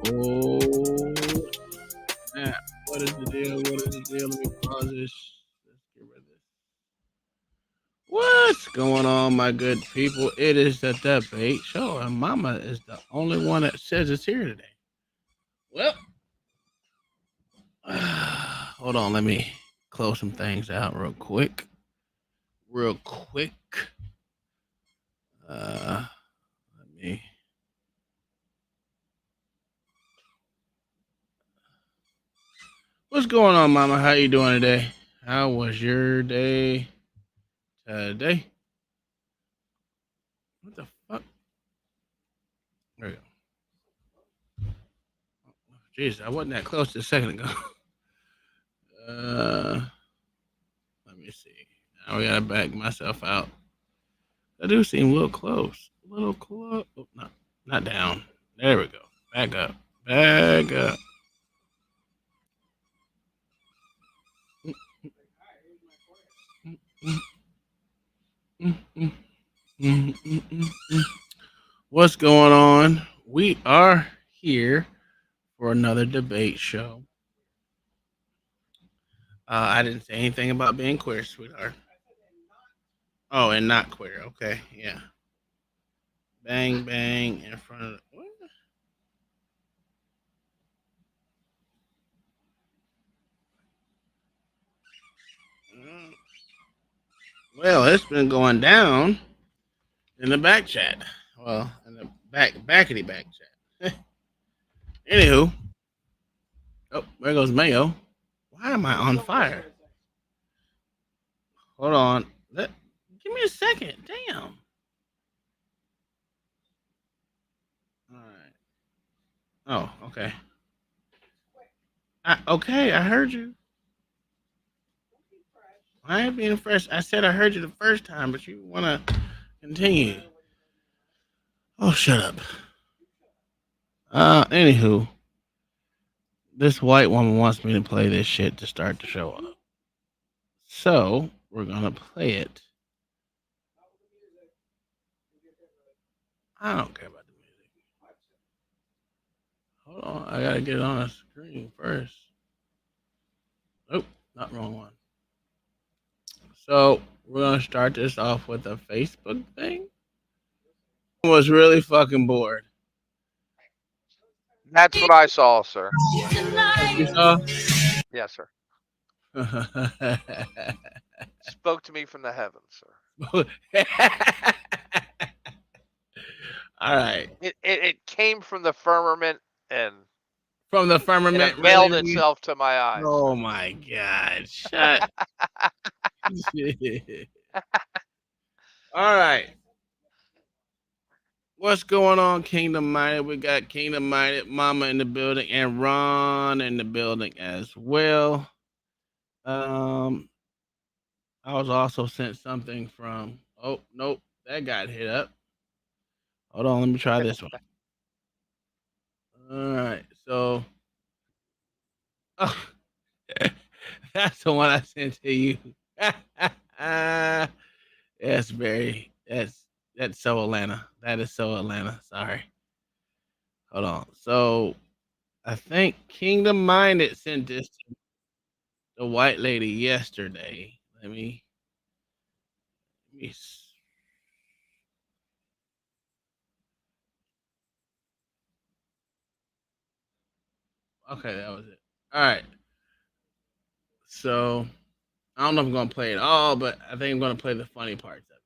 Oh, snap. What is the deal? What is the deal? Let me pause this. Let's get rid of this. What's going on, my good people? It is the debate show, and Mama is the only one that says it's here today. Well, hold on. Let me close some things out real quick. Real quick. Let me. What's going on, Mama? How you doing today? How was your day today? What the fuck? There we go. Jeez, I wasn't that close just a second ago. Let me see. Now we gotta back myself out. I do seem a little close. A little close. Oh, not down. There we go. Back up. Back up. What's going on? We are here for another debate show. I didn't say anything about being queer, sweetheart. Oh, and not queer. Okay, yeah. Bang, bang in front of. What? Well, it's been going down in the back chat. Well, in the backity back chat. Anywho, oh, there goes Mayo. Why am I on fire? Hold on. Give me a second. Damn. All right. Oh, okay. Okay, I heard you. I ain't being fresh. I said I heard you the first time, but you want to continue. Oh, shut up. Anywho, this white woman wants me to play this shit to start the show up. So, we're going to play it. I don't care about the music. Hold on. I got to get it on the screen first. Oh, not wrong one. So, we're going to start this off with a Facebook thing. I was really fucking bored. That's what I saw, sir. You saw? Yes, sir. Spoke to me from the heavens, sir. All right. It came from the firmament and from the firmament, it unveiled really? itself to my eyes. Oh my God! Shut. All right. What's going on, Kingdom Minded? We got Kingdom Minded Mama in the building and Ron in the building as well. I was also sent something from. Oh nope, that got hit up. Hold on, let me try this one. All right, so. Oh, that's the one I sent to you. That's very. That's so Atlanta. That is so Atlanta. Sorry. Hold on. So I think Kingdom Minded sent this to the white lady yesterday. Let me. Okay, that was it. All right. So I don't know if I'm gonna play it all, but I think I'm gonna play the funny parts of it.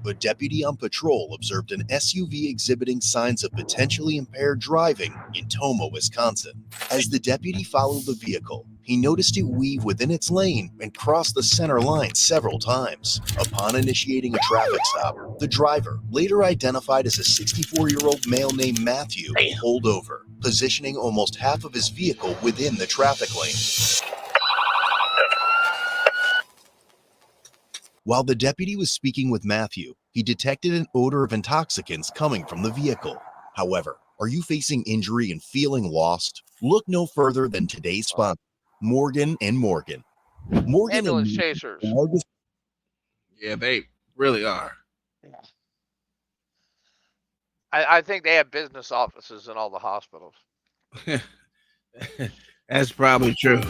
A deputy on patrol observed an SUV exhibiting signs of potentially impaired driving in Tomah, Wisconsin. As the deputy followed the vehicle, he noticed it weave within its lane and cross the center line several times. Upon initiating a traffic stop, the driver, later identified as a 64-year-old male named Matthew, pulled over, positioning almost half of his vehicle within the traffic lane. While the deputy was speaking with Matthew, he detected an odor of intoxicants coming from the vehicle. However, are you facing injury and feeling lost? Look no further than today's sponsor, Morgan & Morgan. Morgan Ambulance & chasers. Yeah, they really are. I think they have business offices in all the hospitals. That's probably true.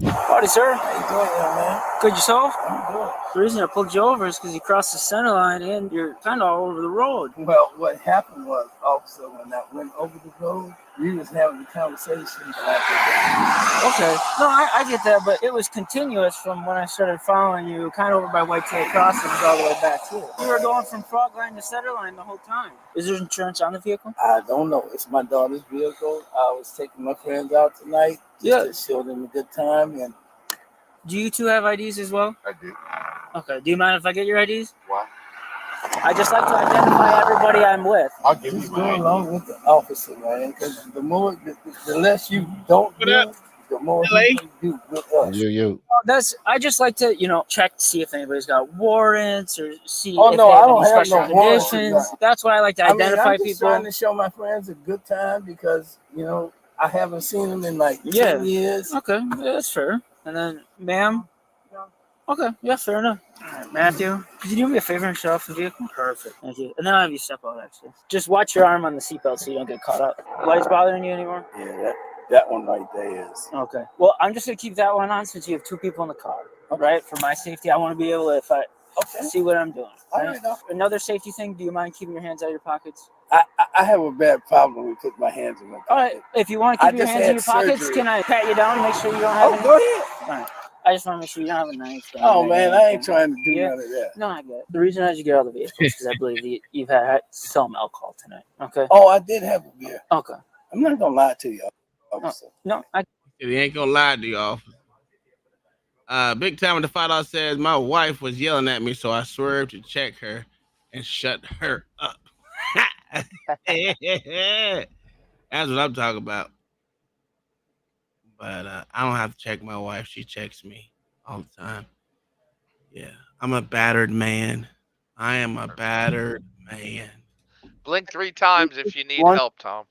Howdy, sir. How you doing, young man? Good yourself? I'm good. The reason I pulled you over is because you crossed the center line and you're kind of all over the road. Well, what happened was, officer, when I went over the road, we was having a conversation. Okay. No, I get that, but it was continuous from when I started following you, kind of over by Whitetail Crossings all the way back here. We were going from Frog Line to Center Line the whole time. Is there insurance on the vehicle? I don't know. It's my daughter's vehicle. I was taking my friends out tonight just to show them a good time. And do you two have IDs as well? I do. Okay. Do you mind if I get your IDs? Why? I just like to identify everybody I'm with. I'll give you go along with the officer, man. Because the less you don't do, the more LA? he can do with us. That's I just like to check to see if anybody's got warrants or see Oh, if no, they I have don't any have special no warrants, conditions. no. That's why I like to identify I'm just people. trying to show my friends a good time because I haven't seen them in like 10 years. Okay, yeah, that's fair. And then, ma'am. Okay, yeah, fair enough. All right, Matthew, could you do me a favor and shut off the vehicle? Perfect, thank you. And then I'll have you step out, actually. Just watch your arm on the seatbelt so you don't get caught up. Lights bothering you anymore? Yeah, that one right there is. Okay. Well, I'm just going to keep that one on since you have two people in the car, right? For my safety, I want to be able to, if I see what I'm doing. All Right? right. Another safety thing, do you mind keeping your hands out of your pockets? I have a bad problem with putting my hands in my pocket. All right, if you want to keep your hands in your pockets, can I pat you down and make sure you don't have any? Go ahead. All right. I just want to make sure you don't have a knife. Oh, man, I ain't trying to do none of that. No, I get it. The reason I had you get out of the vehicle is because I believe you've had some alcohol tonight. Okay? Oh, I did have a beer. Okay. I'm not going to lie to you, officer. No, He ain't gonna lie to you, officer. Big Time with the $5 says my wife was yelling at me, so I swerved to check her and shut her up. That's what I'm talking about. But I don't have to check my wife. She checks me all the time. Yeah, I'm a battered man. I am a battered man. Blink 3 times if you need help, Tom.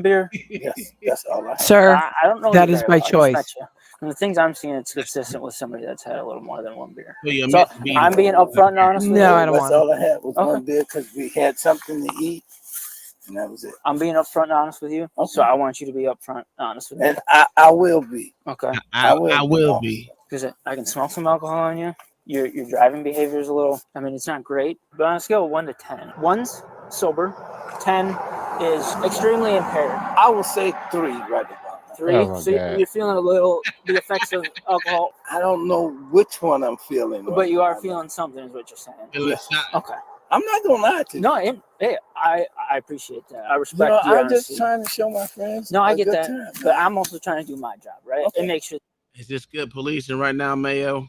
beer. Yes, that's all I have. Sir, I don't know. that is my choice. And the things I'm seeing, it's consistent with somebody that's had a little more than one beer. So So I'm being upfront and honest with you. No, I don't That's want all I had was one beer because we had something to eat, and that was it. I'm being upfront and honest with you. Okay. So I want you to be upfront and honest with me. And I will be. Okay. I will be. Because I can smell some alcohol on you. Your driving behavior is a little, I mean, it's not great. But on a scale of 1 to 10, 1's sober, 10 is extremely impaired. I will say 3 right about now. 3, Oh my so God. you're feeling a little the effects of alcohol, I don't know which one I'm feeling. but you are feeling something, is what you're saying. Yes. Okay. I'm not gonna lie to you. No, I appreciate that. I respect your I'm honesty. just trying to show my friends. No, I a get good that, time, but man. I'm also trying to do my job, right? Okay. And make sure. Is this good policing right now, Mayo?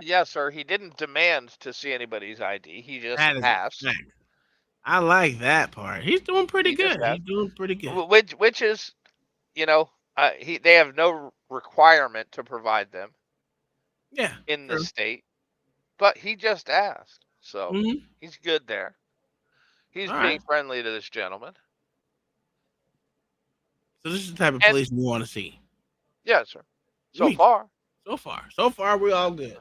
Yes, sir. He didn't demand to see anybody's ID. He just That is asked. fact. I like that part. He's doing pretty He just good. He's asked. doing pretty good. Which is, they have no requirement to provide them Yeah. in the true. state, but he just asked, so Mhm. he's good there. He's All being right. friendly to this gentleman. So this is the type of And- police we want to see. Yes, sir. So Me- far. So far, we're all good.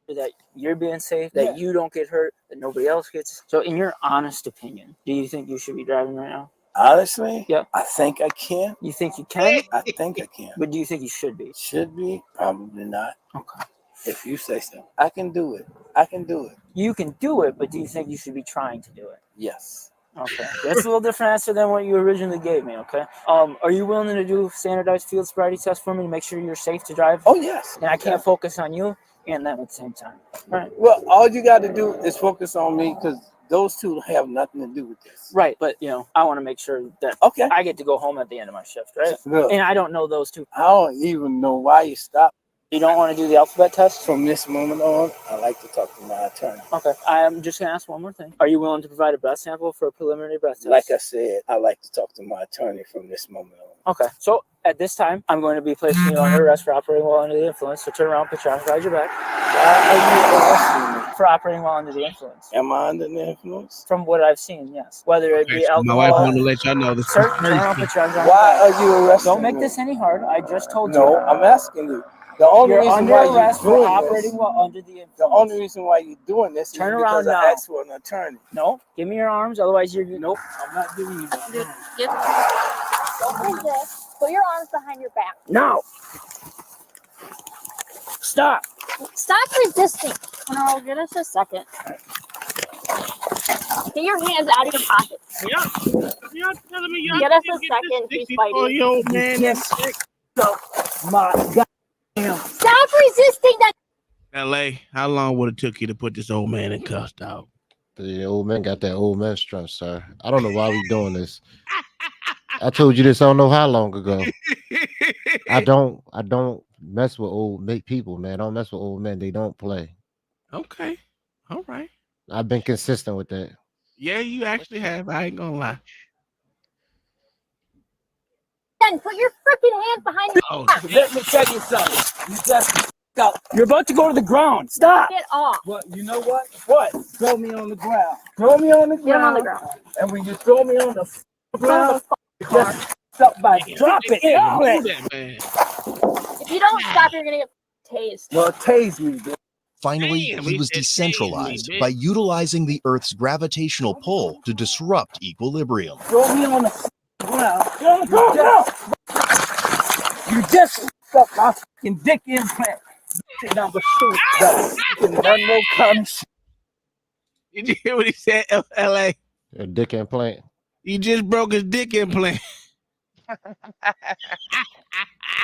that you're being safe, that Yeah. you don't get hurt, that nobody else gets. So, in your honest opinion, do you think you should be driving right now? Honestly, Yeah. I think I can. You think you can, I think I can. but do you think you should be? Should be? Probably not. Okay. If you say so. I can do it. I can do it. You can do it, but do you think you should be trying to do it? Yes. Okay. That's a little different answer than what you originally gave me, okay? Are you willing to do standardized field sobriety test for me to make sure you're safe to drive? Oh, yes. And I can't focus on you and them at the same time. All right. Well, all you got to do is focus on me because those two have nothing to do with this. Right, but I want to make sure that Okay. I get to go home at the end of my shift, right? Look, And I don't know those two. I don't even know why you stopped. You don't want to do the alphabet test? From this moment on, I like to talk to my attorney. Okay. I'm just going to ask one more thing. Are you willing to provide a breath sample for a preliminary breath test? Like I said, I like to talk to my attorney from this moment on. Okay. So at this time, I'm going to be placing you under arrest for operating while under the influence. So turn around, put your arms behind your back. Why are you arresting me? For operating while under the influence. Am I under the influence? From what I've seen, yes. Whether it be So my wife alcohol. wanted to let y'all know this. Sir, turn around, put your arms behind Why your back. are you arresting Don't make me? this any hard. I just told you. No, I'm asking you. The only You're reason under why arrest you're for doing operating this, while under the influence. the only reason why you're doing this is Turn because around I now. asked for an attorney. No, give me your arms. Otherwise, you're. Nope, I'm not giving you that. Don't do this. Put your arms behind your back. No. Stop. Stop resisting. No, give us a second. Get your hands out of your pockets. Y'all telling me y'all Get us can't a get second. this He's fighting. 64-year-old man. Yes. So, my God. Stop resisting that. LA, how long would it took you to put this old man in cuffs, dog? The old man got that old man strength, sir. I don't know why we doing this. I told you this I don't know how long ago. I don't mess with old people, man. I don't mess with old men. They don't play. Okay. All right. I've been consistent with that. Yeah, you actually have. I ain't gonna lie. Then put your freaking hands behind your Oh, back. Let me tell you something. You just out. You're about to go to the ground. Stop. Get off. What? You know what? What? Throw me on the ground. Throw me on the ground. Get him on the ground. And when you throw me on the ground, Car. just stop by. damn, Drop it. damn, Drop do it. that, man. If you don't stop, you're gonna get tased. Well, tase me, bitch. Finally, Damn, he he was said, "Tase me, decentralized bitch." by utilizing the Earth's gravitational pull to disrupt equilibrium. Throw me on the ground. Get on the ground. You just stuck my fucking dick implant. Number 2. That fucking Monroe County shit. Did you hear what he said, LA? A dick implant. He just broke his dick implant.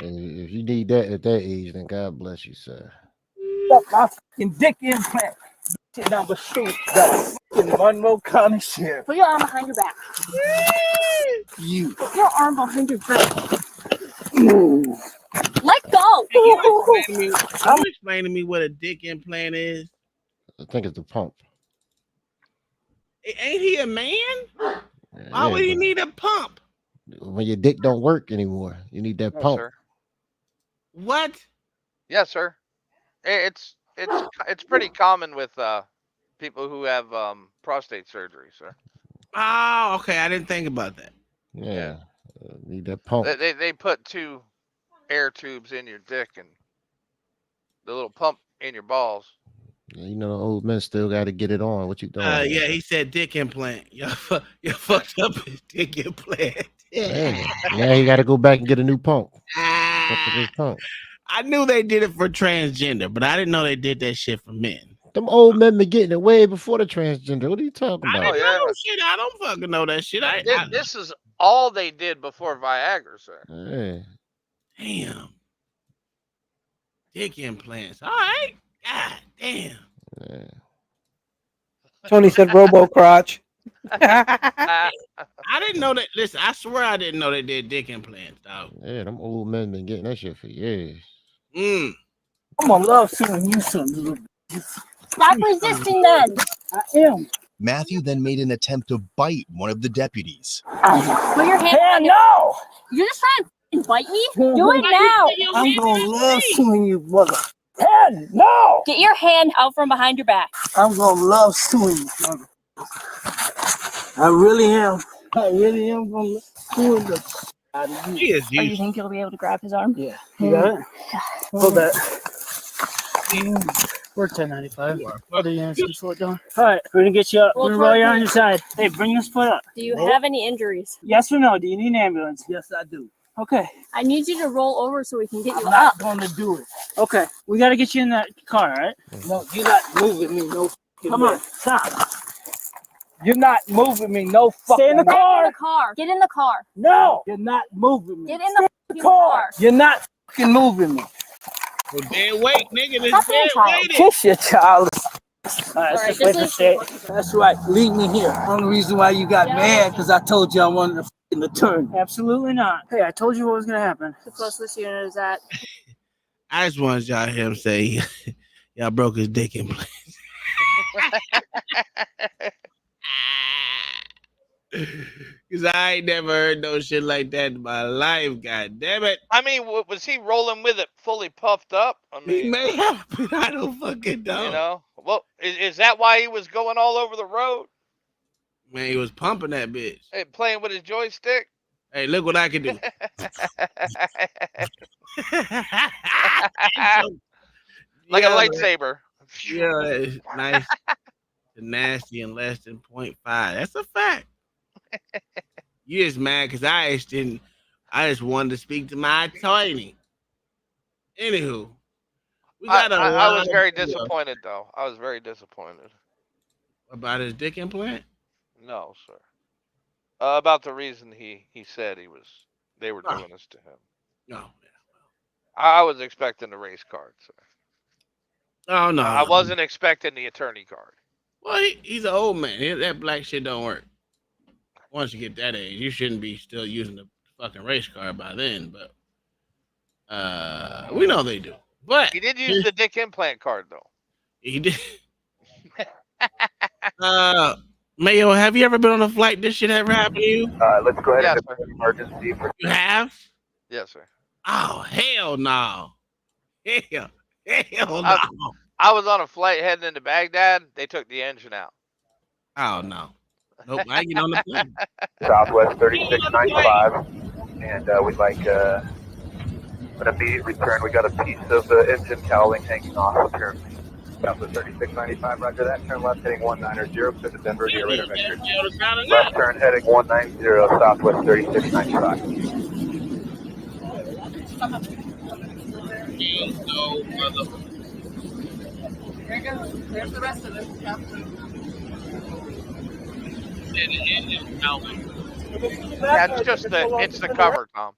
And if you need that at that age, then God bless you, sir. Stuck my fucking dick implant. Number 2. That fucking Monroe County shit. Put your arm behind your back. You. Put your arm behind your back. Ooh. Let go. Hey, can you explain to me what a dick implant is? I think it's the pump. Ain't he a man? Why would he but need a pump? when your dick don't work anymore, you need that No, pump. sir. What? Yes, sir. It's pretty common with people who have prostate surgery, sir. Oh, okay. I didn't think about that. Yeah. Need that pump. They put 2 air tubes in your dick and the little pump in your balls. Yeah, you know, the old men still got to get it on. What you doing? Yeah, he said dick implant. You fucked up his dick implant. Yeah. Now he got to go back and get a new pump. Fuck with his pump. I knew they did it for transgender, but I didn't know they did that shit for men. Them old men been getting it way before the transgender. What are you talking I about? didn't know shit. I don't fucking know that shit. This is all they did before Viagra, sir. Yeah. Damn. Dick implants. All right. God damn. Yeah. Tony said Robo Crotch. I didn't know that. Listen, I swear I didn't know they did dick implants, dog. Yeah, them old men been getting that shit for years. Mm. I'm gonna love suing you some little. Stop resisting then. I am. Matthew then made an attempt to bite one of the deputies. Put your hand Hell on your. no! You're just trying to bite me? Do it now. I'm gonna love suing you, mother. Hell no! Get your hand out from behind your back. I'm gonna love suing you, mother. I really am. I really am gonna love suing the out of you. He is Oh, you useless. think you'll be able to grab his arm? Yeah, you got it. Hold that. We're 1095. You are Other units can slow it down. All right, we're gonna get you up. We're gonna roll you on your side. Hey, bring this foot up. Do you have any injuries? Yes or no? Do you need an ambulance? Yes, I do. Okay. I need you to roll over so we can get you I'm up. not gonna do it. Okay. We gotta get you in that car, all right? No, you're not moving me. No. Come on, stop. You're not moving me. No fucking. Stay in the Get in car. the car. Get in the car. No, you're not moving me. Get in the fucking car. car. You're not fucking moving me. Well, dead weight, nigga. This Stop being dead child. weighted. Kiss your child. All right, All let's right, just wait for this state. is. That's right. Leave me here. Only reason why you got Yeah. mad because I told you I wanted to fucking turn. Absolutely not. Hey, I told you what was gonna happen. The closest unit is at. I just wanted y'all to hear him say, y'all broke his dick implant. Because I ain't never heard no shit like that in my life. God damn it. I mean, was he rolling with it fully puffed up? I He mean, may have, but I don't fucking know. you know, well, is that why he was going all over the road, Man, he was pumping that bitch. hey, playing with his joystick? Hey, look what I can do. Like Yeah, a lightsaber. Yeah, it's nice to nasty and less than 0.5. That's a fact. You just mad because I just wanted to speak to my attorney. Anywho, we got I was very disappointed, though. I was very disappointed. About his dick implant. No, sir. About the reason he said they were doing this to him. No. I was expecting the race card, sir. Oh no. I wasn't expecting the attorney card. Well, he's an old man. That black shit don't work. Once you get that age, you shouldn't be still using the fucking race car by then. But we know they do. But He did use the dick implant card, though. he did. Mayo, have you ever been on a flight this shit ever happened to you? Let's go ahead Yes, and sir. declare emergency for You have? Yes, sir. Oh, hell no. Hell I- no. I was on a flight heading into Baghdad. They took the engine out. Oh, no. Nope, I ain't getting on the plane. Southwest 3695, and we'd like an immediate return. We got a piece of the engine cowling hanging off apparently. Southwest 3695, roger that. Turn left heading 190, to the Denver via radar vector. Left turn heading 190, Southwest 3695. No, mother. There's the rest of it. That's just it's the cover, Tom.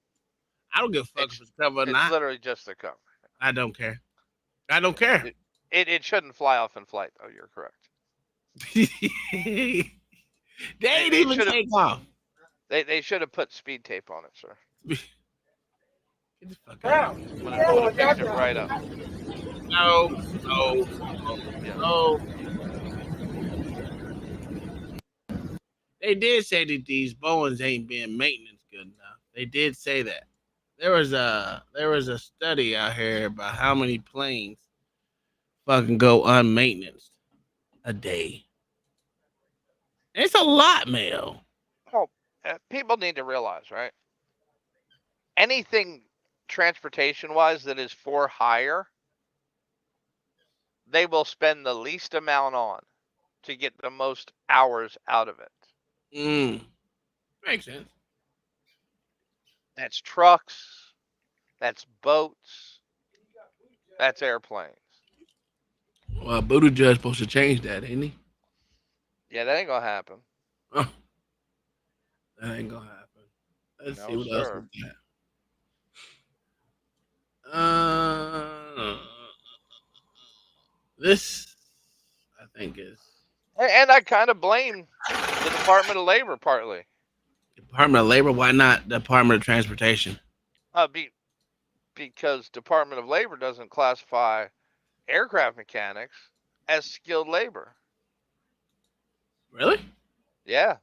I don't give a fuck if it's cover or It's not. literally just the cover. I don't care. I don't care. It shouldn't fly off in flight, though. You're correct. They ain't They even should've- take off. They should have put speed tape on it, sir. Get the fuck out. Would have picked it right up. No. They did say that these Boeings ain't being maintenance good enough. They did say that. There was a study out here about how many planes fucking go unmaintenanced a day. It's a lot, Mayo. Well, people need to realize, right? Anything transportation-wise that is for hire, they will spend the least amount on to get the most hours out of it. Makes sense. That's trucks, that's boats, that's airplanes. Well, Buttigieg's supposed to change that, ain't he? Yeah, that ain't gonna happen. Oh, that ain't gonna happen. Let's No, see what else sir. we got. This, I think, is And I kind of blame the Department of Labor partly. Department of Labor. Why not Department of Transportation? Because Department of Labor doesn't classify aircraft mechanics as skilled labor. Really? Yeah.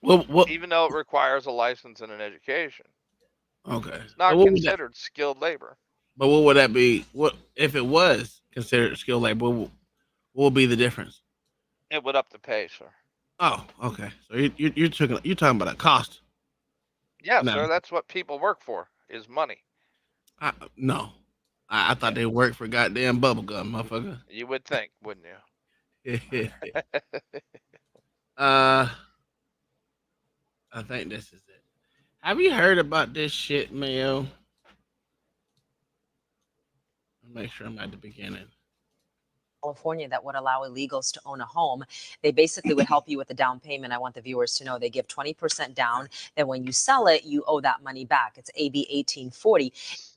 Well, Even though it requires a license and an education, okay. it's not But what would considered skilled labor. But what would that be? What if it was considered skilled labor? What would be the difference? It would up the pay, sir. Oh, okay. So you're talking about a cost. Yeah, No. sir. That's what people work for, is money. No, I thought they worked for goddamn bubblegum, motherfucker. You would think, wouldn't you? I think this is it. Have you heard about this shit, Mayo? Make sure I'm at the beginning. California that would allow illegals to own a home. They basically would help you with the down payment. I want the viewers to know they give 20% down. Then when you sell it, you owe that money back. It's AB 1840.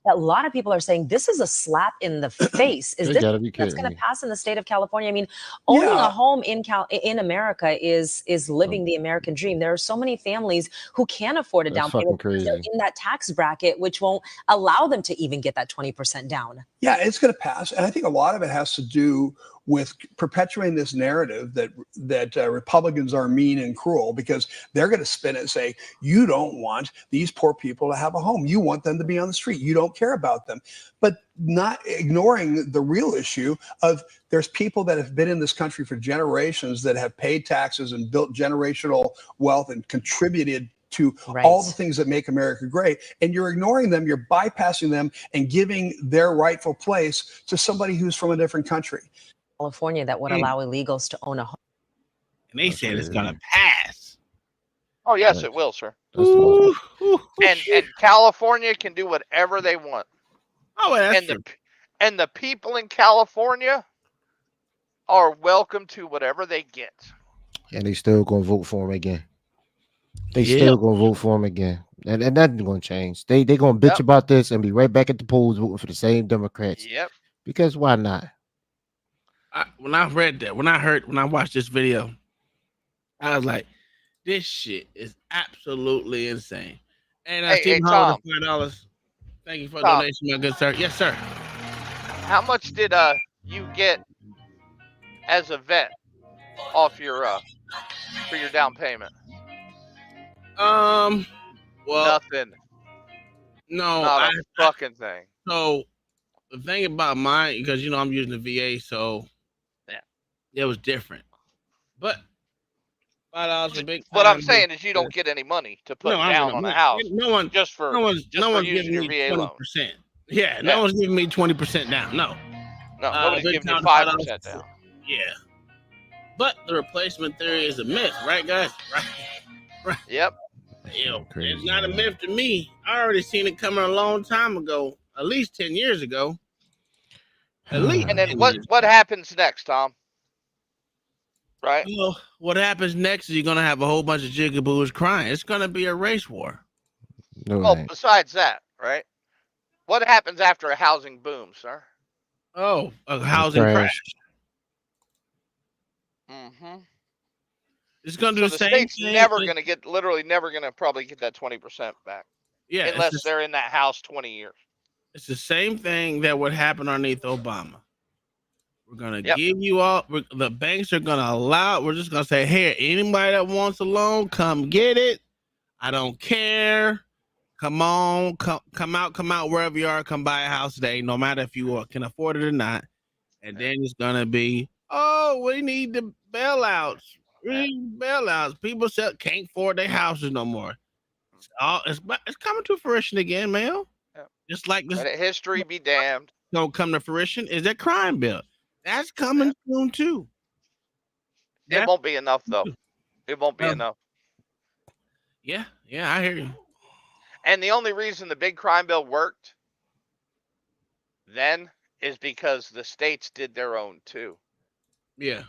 A lot of people are saying this is a slap in the face. Is They this gotta be that's kidding going to me. pass in the state of California? I mean, owning a home in America is living the American dream. There are so many families who can't afford a That's down payment fucking because they're crazy. in that tax bracket, which won't allow them to even get that 20% down. Yeah, it's going to pass, and I think a lot of it has to do with perpetuating this narrative that Republicans are mean and cruel, because they're going to spin it and say, you don't want these poor people to have a home. You want them to be on the street. You don't care about them. But not ignoring the real issue of there's people that have been in this country for generations that have paid taxes and built generational wealth and contributed to all the things that make America great. And you're ignoring them. You're bypassing them and giving their rightful place to somebody who's from a different country. California that would allow illegals to own a home. And they said it's gonna pass. Oh, yes, it will, sir. That's the most, And California can do whatever they want. Oh, well, that's And true. the people in California are welcome to whatever they get. and they still gonna vote for him again. They Yeah. still gonna vote for him again, and nothing's gonna change. They gonna bitch Yep. about this and be right back at the polls voting for the same Democrats. Yep. Because why not? When I read that, when I watched this video, I was like, this shit is absolutely insane. And Hey, Stephen hey, Hall, Tom. $5. Thank you for the Tom. donation, my good sir. Yes, sir. How much did you get as a vet off your for your down payment? Well, Nothing. no, Not a fucking thing. So the thing about mine, because I'm using the VA, so yeah, it was different. But $5 for big. What I'm saying is you don't get any money to put down on a house. No one's using your giving me VA loan. 20%. Yeah, no one's giving me 20% down. No, nobody's big giving you time 5% down. Yeah, but the replacement theory is a myth, right, guys? Right. Yep. It's not a myth to me. I already seen it coming a long time ago, at least 10 years ago. At least. And then what happens next, Tom? Right? Well, what happens next is you're gonna have a whole bunch of jigaboos crying. It's gonna be a race war. No, besides that, right? What happens after a housing boom, sir? Oh, a housing crash. Mm-hmm. It's gonna do the same state's thing. never gonna probably get that 20% back. Yeah, unless they're in that house 20 years. It's the same thing that would happen underneath Obama. We're gonna give you all. The banks are gonna allow. We're just gonna say, "Hey, anybody that wants a loan, come get it. I don't care. Come on, come out wherever you are. Come buy a house today, no matter if you can afford it or not." And then it's gonna be, "Oh, we need the bailouts. We need bailouts. People can't afford their houses no more." It's coming to fruition again, man. Just like this. Let history be damned. Don't come to fruition is that crime bill. That's coming soon too. It won't be enough though. It won't be enough. Yeah, I hear you. And the only reason the big crime bill worked then is because the states did their own too. Yeah.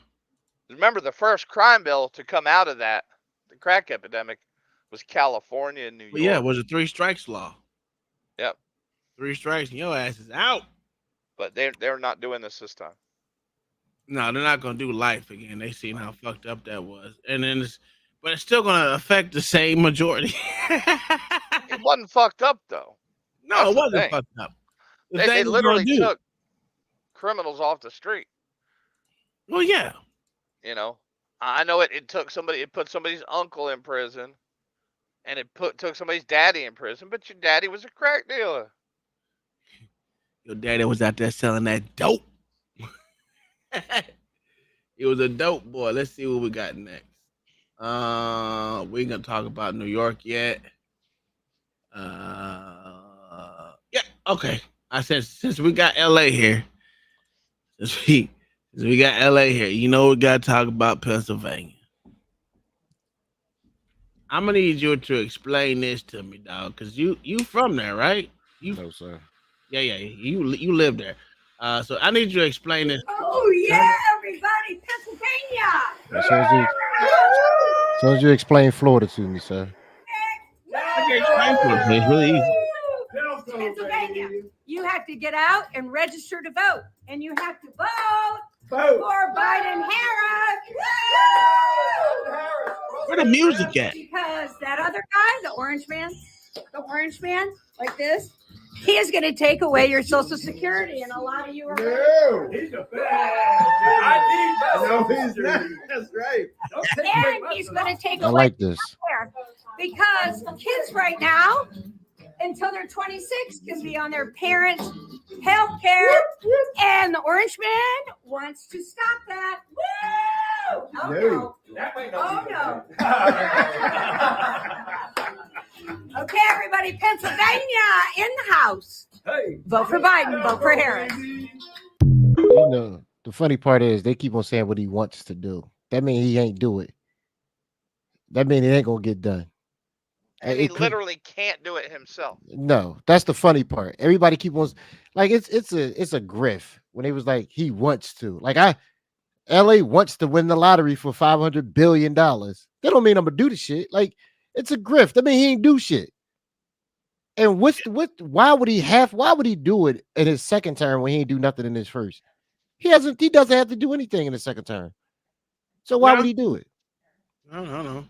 Remember, the first crime bill to come out of that, the crack epidemic, was California and New York. Yeah, it was a 3 strikes law. Yep. 3 strikes and your ass is out. But they're not doing this time. No, they're not gonna do life again. They seen how fucked up that was, and then but it's still gonna affect the same majority. It wasn't fucked up though. No, it wasn't fucked up. They literally took criminals off the street. Well, yeah. I know it took somebody. It put somebody's uncle in prison, and it took somebody's daddy in prison. But your daddy was a crack dealer. Your daddy was out there selling that dope. He was a dope boy. Let's see what we got next. We ain't gonna talk about New York yet. Yeah, okay. I said since we got LA here, since we got LA here, we gotta talk about Pennsylvania. I'm gonna need you to explain this to me, dog, because you from there, right? No, sir. Yeah, you live there. So I need you to explain this. Oh yeah, everybody, Pennsylvania. As soon as you explain Florida to me, sir. I can explain Florida. It's really easy. Pennsylvania, you have to get out and register to vote, and you have to vote for Biden-Harris. Where the music at? Because that other guy, the orange man, like this, he is going to take away your Social Security, and a lot of you are. No, he's a bad. That's right. And he's going to take away. I like this. Because kids right now, until they're 26, can be on their parents' health care, and the orange man wants to stop that. Woo! Oh no! Oh no! Okay, everybody, Pennsylvania in the house. Hey. Vote for Biden. Vote for Harris. The funny part is they keep on saying what he wants to do. That means he ain't do it. That means it ain't gonna get done. And he literally can't do it himself. No, that's the funny part. Everybody keep on like it's a grift when they was like he wants to. Like LA wants to win the lottery for $500 billion. That don't mean I'm gonna do the shit. Like it's a grift. I mean he ain't do shit. And why would he do it in his second term when he ain't do nothing in his first? He doesn't have to do anything in the second term. So why would he do it? I don't know.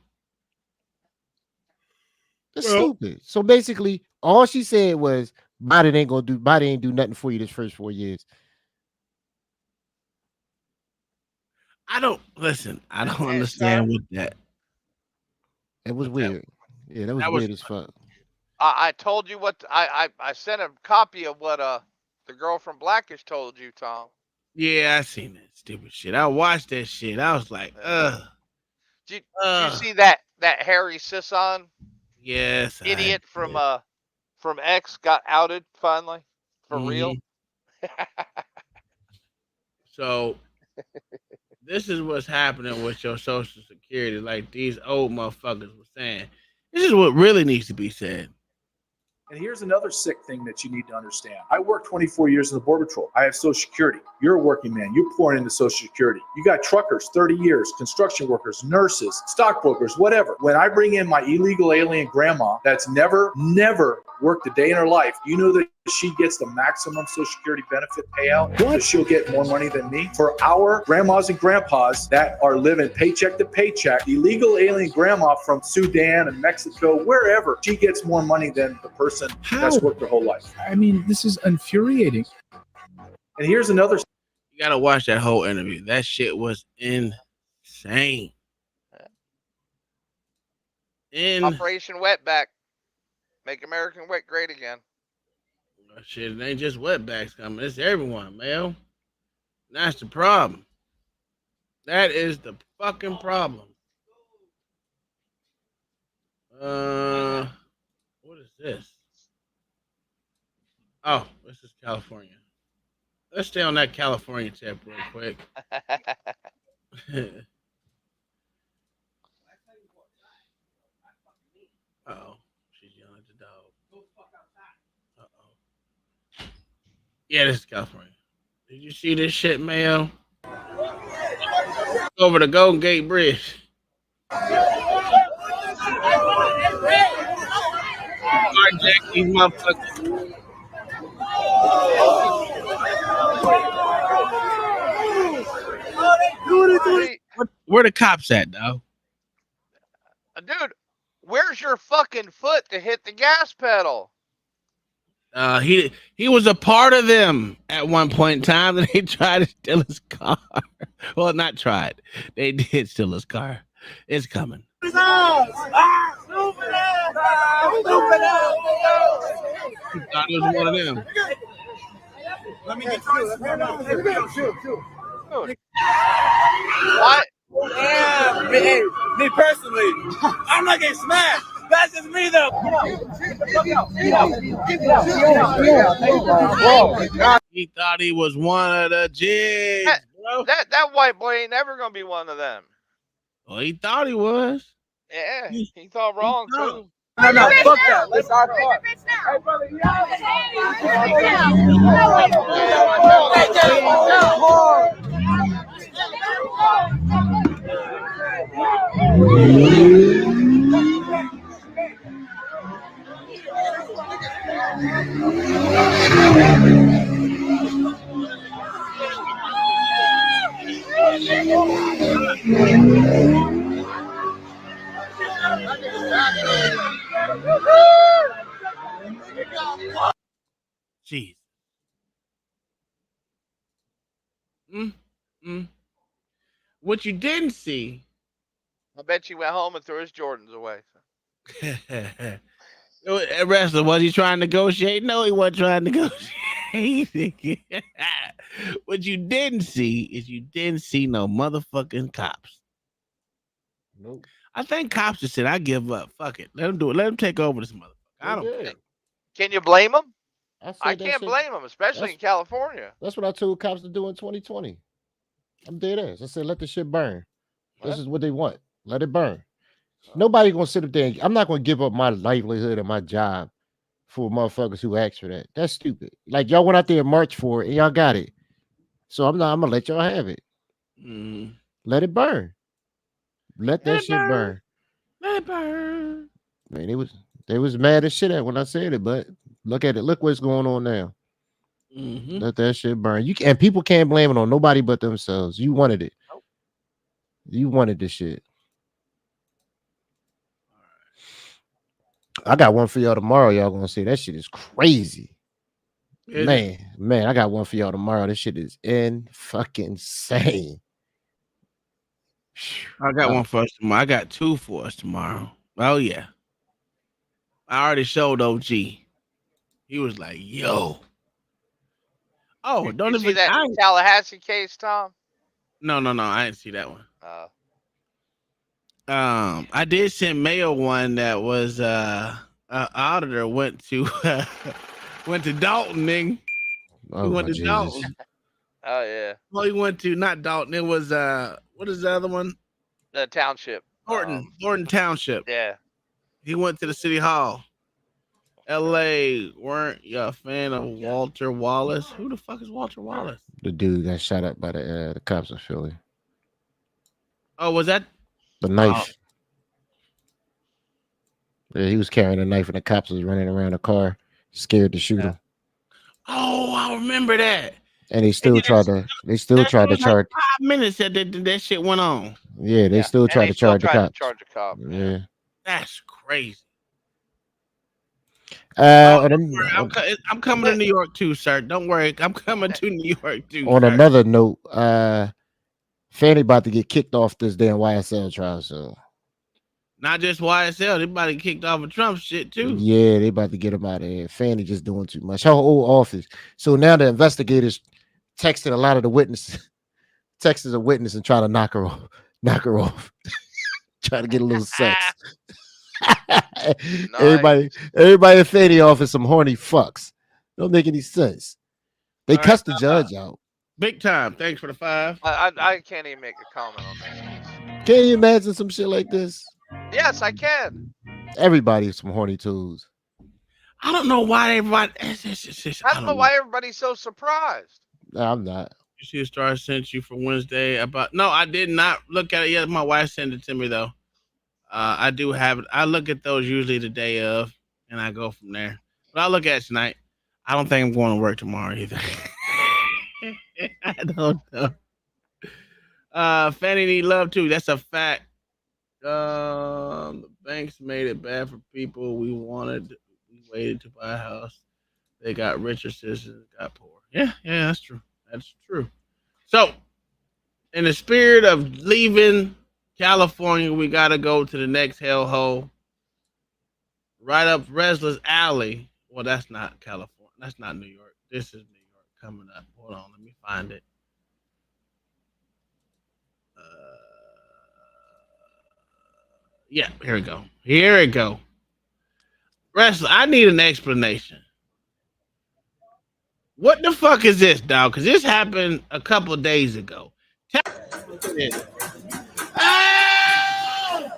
That's stupid. So basically, all she said was Biden ain't do nothing for you this first 4 years. I don't listen. I don't And, understand sir, with that. It was weird. Yeah, that was That was weird as fuck. I told you what I sent a copy of what the girl from Blackish told you, Tom. yeah. I seen that stupid shit. I watched that shit. I was like, Did you see that Harry Sisson Yes, idiot from X got outed finally for real? So this is what's happening with your Social Security, like these old motherfuckers were saying. This is what really needs to be said. And here's another sick thing that you need to understand. I worked 24 years in the Border Patrol. I have Social Security. You're a working man. You're pouring into Social Security. You got truckers, 30 years, construction workers, nurses, stockbrokers, whatever. When I bring in my illegal alien grandma that's never worked a day in her life, you know that she gets the maximum Social Security benefit payout. So she'll get more money than me. For our grandmas and grandpas that are living paycheck to paycheck, illegal alien grandma from Sudan and Mexico, wherever, she gets more money than the person that's worked their whole life. I mean, this is infuriating. And here's another. You gotta watch that whole interview. That shit was insane. Operation Wetback. Make American Wet great again. Shit, it ain't just wetbacks coming. It's everyone, man. That's the problem. That is the fucking problem. What is this? Oh, this is California. Let's stay on that California tip real quick. Uh-oh. She's yelling at the dog. Uh-oh. Yeah, this is California. Did you see this shit, Mayo? Over the Golden Gate Bridge. Jack, these motherfuckers. Where the cops at, dog? Dude, where's your fucking foot to hit the gas pedal? He was a part of them at one point in time. That they tried to steal his car. Well, not tried. They did steal his car. It's coming. He thought it was one of them. Let me get you. What? Yeah, me personally, I'm not getting smashed. That's just me though. He thought he was one of the jigs, bro. That white boy ain't never gonna be one of them. Well, he thought he was. Yeah, he thought wrong too. No, fuck that. Let's our part. Hey, brother, Jeez. What you didn't see. I bet you went home and threw his Jordans away. Wrestler, was he trying to negotiate? No, he wasn't trying to negotiate. What you didn't see is you didn't see no motherfucking cops. Nope. I think cops just said, I give up. Fuck it. Let them do it. Let them take over this motherfucker. I don't care. Can you blame them? I can't blame them, especially in California. That's what I told cops to do in 2020. I'm dead ass. I said, let the shit burn. This is what they want. Let it burn. Nobody gonna sit up there. I'm not gonna give up my livelihood and my job for motherfuckers who asked for that. That's stupid. Like y'all went out there and marched for it and y'all got it. So I'm gonna let y'all have it. Let it burn. Let that shit burn. Let it burn. Man, they was mad as shit at when I said it, but look at it. Look what's going on now. Let that shit burn. And people can't blame it on nobody but themselves. You wanted it. You wanted this shit. I got one for y'all tomorrow. Y'all gonna see that shit is crazy. Man, I got one for y'all tomorrow. This shit is fucking insane. I got one for us tomorrow. I got two for us tomorrow. Oh yeah. I already showed OG. He was like, "Yo." Oh, don't You see even. that Tallahassee case, Tom? No. I didn't see that one. Uh, I did send Mayo one that was auditor went to went to Dalton. He Oh went my to Jesus. Dalton. oh yeah. Well, he went to not Dalton. It was what is the other one? The township. Thornton Township. Yeah. He went to the city hall. L.A. Weren't you a fan of Walter Wallace? Who the fuck is Walter Wallace? The dude got shot up by the cops in Philly. Oh, was that the knife? Yeah, he was carrying a knife, and the cops was running around the car, scared to shoot him. Oh, I remember that. And they still tried to. They still It tried to was like charge. 5 minutes that shit went on. Yeah, they still tried to charge the cops. Yeah. That's crazy. And then, I'm coming to New York too, sir. Don't worry. I'm coming to New York too. on sir. another note, Fanny about to get kicked off this damn YSL trial. So Not just YSL, they about to get kicked off of Trump shit too. yeah, they about to get him out of here. Fanny just doing too much. Her old office. So now the investigators texted a lot of the witnesses, texted a witness and try to knock her off, try to get a little sex. Everybody in Fanny office some horny fucks. Don't make any sense. They cussed the judge out. Big time. Thanks for the 5. I can't even make a comment on this. Can you imagine some shit like this? Yes, I can. Everybody some horny tools. I don't know why everybody. I don't know why everybody's so surprised. No, I'm not. You see a star I sent you for Wednesday about. No, I did not look at it yet. My wife sent it to me though. I do have it. I look at those usually the day of, and I go from there. But I'll look at it tonight. I don't think I'm going to work tomorrow either. I don't know. Fanny need love too. That's a fact. The banks made it bad for people. We waited to buy a house. They got richer, citizens got poor. Yeah, that's true. That's true. So, in the spirit of leaving California, we got to go to the next hellhole. Right up Resler's alley. Well, that's not California. That's not New York. This is New York coming up. Hold on, let me find it. Yeah, here we go. Here we go. Wrestler, I need an explanation. What the fuck is this, dog? Because this happened a couple of days ago. Tell me what it is. Oh!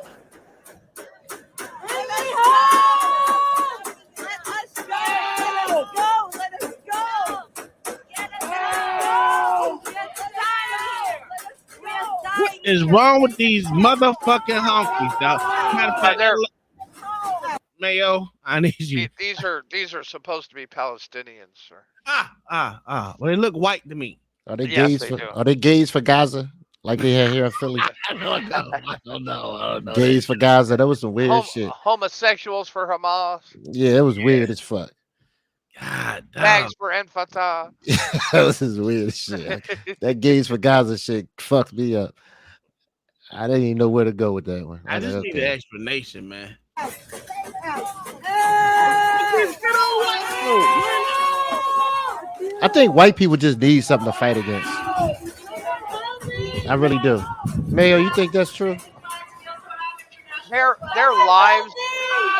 What is wrong with these motherfucking honkies, dog? Matter of fact, Mayo, I need you. These are supposed to be Palestinians, sir. Well, they look white to me. Are they gays for? Are they gays for Gaza? Like they had here in Philly? I don't know. Gays for Gaza. That was some weird shit. Homosexuals for Hamas. Yeah, it was weird as fuck. God damn. Bags for Fatah. That was some weird shit. That gays for Gaza shit fucked me up. I didn't even know where to go with that one. I just need an explanation, man. I think white people just need something to fight against. I really do. Mayo, you think that's true? Their lives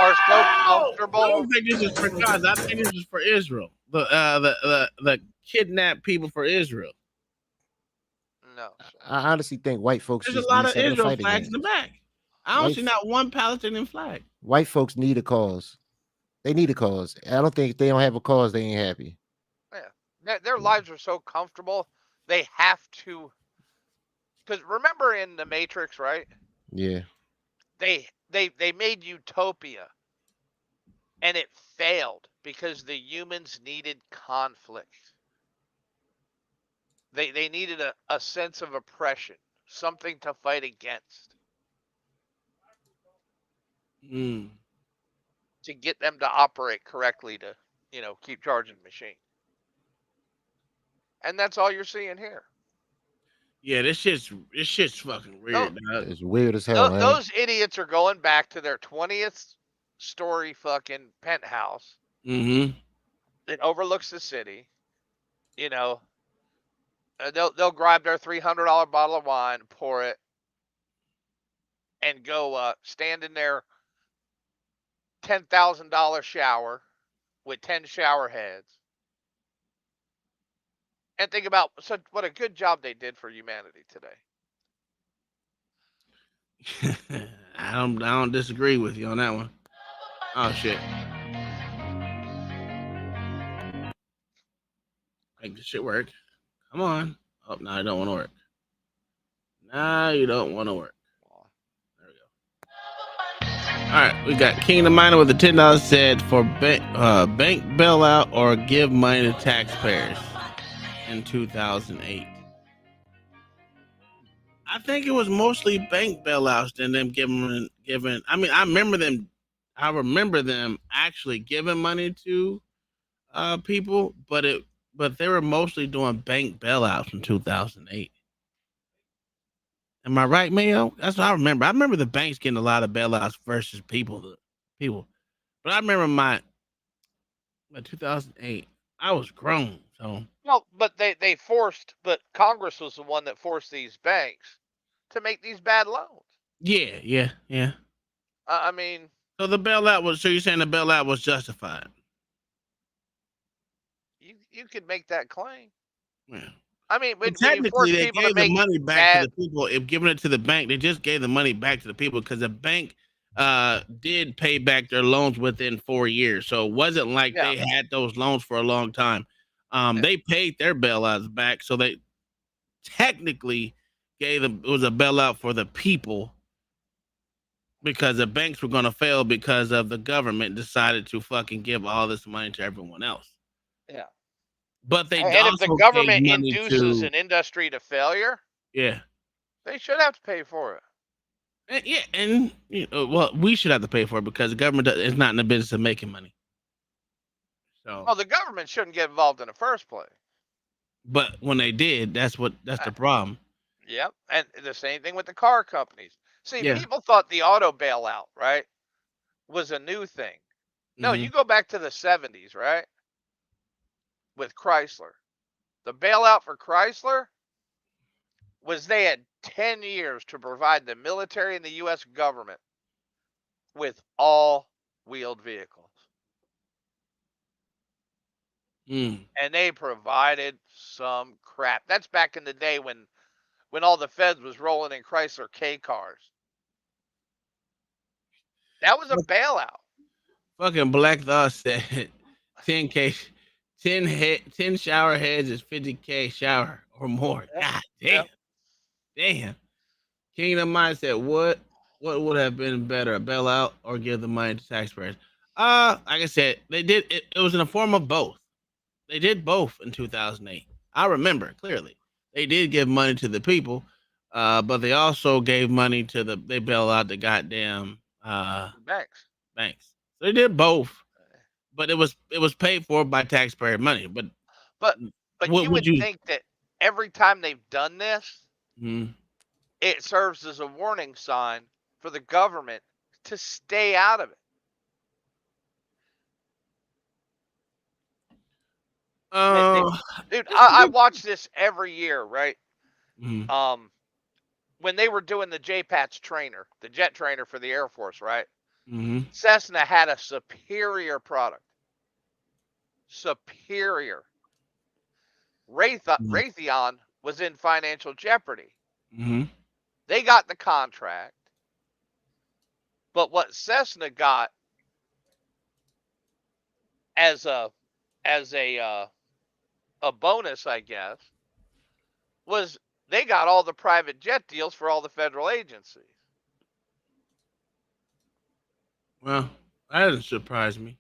are so comfortable. I don't think this is for Gaza. I think this is for Israel. The kidnapped people for Israel. No. I honestly think white folks. There's just a lot need of something to Israel fight flags in against. the back. I don't see not one Palestinian flag. White folks need a cause. They need a cause. I don't think if they don't have a cause, they ain't happy. Yeah, their lives are so comfortable. They have to. Because remember in the Matrix, right? Yeah. They made utopia, and it failed because the humans needed conflict. They needed a sense of oppression, something to fight against. To get them to operate correctly to, keep charging the machine. And that's all you're seeing here. Yeah, this shit's fucking weird. Dog. It's weird as hell, ain't it? Those idiots are going back to their 20th story fucking penthouse Mm-hmm. that overlooks the city. You know, they'll grab their $300 bottle of wine, pour it, and go stand in their $10,000 shower with 10 shower heads, and think about what a good job they did for humanity today. I don't disagree with you on that one. Oh shit. Make this shit work. Come on. Oh no, I don't want to work. No, you don't want to work. There we go. All right, we got Kingdom Miner with the $10 said for bank bailout or give money to taxpayers in 2008. I think it was mostly bank bailouts than them giving. I mean, I remember them actually giving money to people, but they were mostly doing bank bailouts in 2008. Am I right, Mayo? That's what I remember. I remember the banks getting a lot of bailouts versus people. But I remember my 2008. I was grown, so No, but but Congress was the one that forced these banks to make these bad loans. yeah. I mean, so the bailout was. So you're saying the bailout was justified? you could make that claim. Yeah. I mean, when you Technically, force they people gave to make the money back to the people. If giving it to the bank, they just gave the money back to the people because the bank did pay back their loans within 4 years. So it wasn't like they had those loans for a long time. They paid their bailouts back, so they technically gave them. It was a bailout for the people because the banks were going to fail because of the government decided to fucking give all this money to everyone else. Yeah. But they and also if the government gave money induces to, an industry to failure, yeah. they should have to pay for it. And well, we should have to pay for it because the government is not in the business of making money. So, well, the government shouldn't get involved in the first place. But when they did, that's the problem. Yep, and the same thing with the car companies. See, Yeah. people thought the auto bailout, right, was a new thing. No, Mhm. you go back to the 70s, right, with Chrysler. The bailout for Chrysler was they had 10 years to provide the military and the U.S. government with all-wheeled vehicles. Mm. And they provided some crap. That's back in the day when all the feds was rolling in Chrysler K cars. That was a bailout. Fucking Black Thought said 10K, 10 shower heads is 50K shower or more. God damn. Damn. Kingdom Mind said, what would have been better, a bailout or give the money to taxpayers? Like I said, they did it was in the form of both. They did both in 2008. I remember clearly. They did give money to the people, but they also gave money to they bail out the goddamn banks. So they did both, but it was paid for by taxpayer money. But what you would think that every time they've done this, it serves as a warning sign for the government to stay out of it. Dude, I watch this every year, right? When they were doing the JPATS trainer, the jet trainer for the Air Force, right? Cessna had a superior product. Superior. Raytheon was in financial jeopardy. They got the contract, but what Cessna got as a bonus, I guess, was they got all the private jet deals for all the federal agencies. Well, that doesn't surprise me.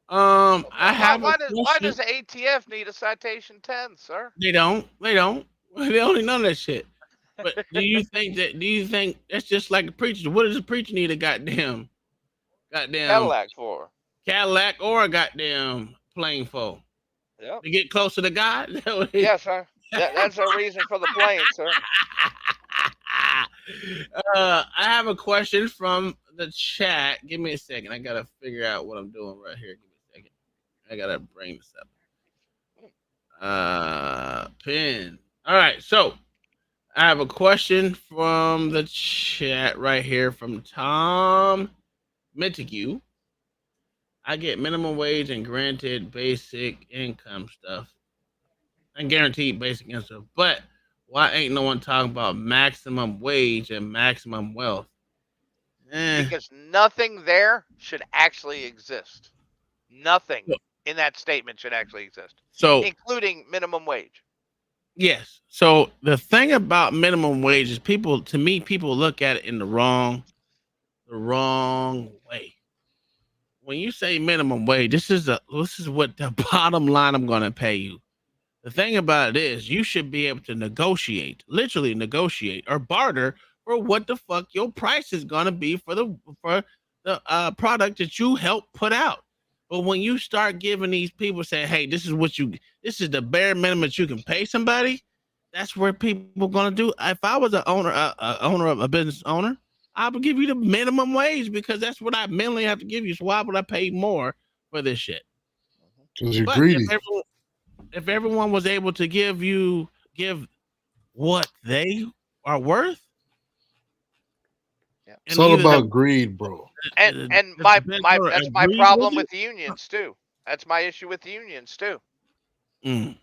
I have why does the ATF need a Citation 10, sir? They don't. They don't need none of that shit. But do you think that's just like the preacher? What does the preacher need a goddamn Cadillac for? Cadillac or a goddamn plane for? Yep. To get close to the God? Yes, sir. That's a reason for the plane, sir. I have a question from the chat. Give me a second. I gotta figure out what I'm doing right here. Give me a second. I gotta bring this up. Pin. All right, so I have a question from the chat right here from Tom Montague. I get minimum wage and granted basic income stuff. And guaranteed basic income stuff. But why ain't no one talking about maximum wage and maximum wealth? Because nothing there should actually exist. Nothing in that statement should actually exist. So, including minimum wage. Yes. So the thing about minimum wage is people look at it in the wrong way. When you say minimum wage, this is what the bottom line I'm going to pay you. The thing about it is you should be able to negotiate, literally negotiate or barter for what the fuck your price is going to be for the product that you help put out. But when you start giving these people saying, "Hey, this is the bare minimum that you can pay somebody," that's where people are going to do. If I was an owner of a business owner, I would give you the minimum wage because that's what I mentally have to give you. So why would I pay more for this shit? Because you're greedy. If everyone was able to give what they are worth, it's all about greed, bro. And that's my problem with the unions too. That's my issue with the unions too. I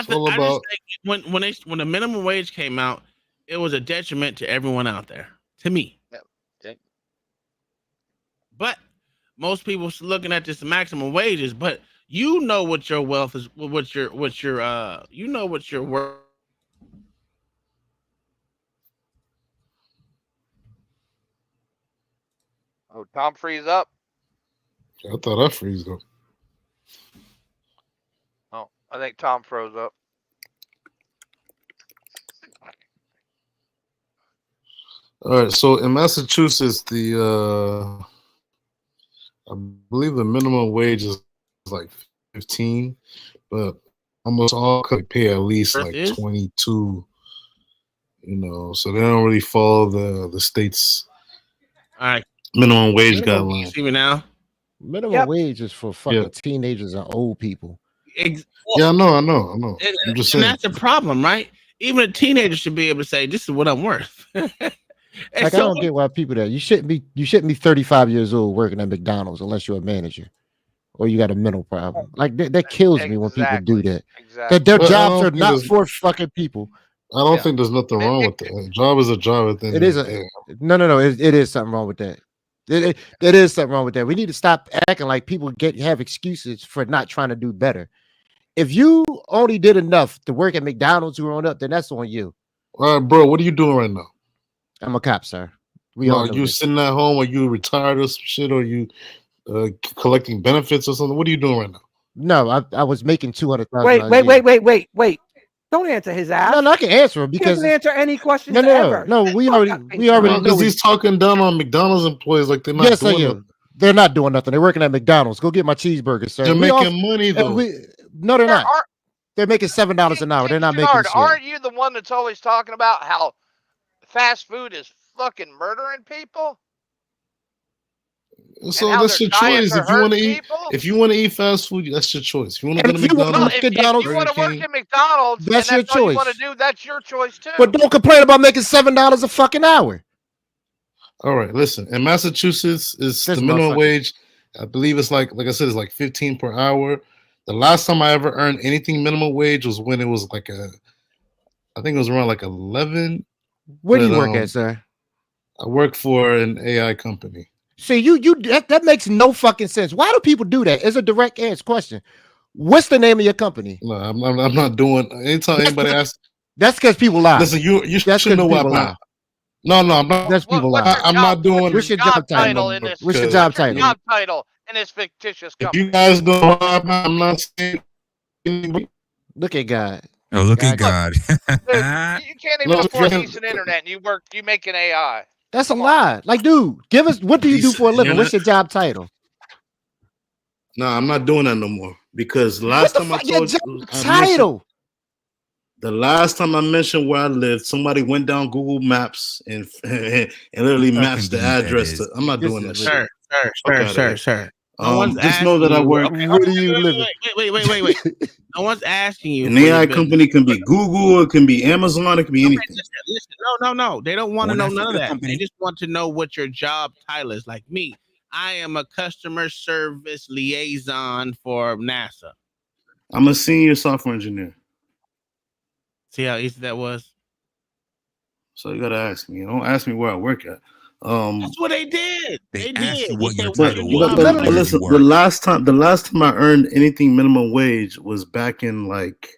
just think when the minimum wage came out, it was a detriment to everyone out there. To me. Yeah. But most people looking at this maximum wages, but you know what your wealth is, what your you know what your worth. Oh, Tom freeze up. I thought I freezed up. Oh, I think Tom froze up. All right, so in Massachusetts, I believe the minimum wage is like 15, but almost all could pay at least like 22. You know, so they don't really follow the state's minimum wage guidelines. See me now. Minimum wage is for fucking teenagers and old people. Yeah, I know. I'm just saying. That's the problem, right? Even a teenager should be able to say, "This is what I'm worth." I don't get why people that you shouldn't be 35 years old working at McDonald's unless you're a manager or you got a mental problem. Like that kills me when people do that. Exactly. Their jobs are not for fucking people. I don't think there's nothing wrong with that. A job is a job at the end of the day. No. It is something wrong with that. It is something wrong with that. We need to stop acting like people have excuses for not trying to do better. If you only did enough to work at McDonald's growing up, then that's on you. All right, bro, what are you doing right now? I'm a cop, sir. Are you sitting at home? Are you retired or some shit? Or are you collecting benefits or something? What are you doing right now? No, I was making $200,000. Wait. Don't answer his ass. No, I can answer him because he doesn't answer any questions ever. No, we already know because he's talking down on McDonald's employees like they're not doing nothing. They're not doing nothing. They're working at McDonald's. Go get my cheeseburger, sir. They're making money though. No, they're not. They're making $7 an hour. They're not making shit. Aren't you the one that's always talking about how fast food is fucking murdering people? So that's your choice. If you want to eat fast food, that's your choice. If you want to go to McDonald's, if you want to work at McDonald's, that's your choice. You want to do, that's your choice too. But don't complain about making $7 a fucking hour. All right, listen. In Massachusetts, is the minimum wage. I believe it's like I said, it's like 15 per hour. The last time I ever earned anything minimum wage was when it was like I think it was around like 11. Where do you work at, sir? I work for an AI company. See, that makes no fucking sense. Why do people do that? It's a direct answer question. What's the name of your company? No, I'm not doing. Anytime anybody asks, that's because people lie. Listen, you should know what. No, I'm not. That's people lie. I'm not doing. What's your job title? What's your job title? Job title in this fictitious company. If you guys know, I'm not saying. Look at God. Oh, look at God. Dude, you can't even afford decent internet. And you make an AI. That's a lie. Like, dude, give us. What do you do for a living? What's your job title? No, I'm not doing that no more because last time I told you title. The last time I mentioned where I lived, somebody went down Google Maps and literally matched the address. I'm not doing that shit. Sir. Just know that I work. Where do you live? Wait. No one's asking you. An AI company can be Google, it can be Amazon, it can be anything. Listen, no. They don't want to know none of that. They just want to know what your job title is. Like me, I am a customer service liaison for NASA. I'm a senior software engineer. See how easy that was? So you gotta ask me. Don't ask me where I work at. That's what they did. They did. But listen, the last time I earned anything minimum wage was back in like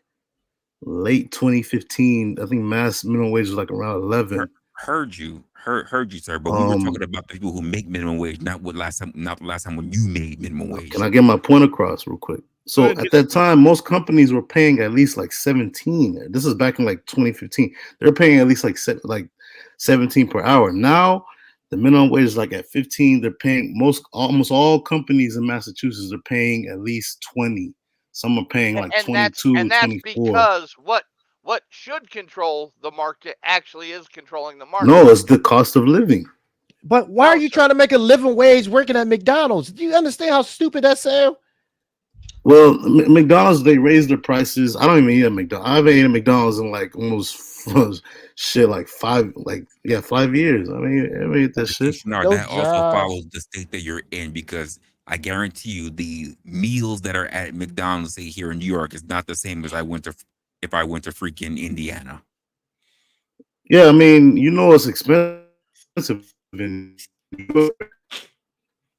late 2015. I think mass minimum wage was like around 11. Heard you, sir. But we were talking about the people who make minimum wage, not the last time when you made minimum wage. Can I get my point across real quick? So at that time, most companies were paying at least like 17. This is back in like 2015. They're paying at least like 17 per hour. Now the minimum wage is like at 15. They're paying almost all companies in Massachusetts are paying at least 20. Some are paying like 22, and that's 24. because what should control the market actually is controlling the market. No, it's the cost of living. But why are you trying to make a living wage working at McDonald's? Do you understand how stupid that sounds? Well, McDonald's, they raised their prices. I don't even eat at McDonald's. I haven't eaten at McDonald's in like almost like 5 years. I mean, I ate that shit. That also follows the state that you're in, because I guarantee you the meals that are at McDonald's, say here in New York, is not the same as if I went to freaking Indiana. Yeah, I mean, it's expensive in New York.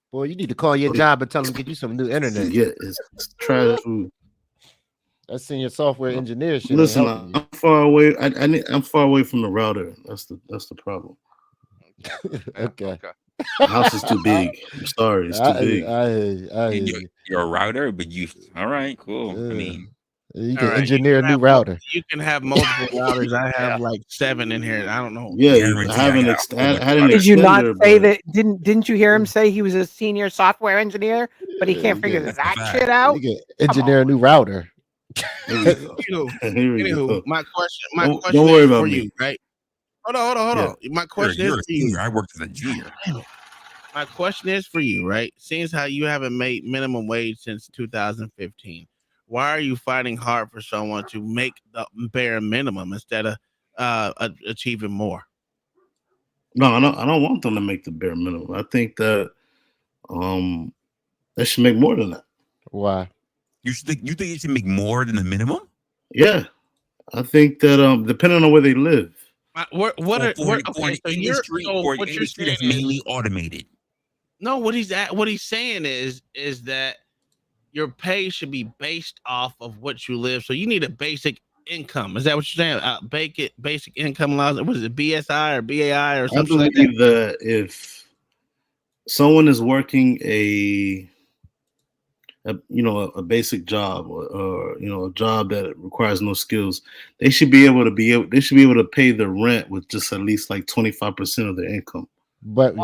Boy, you need to call your job and tell them to get you some new internet. Yeah, it's trash food. That's senior software engineer shit. Listen, I'm far away. I'm far away from the router. That's the problem. Okay. The house is too big. I'm sorry, it's too big. You're a router, but all right, cool. I mean, you can engineer a new router. You can have multiple routers. I have like 7 in here. I don't know. Yeah, I haven't extended. Did you not say that? Didn't you hear him say he was a senior software engineer, but he can't figure that shit out? You can engineer a new router. Anywho, my question Don't worry is about for me. you, right? Hold on. My question is for you. I worked as a junior. My question is for you, right? Seeing how you haven't made minimum wage since 2015, why are you fighting hard for someone to make the bare minimum instead of achieving more? No, I don't want them to make the bare minimum. I think that they should make more than that. Why? You think you should make more than the minimum? Yeah, I think that depending on where they live. For an industry that's mainly automated. No, what he's saying is that your pay should be based off of what you live. So you need a basic income. Is that what you're saying? Basic income laws. What is it? BSI or BAI or something like that? I believe that if someone is working a basic job or a job that requires no skills, they should be able to pay the rent with just at least like 25% of their income. But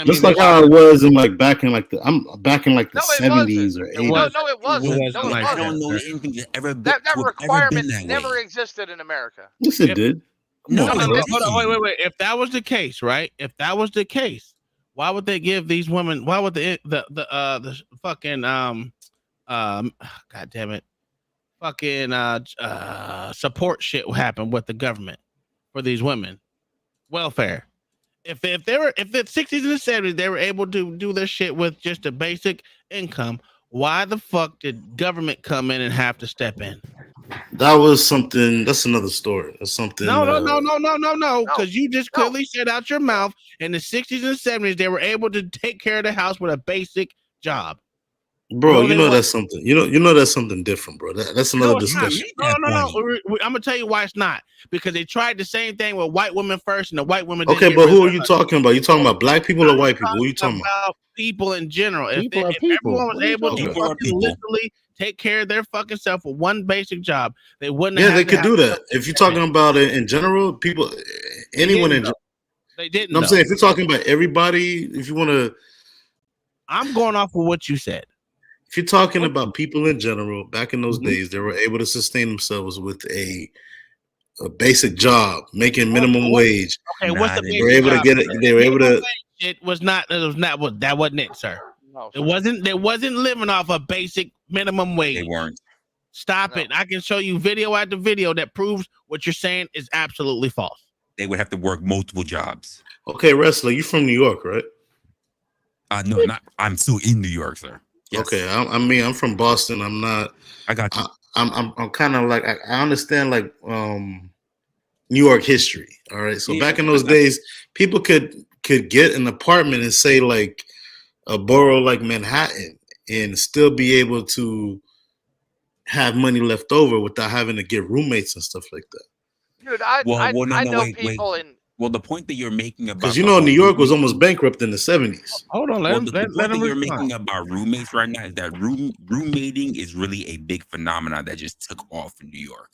just like how it was in like back in like the 70s or 80s. No, it wasn't. I don't know anything that ever that requirement never existed in America. Yes, it did. No, hold on, wait. If that was the case, right? If that was the case, why would they give these women? Why would the fucking god damn it, fucking support shit happen with the government for these women? Welfare. If the 60s and the 70s they were able to do their shit with just a basic income, why the fuck did government come in and have to step in? That was something. That's another story. That's something. No. Because you just clearly said out your mouth in the 60s and the 70s they were able to take care of the house with a basic job. Bro, that's something. You know that's something different, bro. That's another discussion. No. I'm gonna tell you why it's not. Because they tried the same thing with white women first, and the white women. Okay, but who are you talking about? You talking about black people or white people? Who are you talking about? People in general. If everyone was able to literally take care of their fucking self with one basic job, they wouldn't. Yeah, they could do that. If you're talking about it in general, people, anyone in general. They didn't. I'm saying if you're talking about everybody, if you want to. I'm going off of what you said. If you're talking about people in general, back in those days, they were able to sustain themselves with a a basic job making minimum wage. Okay, what's the Not They were basic able to job? get it. They were able to. It was not. That wasn't it, sir. No, It wasn't. They wasn't living off a basic minimum wage. They weren't. Stop it! I can show you video after video that proves what you're saying is absolutely false. They would have to work multiple jobs. Okay, wrestler, you from New York, right? No, not. I'm still in New York, sir. Yes. Okay, I'm from Boston. I'm not. I got you. I'm kind of like I understand like New York history. All right, so back in those days, people could get an apartment and say like a borough like Manhattan and still be able to have money left over without having to get roommates and stuff like that. Dude, I know people in. Well, the point that you're making about Because New York was almost bankrupt in the 70s. Hold on, the point that you're making about roommates right now is that roommating is really a big phenomenon that just took off in New York.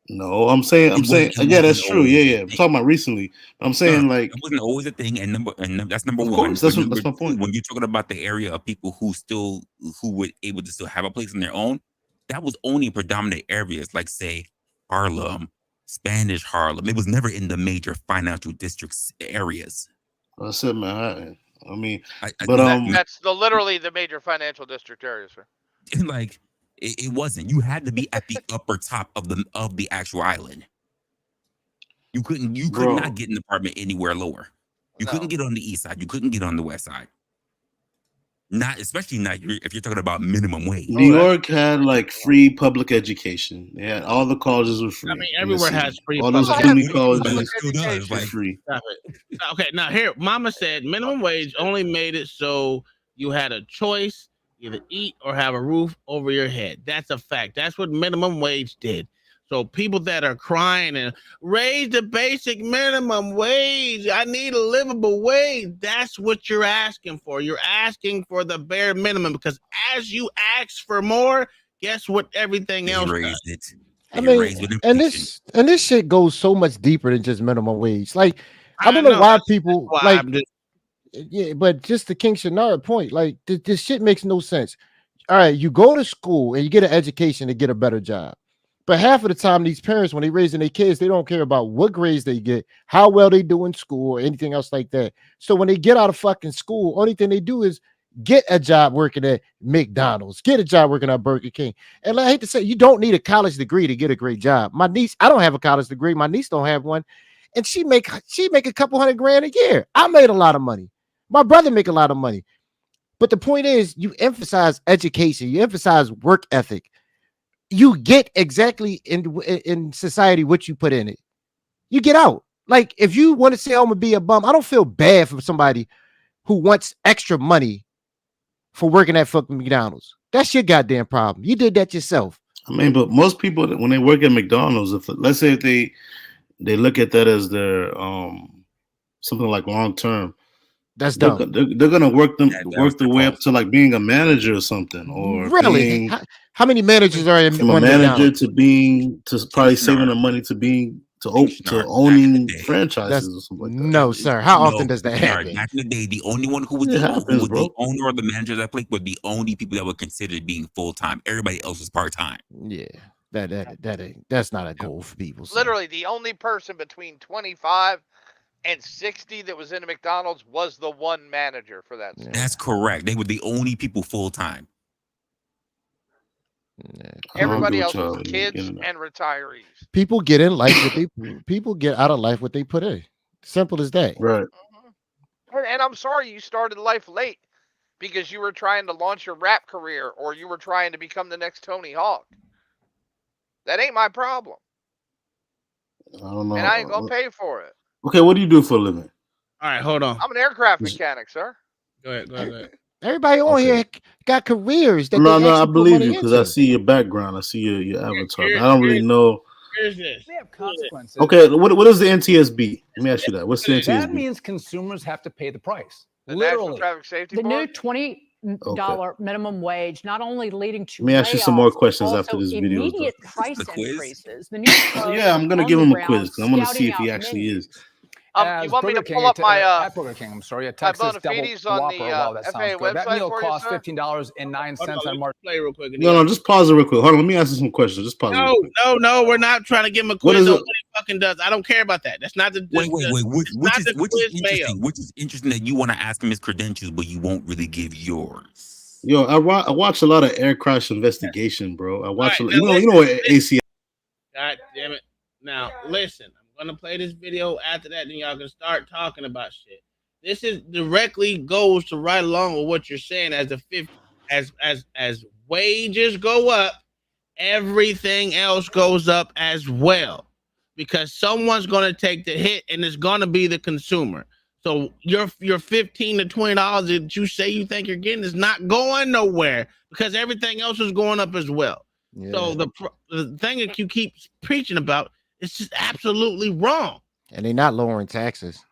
No, I'm saying, yeah, that's true. Yeah. I'm talking about recently. I'm saying like it wasn't always a thing, and that's number of one. course, that's my point. When you're talking about the area of people who were able to still have a place on their own, that was only in predominant areas like say Harlem, Spanish Harlem. It was never in the major financial districts areas. I said Manhattan. I mean, that's literally the major financial district areas, sir. Like it wasn't. You had to be at the upper top of the actual island. You could not get an apartment anywhere lower. You couldn't get on the east side. You couldn't get on the west side. Especially not if you're talking about minimum wage. New York had like free public education. Yeah, all the colleges were free. I mean, everywhere has free. All those community colleges were free. Stop it. Okay, now here, Mama said minimum wage only made it so you had a choice, either eat or have a roof over your head. That's a fact. That's what minimum wage did. So people that are crying and raise the basic minimum wage, I need a livable wage. That's what you're asking for. You're asking for the bare minimum because as you ask for more, guess what? Everything else raised it. I mean, and this shit goes so much deeper than just minimum wage. Like I don't know why people like. Yeah, but just the King Shanard point, like this shit makes no sense. All right, you go to school and you get an education to get a better job. But half of the time, these parents, when they're raising their kids, they don't care about what grades they get, how well they do in school, or anything else like that. So when they get out of fucking school, only thing they do is get a job working at McDonald's, get a job working at Burger King. And I hate to say, you don't need a college degree to get a great job. My niece, I don't have a college degree. My niece don't have one. And she make a couple $100,000 a year. I made a lot of money. My brother make a lot of money. But the point is, you emphasize education. You emphasize work ethic. You get exactly in society what you put in it. You get out. Like if you want to say I'm gonna be a bum, I don't feel bad for somebody who wants extra money for working at fucking McDonald's. That's your goddamn problem. You did that yourself. I mean, but most people when they work at McDonald's, if let's say if they look at that as their something like long term. That's dumb. They're gonna work their way up to like being a manager or something, or really. How many managers are in from a manager to probably saving the money to owning franchises or something like that? No, sir. How often does that happen? Back in the day, the only one who was the owner or the manager of that place were the only people that were considered being full time. Everybody else was part time. Yeah, that's not a goal for people. Sir. Literally, the only person between 25 and 60 that was in a McDonald's was the one manager for that. Yeah. That's correct. They were the only people full time. Everybody else was kids and retirees. People get in life people get out of life what they put in. Simple as that. Right. And I'm sorry you started life late because you were trying to launch your rap career or you were trying to become the next Tony Hawk. That ain't my problem. I don't know. And I ain't gonna pay for it. Okay, what do you do for a living? All right, hold on. I'm an aircraft mechanic, sir. Go ahead. Everybody on here got careers. That no, I believe you because I see your background. I see your avatar. I don't really know. Here's this. They have consequences. Okay, what is the NTSB? Let me ask you that. What's the NTSB? That means consumers have to pay the price. The National Traffic Safety Board? New $20 minimum wage, not only leading to let me ask you some more questions after this video. Immediate price increases. The new yeah, I'm gonna give him a quiz because I want to see if he actually is. You want me to pull up my at Burger King? I'm sorry, a Texas double Bonafides on Whopper. the Wow, that FAA sounds good. That website meal for you, cost sir? $15.09 on March. Play real quick. No, just pause it real quick. Hold on, let me ask you some questions. Just pause it real quick. No, we're not trying to give him a What quiz is on it? what he fucking does. I don't care about that. That's not the Wait. Which is mail. interesting? Which is interesting that you want to ask him his credentials, but you won't really give yours. Yo, I watch a lot of air crash investigation, bro. I watch All right, you know what ACI. God damn it. Now, listen, I'm going to play this video after that, then y'all can start talking about shit. This is directly goes to right along with what you're saying as wages go up, everything else goes up as well. Because someone's going to take the hit and it's going to be the consumer. So your $15 to $20 that you say you think you're getting is not going nowhere because everything else is going up as well. Yeah. So the thing that you keep preaching about is just absolutely wrong. And they're not lowering taxes.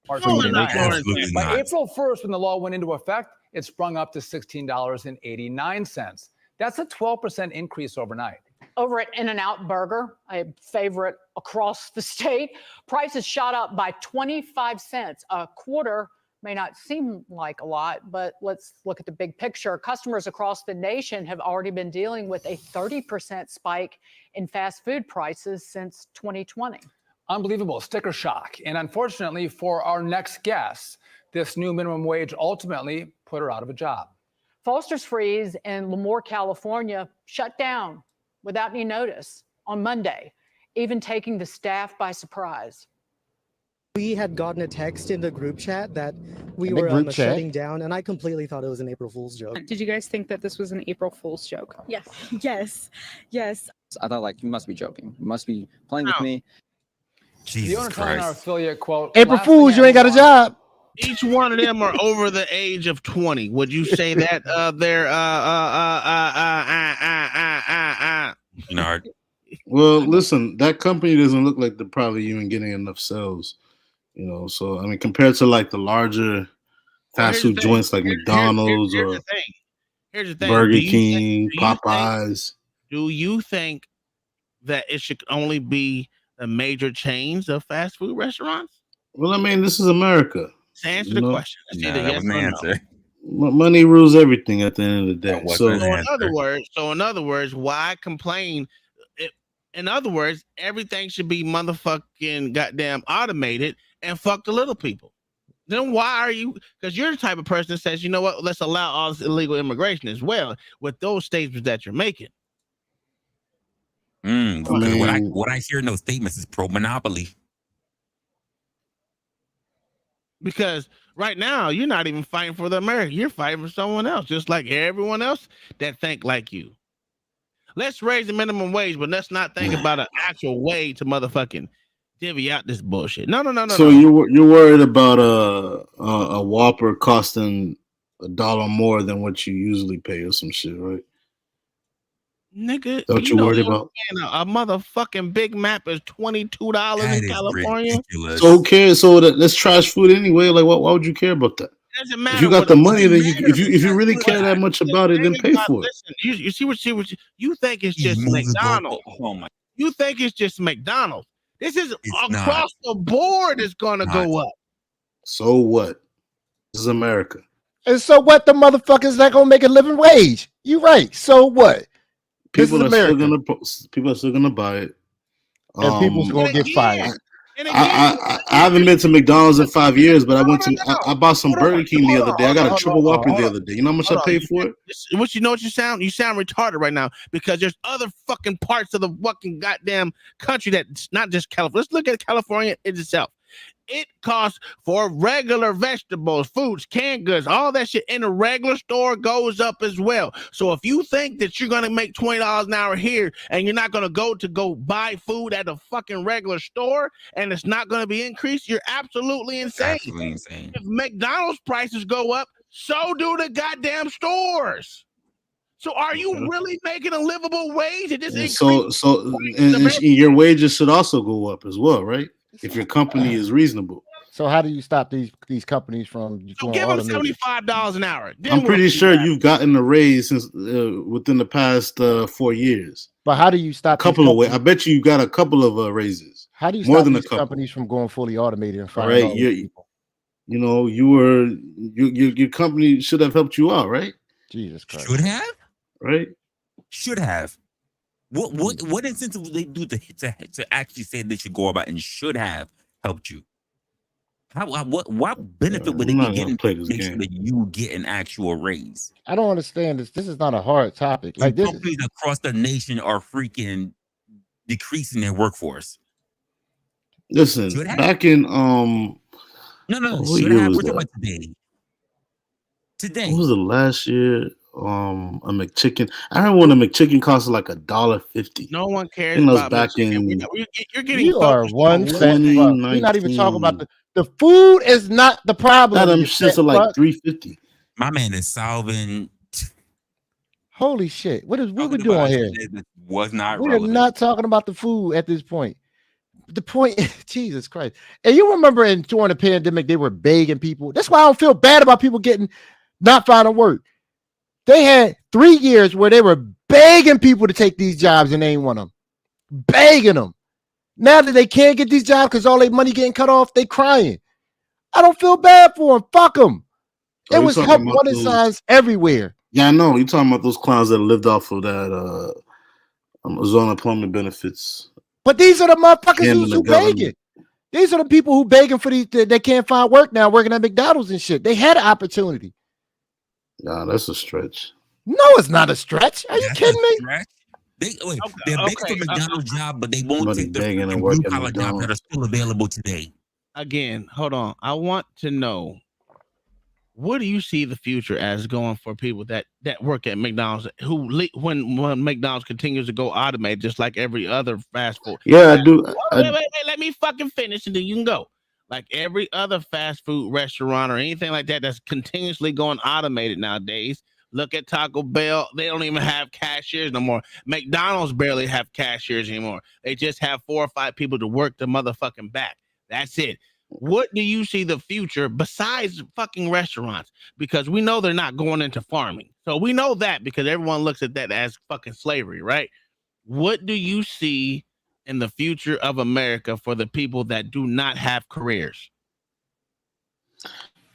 No, they're not lowering taxes. By April 1st, when the law went into effect, it sprung up to $16.89. That's a 12% increase overnight. Over at In-N-Out Burger, a favorite across the state, prices shot up by 25 cents. A quarter may not seem like a lot, but let's look at the big picture. Customers across the nation have already been dealing with a 30% spike in fast food prices since 2020. Unbelievable, sticker shock. And unfortunately for our next guest, this new minimum wage ultimately put her out of a job. Foster's Freeze in Lemoore, California shut down without any notice on Monday, even taking the staff by surprise. We had gotten a text in the group chat that we were shutting down, and I completely thought it was an April Fool's joke. Did you guys think that this was an April Fool's joke? Yes. Yes. I thought, like, you must be joking. You must be playing with me. The owner telling our affiliate, quote, April Fools, you ain't got a job. Each one of them are over the age of 20. Would you say that Nard? Well, listen, that company doesn't look like they're probably even getting enough sales. You know, so I mean, compared to like the larger fast food joints like McDonald's or here's the thing. Burger King, Popeyes. Do you think that it should only be the major chains of fast food restaurants? Well, I mean, this is America. Answer the question. That was an answer. Money rules everything at the end of the day. So in other words, why complain? In other words, everything should be motherfucking goddamn automated and fuck the little people. Then why are you? Because you're the type of person that says, you know what? Let's allow all this illegal immigration as well with those statements that you're making. What I hear in those statements is pro-monopoly. Because right now you're not even fighting for the American. You're fighting for someone else, just like everyone else that think like you. Let's raise the minimum wage, but let's not think about an actual way to motherfucking divvy out this bullshit. No. So you're worried about a Whopper costing $1 more than what you usually pay or some shit, right? Nigga, what you worried about? A motherfucking Big Mac is $22 in California. Ridiculous. So who cares? So that's trash food anyway. Like, why would you care about that? Doesn't matter. If you got the money, then if you really care that much about it, then pay for it. Listen, you see what you think it's just McDonald's. Oh my! You think it's just McDonald's? This is across the board. Is going to go up. So what? This is America. And so what? The motherfuckers not gonna make a living wage. You right. So what? People are still gonna buy it, and people's gonna get fired. I haven't been to McDonald's in 5 years, but I bought some Burger King the other day. I got a triple Whopper the other day. You know how much I paid for it? You know what you sound? You sound retarded right now because there's other fucking parts of the fucking goddamn country that's not just California. Let's look at California itself. It costs for regular vegetables, foods, canned goods, all that shit in a regular store goes up as well. So if you think that you're going to make $20 an hour here and you're not going to go buy food at a fucking regular store and it's not going to be increased, you're absolutely insane. Absolutely insane. If McDonald's prices go up, so do the goddamn stores. So are you really making a livable wage? And your wages should also go up as well, right? If your company is reasonable. So how do you stop these companies from give them $75 an hour? Then I'm pretty sure you've gotten a raise since within the past 4 years. But how do you stop? I bet you got a couple of raises. How do you More stop than a these couple. companies from going fully automated and All firing right, all these people? you know, your company should have helped you out, right? Jesus Christ. Should have? Right? Should have. What incentive would they do to actually say they should go about and should have helped you? What benefit would they I'm be not gonna getting play to this make sure game. that you get an actual raise? I don't understand this. This is not a hard topic. Like this is, Companies across the nation are freaking decreasing their workforce. Listen, Should have? back in No, what should year have. was We're talking that? about today. Today. What was the last year? A McChicken. I remember when a McChicken cost like $1.50. No one I cares think that was about back McChicken. in You're getting you are focused on one one fat thing. fuck. We're not even talking about the food is not the That problem. them You shits fat are like fuck. $3.50. My man is solving. Holy shit! What we Talking doing about here? shit that was not We are relevant. not talking about the food at this point. The point, Jesus Christ! And you remember during the pandemic, they were begging people. That's why I don't feel bad about people not finding work. They had 3 years where they were begging people to take these jobs, and they ain't want them. Begging them. Now that they can't get these jobs because all their money getting cut off, they crying. I don't feel bad for them. Fuck them. Oh, It you was talking help about wanted those? signs everywhere. Yeah, I know. You're talking about those clowns that lived off of that unemployment benefits. But these are the motherfuckers Him and the who begging. government. These are the people who begging for these. They can't find work now, working at McDonald's and shit. They had an opportunity. Nah, that's a stretch. No, it's not a stretch. Are you kidding me? They're begging for McDonald's job, but they won't Somebody take the begging and blue working at collar jobs that are McDonald's. still available today. Again, hold on. I want to know, what do you see the future as going for people that work at McDonald's when McDonald's continues to go automated, just like every other fast food? Yeah, I do. Wait, let me fucking finish and then you can go. Like every other fast food restaurant or anything like that that's continuously going automated nowadays. Look at Taco Bell. They don't even have cashiers no more. McDonald's barely have cashiers anymore. They just have 4 or 5 people to work the motherfucking back. That's it. What do you see the future besides fucking restaurants? Because we know they're not going into farming. So we know that because everyone looks at that as fucking slavery, right? What do you see in the future of America for the people that do not have careers?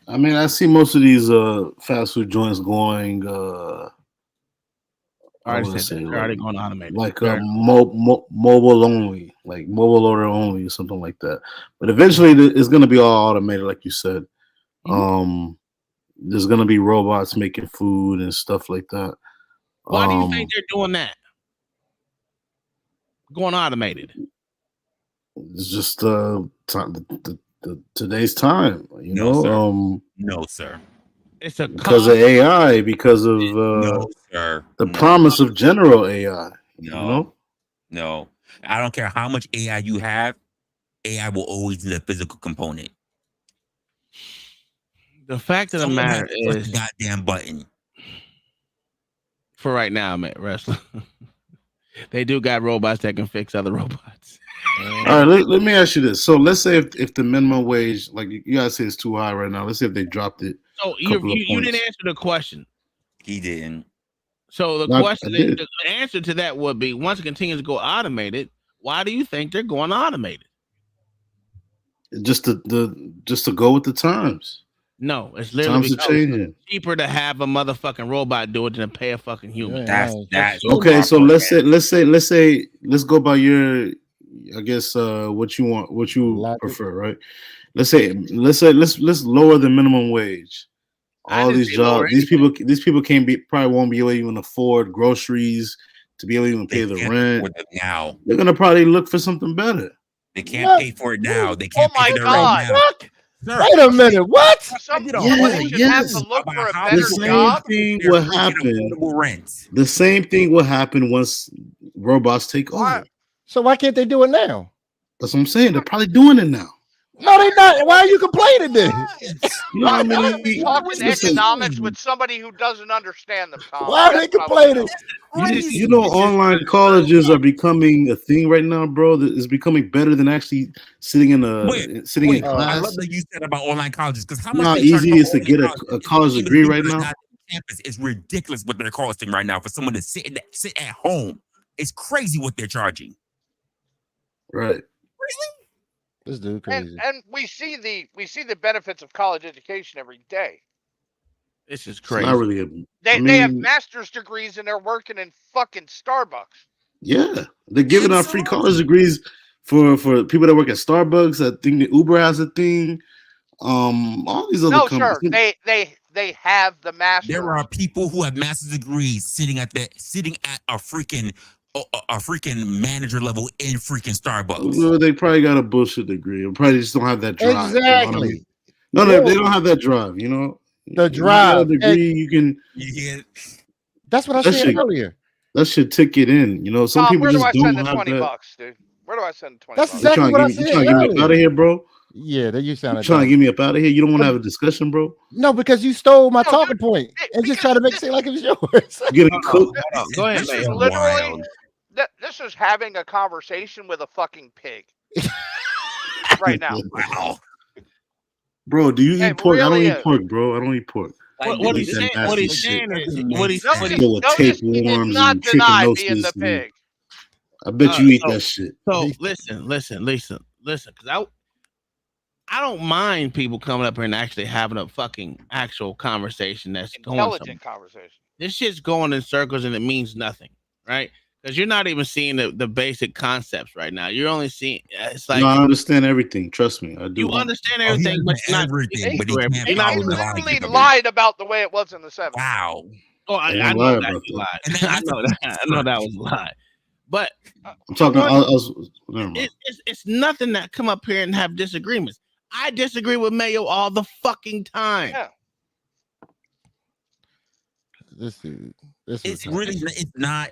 I mean, I see most of these fast food joints going. I want to say They're already going automated. like mobile only, like mobile order only, or something like that. But eventually, it's going to be all automated, like you said. There's going to be robots making food and stuff like that. Why do you think they're doing that? Going automated. It's just today's time, you No, know. sir. No, sir. It's a Because of AI, because of No, sir. the No. promise of general AI. You know? No. I don't care how much AI you have, AI will always need a physical component. The fact of the Someone matter has to push is, the goddamn button. for right now, I'm at wrestling. They do got robots that can fix other robots. All right, let me ask you this. So let's say if the minimum wage, like you guys say, it's too high right now. Let's say if they dropped it. So you didn't answer the question. He didn't. So the question, the answer to that would be: once it continues to go automated, why do you think they're going automated? Just to go with the times. No, it's literally Times are because changing. it's cheaper to have a motherfucking robot do it than to pay a fucking human. That's Okay, so let's go by your, I guess, what you want, what you prefer, right? Let's lower the minimum wage. All these jobs, these people probably won't be able to even afford groceries, to be able to even pay the rent. Now they're gonna probably look for something better. They can't pay for it now. They can't pay for it right now. Sir, Wait a minute, what? Somebody should have to look for a better job. Thing will happen. The same thing will happen once robots take over. So why can't they do it now? That's what I'm saying. They're probably doing it now. No, they're not. Why are you complaining then? You know what I mean? Talking economics with somebody who doesn't understand them, Tom. Why are they complaining? You know, online colleges are becoming a thing right now, bro. That is becoming better than actually sitting in in class. I love that you said about online colleges because how You know much how they charge easy for it is to online get colleges, a college even degree people right that are now? not on campus. It's ridiculous what they're costing right now for someone to sit at home. It's crazy what they're charging. Right. This dude crazy. And we see the benefits of college education every day. This is It's crazy. not really a. They have master's degrees and they're working in fucking Starbucks. Yeah, they're giving out free college degrees for people that work at Starbucks. I think the Uber has a thing. All these other No, companies. sir. They have the master. There are people who have master's degrees sitting at a freaking manager level in freaking Starbucks. Well, they probably got a bullshit degree. Or probably just don't have that drive. Exactly. You know what I mean? No, they don't have that drive. You know, The You drive. got a degree, you can. That's what I That said shit- earlier. That should ticket in. You know, some Tom, people where do just I don't send the have 20 that. bucks, dude? Where do I send the 20 That's bucks? exactly what I You said trying to get me up earlier. out of here, bro? Yeah, that you sounded. You trying to dumb. get me up out of here? You don't want to have a discussion, bro? No, because you stole my talking point and just try to make it seem like it was yours. You getting cooked? Go ahead, This is Mayo. literally this is having a conversation with a fucking pig right now. Wow. Bro, do you It eat pork? I don't really eat is. pork, bro. I don't eat pork. What I he's eat that saying, nasty what he's shit. saying is, Doesn't what make he's sense. what he- Full of Notice he did tapeworms not and deny chicken being the noses. pig. I bet you eat so- that shit. So listen, because I don't mind people coming up here and actually having a fucking actual conversation that's going somewhere. Intelligent conversation. This shit's going in circles and it means nothing, right? Because you're not even seeing the basic concepts right now. You're only seeing it's like No, I understand everything. Trust me, I do. you understand everything, but you're not everything, but speaking he to can't you're not follow even the Literally logic of it. lied about the way it was in the 70s. Wow. Oh, I I didn't know lie that about you that. lied. And I know that. I know that was a lie. But I'm talking. Jordan, Never mind. it's nothing that come up here and have disagreements. I disagree with Mayo all the fucking time. Yeah. This dude. This It's was really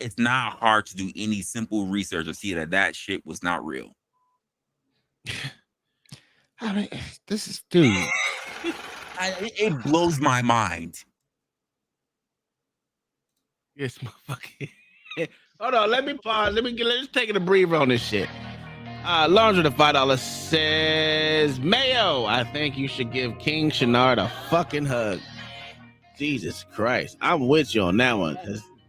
it's not hard to do any simple research to see that shit was not real. I mean, this is dude. It blows my mind. Yes, motherfucker. Hold on, let me pause. Let's take a breather on this shit. Lawrence with the $5 says, Mayo, I think you should give King Shenard a fucking hug. Jesus Christ, I'm with you on that one.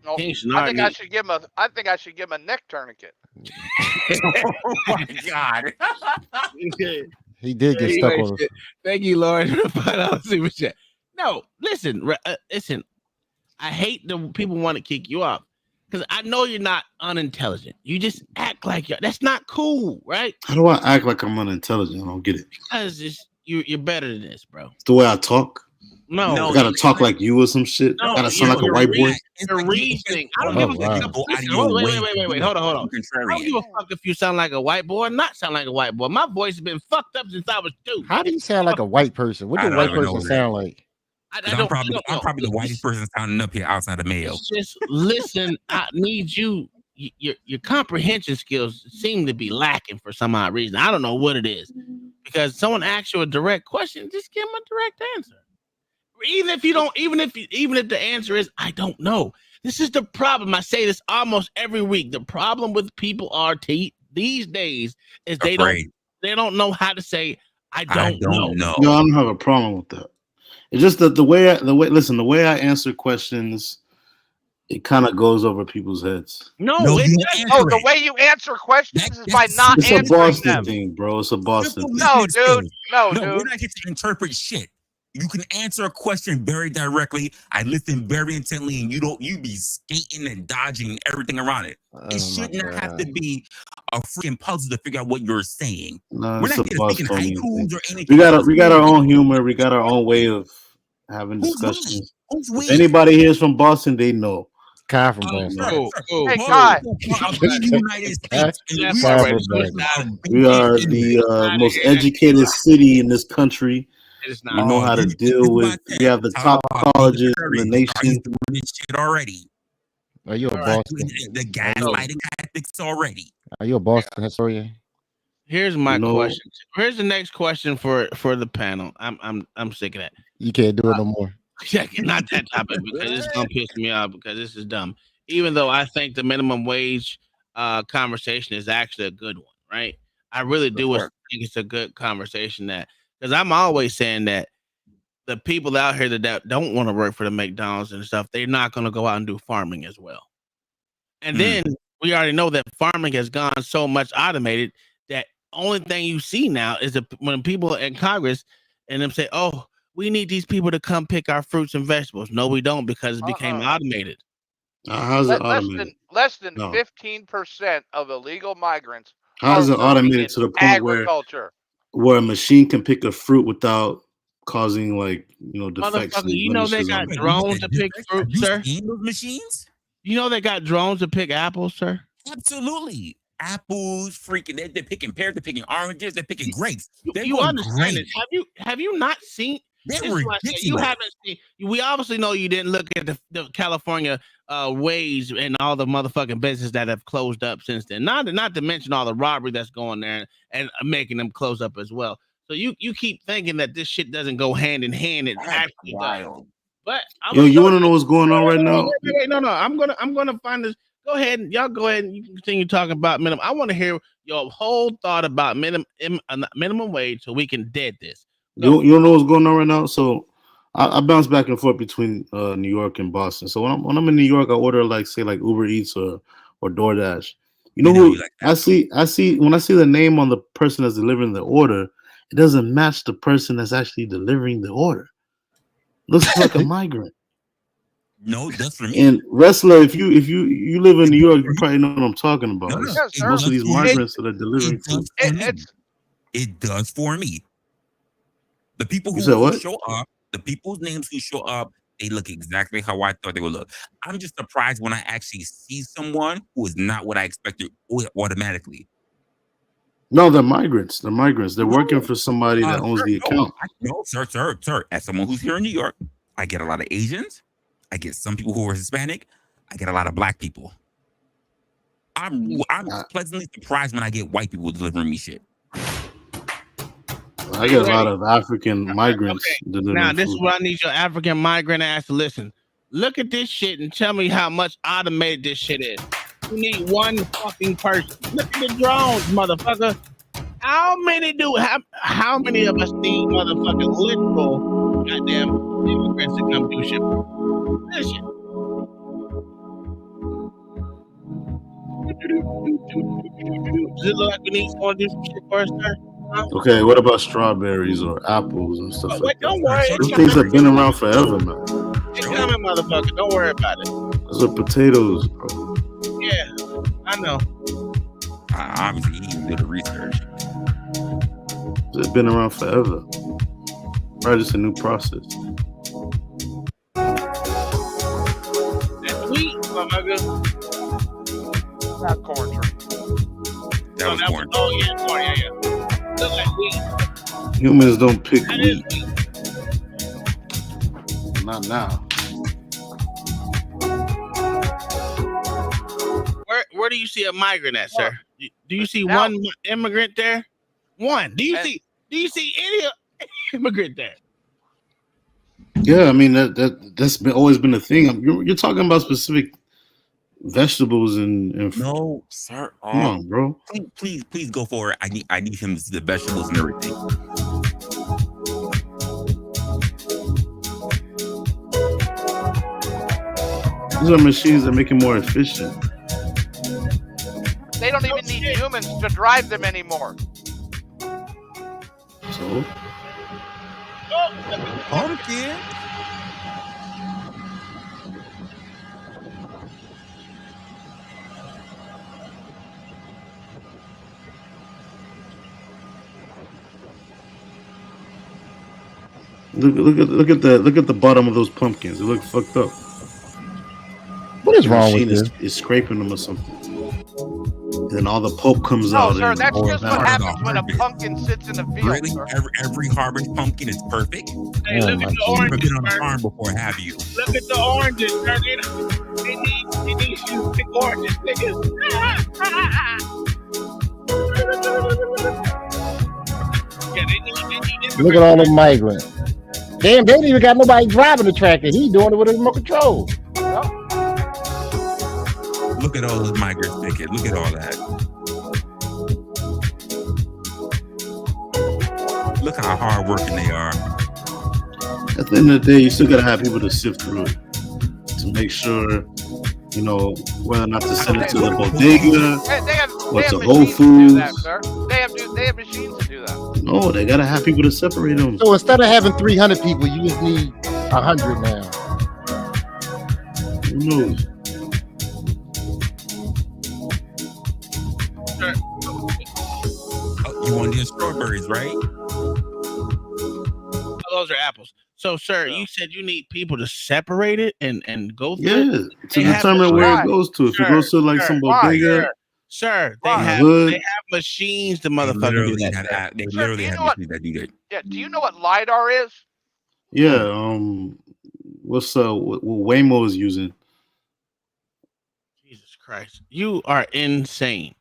No, King I Shenard think I should give him a neck tourniquet. Oh my god. He did get stuck on. Thank you, Lawrence, for the $5 super chat. No, listen. I hate the people want to kick you off because I know you're not unintelligent. You just act like that's not cool, right? How do I act like I'm unintelligent? I don't get it. Because you're better than this, bro. It's the way I talk. No, I gotta talk like you or some shit. I gotta sound like a white boy. Your reasoning. I don't give a fuck. Wait. Hold on. I don't give a fuck if you sound like a white boy or not sound like a white boy. My voice has been fucked up since I was 2. How do you sound like a white person? What do a white person sound like? I'm probably the whitest person sounding up here outside of Mayo. Just listen. I need you. Your comprehension skills seem to be lacking for some odd reason. I don't know what it is. Because someone asks you a direct question, just give them a direct answer. Even if the answer is I don't know. This is the problem. I say this almost every week. The problem with people these days is they don't know how to say I don't know. No, I don't have a problem with that. It's just that the way I answer questions, it kind of goes over people's heads. The way you answer questions is by not It's a answering Boston them. thing, bro. It's a Boston thing. No, dude. No, dude. We're not here to interpret shit. You can answer a question very directly. I listen very intently, and you be skating and dodging and everything around it. It should not have to be a freaking puzzle to figure out what you're saying. No, We're it's not a here to speak in Bostonian haikus thing. or anything. We got our own humor. We got our own way of having discussions. If anybody here is from Boston, they know. Kai from Boston. Hey, Kai. United States. We are the most educated city in this country. We know how to deal with. We have the top colleges in the nation. Shit already. Are you a Boston? The gaslighting tactics already. Are you a Boston historian? Here's my question. Here's the next question for the panel. I'm sick of that. You can't do it no more. Yeah, not that topic because it's gonna piss me off because this is dumb. Even though I think the minimum wage conversation is actually a good one, right? I really do think it's a good conversation because I'm always saying that the people out here that don't want to work for the McDonald's and stuff, they're not going to go out and do farming as well. And then we already know that farming has gone so much automated that only thing you see now is when people in Congress and them say, "Oh, we need these people to come pick our fruits and vegetables." No, we don't, because it became automated. How's it automated? Less than No. 15% of illegal migrants How's are it working automated in to the point agriculture. where a machine can pick a fruit without causing defects? Motherfucker, you know they got drones to pick fruit, sir. Seen those machines? You know they got drones to pick apples, sir. Absolutely. Apples, freaking, they're picking pears, they're picking oranges, they're picking grapes. They're You going understand great. it? Have you not seen? They're This is what I said. You ridiculous. haven't seen. We obviously know you didn't look at the California ways and all the motherfucking businesses that have closed up since then. Not to mention all the robbery that's going there and making them close up as well. So you keep thinking that this shit doesn't go hand in hand. It actually does. But you want to know what's going on right now? Wait, no. I'm gonna find this. Go ahead, y'all. Go ahead and you can continue talking about minimum. I want to hear your whole thought about minimum wage so we can dead this. You don't know what's going on right now? So I bounce back and forth between New York and Boston. So when I'm in New York, I order like Uber Eats or DoorDash. You know who I see when I see the name on the person that's delivering the order, it doesn't match the person that's actually delivering the order. Looks like a migrant. No, that's for me. And wrestler, if you live in New York, you probably know what I'm talking about. Most of these migrants that are delivering food. It does for me. The people who show up, the people's names who show up, they look exactly how I thought they would look. I'm just surprised when I actually see someone who is not what I expected automatically. No, they're migrants. They're working for somebody that owns the account. No, sir. As someone who's here in New York, I get a lot of Asians. I get some people who are Hispanic. I get a lot of black people. I'm pleasantly surprised when I get white people delivering me shit. I get a lot of African migrants. Now, this is what I need your African migrant ass to listen. Look at this shit and tell me how much automated this shit is. You need one fucking person. Look at the drones, motherfucker. How many of us need motherfucking literal goddamn immigrants to come do shit? This shit. Does it look like we need someone to do some shit for us, sir? Okay, what about strawberries or apples and stuff like that? Don't worry. Those things have been around forever, man. It's coming, motherfucker. Don't worry about it. Those are potatoes, bro. Yeah, I know. Obviously, he did the research. It's been around forever. Probably just a new process. That's wheat, motherfucker. Not corn, sir. That was corn. Oh, yeah, corn, yeah. Look like wheat. Humans don't pick wheat. Not now. Where do you see a migrant at, sir? Do you see one immigrant there? One. Do you see any immigrant there? Yeah, I mean that's always been a thing. You're talking about specific vegetables and no, sir. Come on, bro. Please go for it. I need him to see the vegetables and everything. These are machines that make it more efficient. They don't even need humans to drive them anymore. So? Pumpkin. Look at the bottom of those pumpkins. They look fucked up. What is wrong with this? It's scraping them or something. Then all the pulp comes No, out. sir, that's just what happens when a pumpkin sits in the field. Really? Sir. Every harvest pumpkin is perfect? Hey, look at the oranges. Been on the farm before, have you? Look at the oranges, sir. They need you to pick oranges, niggas. Yeah, they need Look at all the migrants. Damn, they ain't even got nobody driving the tractor. He doing it with his remote control. Look at all those migrants picking. Look at all that. Look how hard working they are. At the end of the day, you still gotta have people to sift through it to make sure You know, whether or not to send it to the bodega or they to have Whole machines to do Foods. that, sir. They have machines to do that. No, they gotta have people to separate them. So instead of having 300 people, you just need 100 now. Who knows? Oh, you want your strawberries, right? Oh, those are apples. So, sir, you said you need people to separate it and go through Yeah, it? to determine where it goes to. If it goes to like some bodega, Sir, Right. they have machines to motherfucker do Literally that. have they literally have machines that do that. Yeah. Do you know what LiDAR is? yeah. What's what Waymo is using? Jesus Christ, you are insane.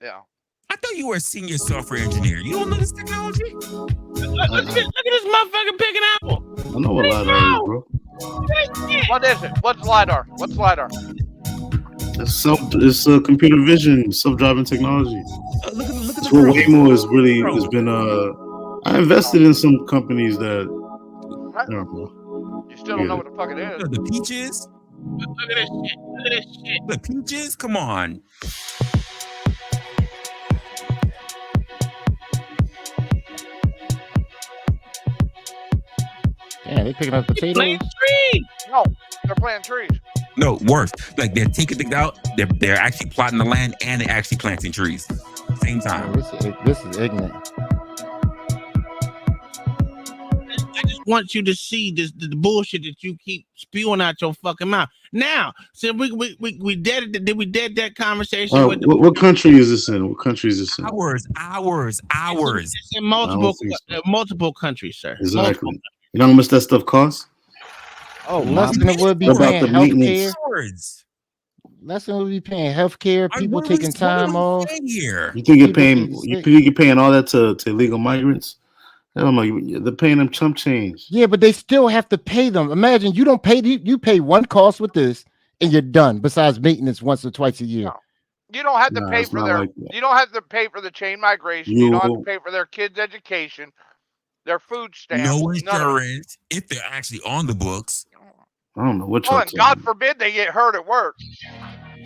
Yeah. I thought you were a senior software engineer. You don't know this technology? Look at this motherfucker picking apple. I know what LiDAR is, bro. What is it? What's LiDAR? What's LiDAR? It's computer vision, self-driving technology. Look at That's what Waymo has been. I invested in some companies that. I don't know. You still don't know what the fuck it is. The peaches? Look at this shit. Look at this shit. The peaches? Come on. Yeah, they picking up potatoes. No, they're planting trees. No, worse. Like they're taking things out, they're actually plotting the land and they're actually planting trees. Same time. This is ignorant. I just want you to see the bullshit that you keep spewing out your fucking mouth. Now, so we dead that conversation with what country is this in? What country is this in? Ours. It's in multiple countries, sir. Exactly. Multiple. You know how much that stuff costs? Oh, less than it would be paying healthcare. Less than it would be paying healthcare. People taking time off. Here. You think you're paying? You think you're paying all that to illegal migrants? Hell no, they're paying them chump change. Yeah, but they still have to pay them. Imagine you don't pay. You pay one cost with this, and you're done. Besides maintenance once or twice a year. No. You don't have to pay for their. You don't have to pay for the chain migration. You don't have to pay for their kids' education, their food stamps. No insurance if they're actually on the books. I don't know what. Oh, and God forbid they get hurt at work.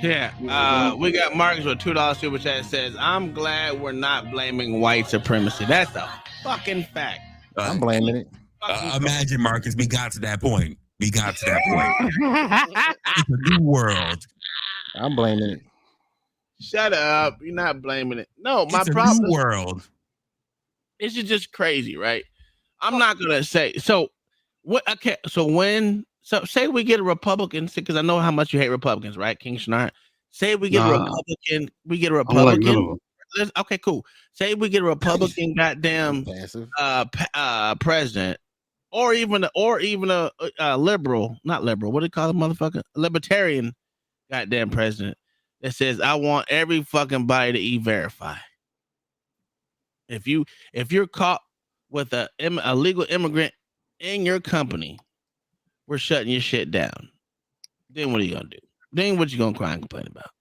Yeah, we got Marcus with $2 super chat says, "I'm glad we're not blaming white supremacy. That's a fucking fact." I'm blaming it. Imagine, Marcus, we got to that point. It's a new world. I'm blaming it. Shut up! You're not blaming it. No, my It's a problem. new world. This is just crazy, right? I'm not gonna say so. What? Okay, so say we get a Republican, because I know how much you hate Republicans, right, King Schnart? Say we get a Republican, okay, cool. Say we get a Republican goddamn president, or even a liberal, not liberal, what do you call it, motherfucker? A libertarian goddamn president that says, I want every fucking body to e-verify. If you're caught with a legal immigrant in your company, we're shutting your shit down. Then what are you gonna do? Then what you gonna cry and complain about?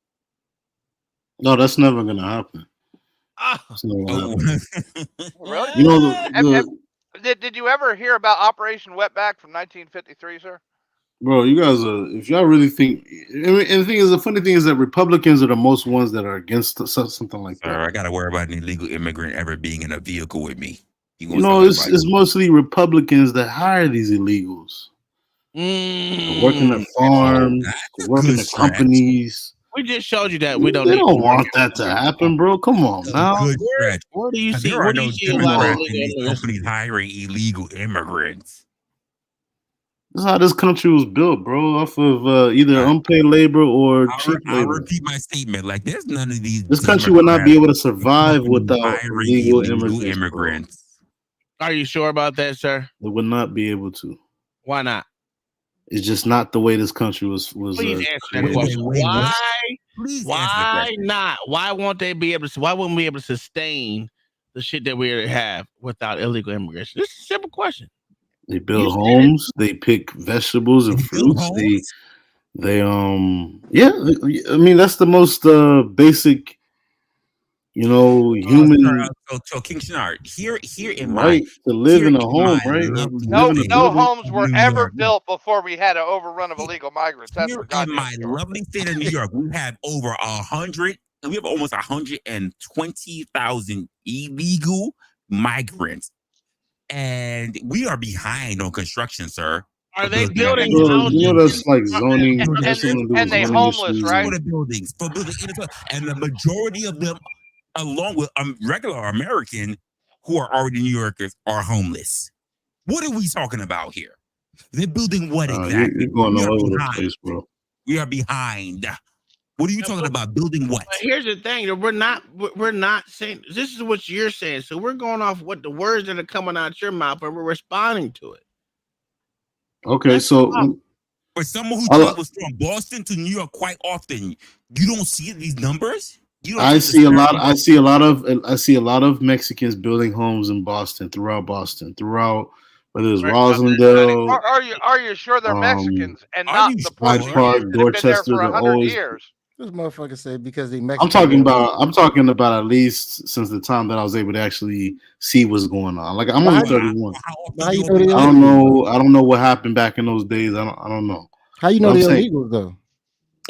No, that's never gonna happen. Really? You know, Did you ever hear about Operation Wetback from 1953, sir? bro, you guys are. If y'all really think, and the thing is, the funny thing is that Republicans are the most ones that are against something like that. I gotta worry about an illegal immigrant ever being in a vehicle with me. You know, it's mostly Republicans that hire these illegals. Working at farms, working at companies. We just showed you that we don't. They don't want that to happen, bro. Come on now. Where do you see? There Where are do no you see a lot of Democrats in these companies hiring illegal immigrants. That's how this country was built, bro. Off of either unpaid labor or cheap I'll labor. repeat my statement. Like, there's none of these. This country would not be able to survive without illegal immigrants. Are you sure about that, sir? It would not be able to. Why not? It's just not the way this country was. Please answer that question. Why not? Why won't they be able to? Why wouldn't we be able to sustain the shit that we have without illegal immigration? This is a simple question. They build homes. They pick vegetables and fruits. They yeah. I mean, that's the most basic you know, human so King Shinard, here in my right to live in a home, right? lovely No, Live in a no building. homes were New ever York. built before we had an overrun of illegal migrants. That's Here for in goddamn my sure. lovely state of New York, we have over 100. We have almost 120,000 illegal migrants, and we are behind on construction, sir. Are they building You houses? know that's like zoning. That's something to do with they zoning homeless, issues. right? For the buildings, and the majority of them, along with regular American who are already New Yorkers, are homeless. What are we talking about here? They're building what exactly? You're going all over the place, bro. We are behind. What are you talking about? Building what? But here's the thing: we're not saying this is what you're saying. So we're going off what the words that are coming out your mouth, and we're responding to it. Okay, so for someone who travels from Boston to New York quite often, you don't see these numbers. I see a lot. I see a lot of Mexicans building homes in Boston, throughout whether it's Roslindale. Are you sure they're Mexicans and not the Portuguese Park, that have been there Dorchester, for they're 100 always. years? This motherfucker said because they I'm Mexican. talking about at least since the time that I was able to actually see what's going on. Like I'm only 31. How you know they I don't know what happened back in those days. I don't know. How you know they're illegal though?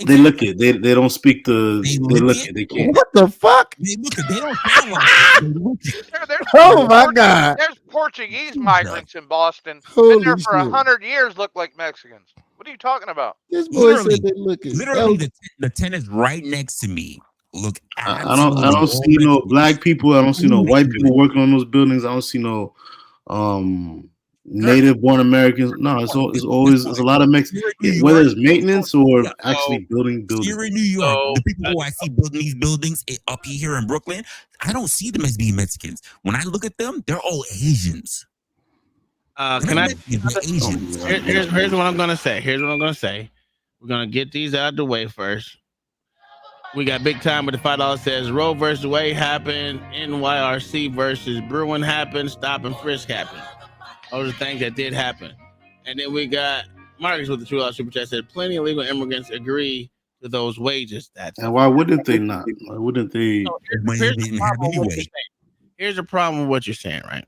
They look it. They don't speak the. They look it. They can't. What the fuck? They look it. They don't sound like Oh my God! There's Portuguese migrants in Boston. Holy Been there for shit. 100 years. Look like Mexicans. What are you talking about? This boy said they look it. Literally, the tenants right next to me look. I don't see no black people. I don't see no white people working on those buildings. I don't see no native born Americans. No, it's always a lot of Mexicans. Whether it's maintenance or actually building buildings. Here in New York, the people who I see building these buildings up here in Brooklyn, I don't see them as being Mexicans. When I look at them, they're all Asians. Can I? Here's what I'm gonna say. We're gonna get these out of the way first. We got big time with the $5 says Roe versus Wade happened, NYRC versus Bruin happened, stop and frisk happened. Those are things that did happen. And then we got Marcus with the $2 super chat said plenty of illegal immigrants agree to those wages. And why wouldn't they not? Why wouldn't they? Here's the problem with what you're saying, right?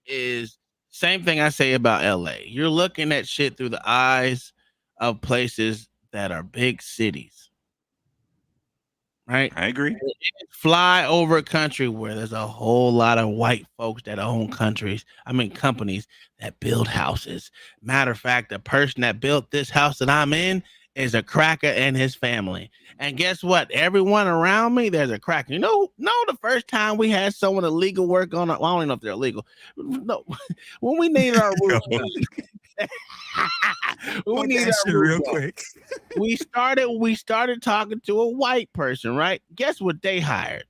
Is same thing I say about LA. You're looking at shit through the eyes of places that are big cities. Right? I agree. Fly over a country where there's a whole lot of white folks that own companies that build houses. Matter of fact, the person that built this house that I'm in is a cracker and his family. And guess what? Everyone around me, there's a cracker. You know, the first time we had someone illegal work on it, well, I don't even know if they're illegal. No, when we needed our roof done. Real quick. We started talking to a white person, right? Guess what they hired?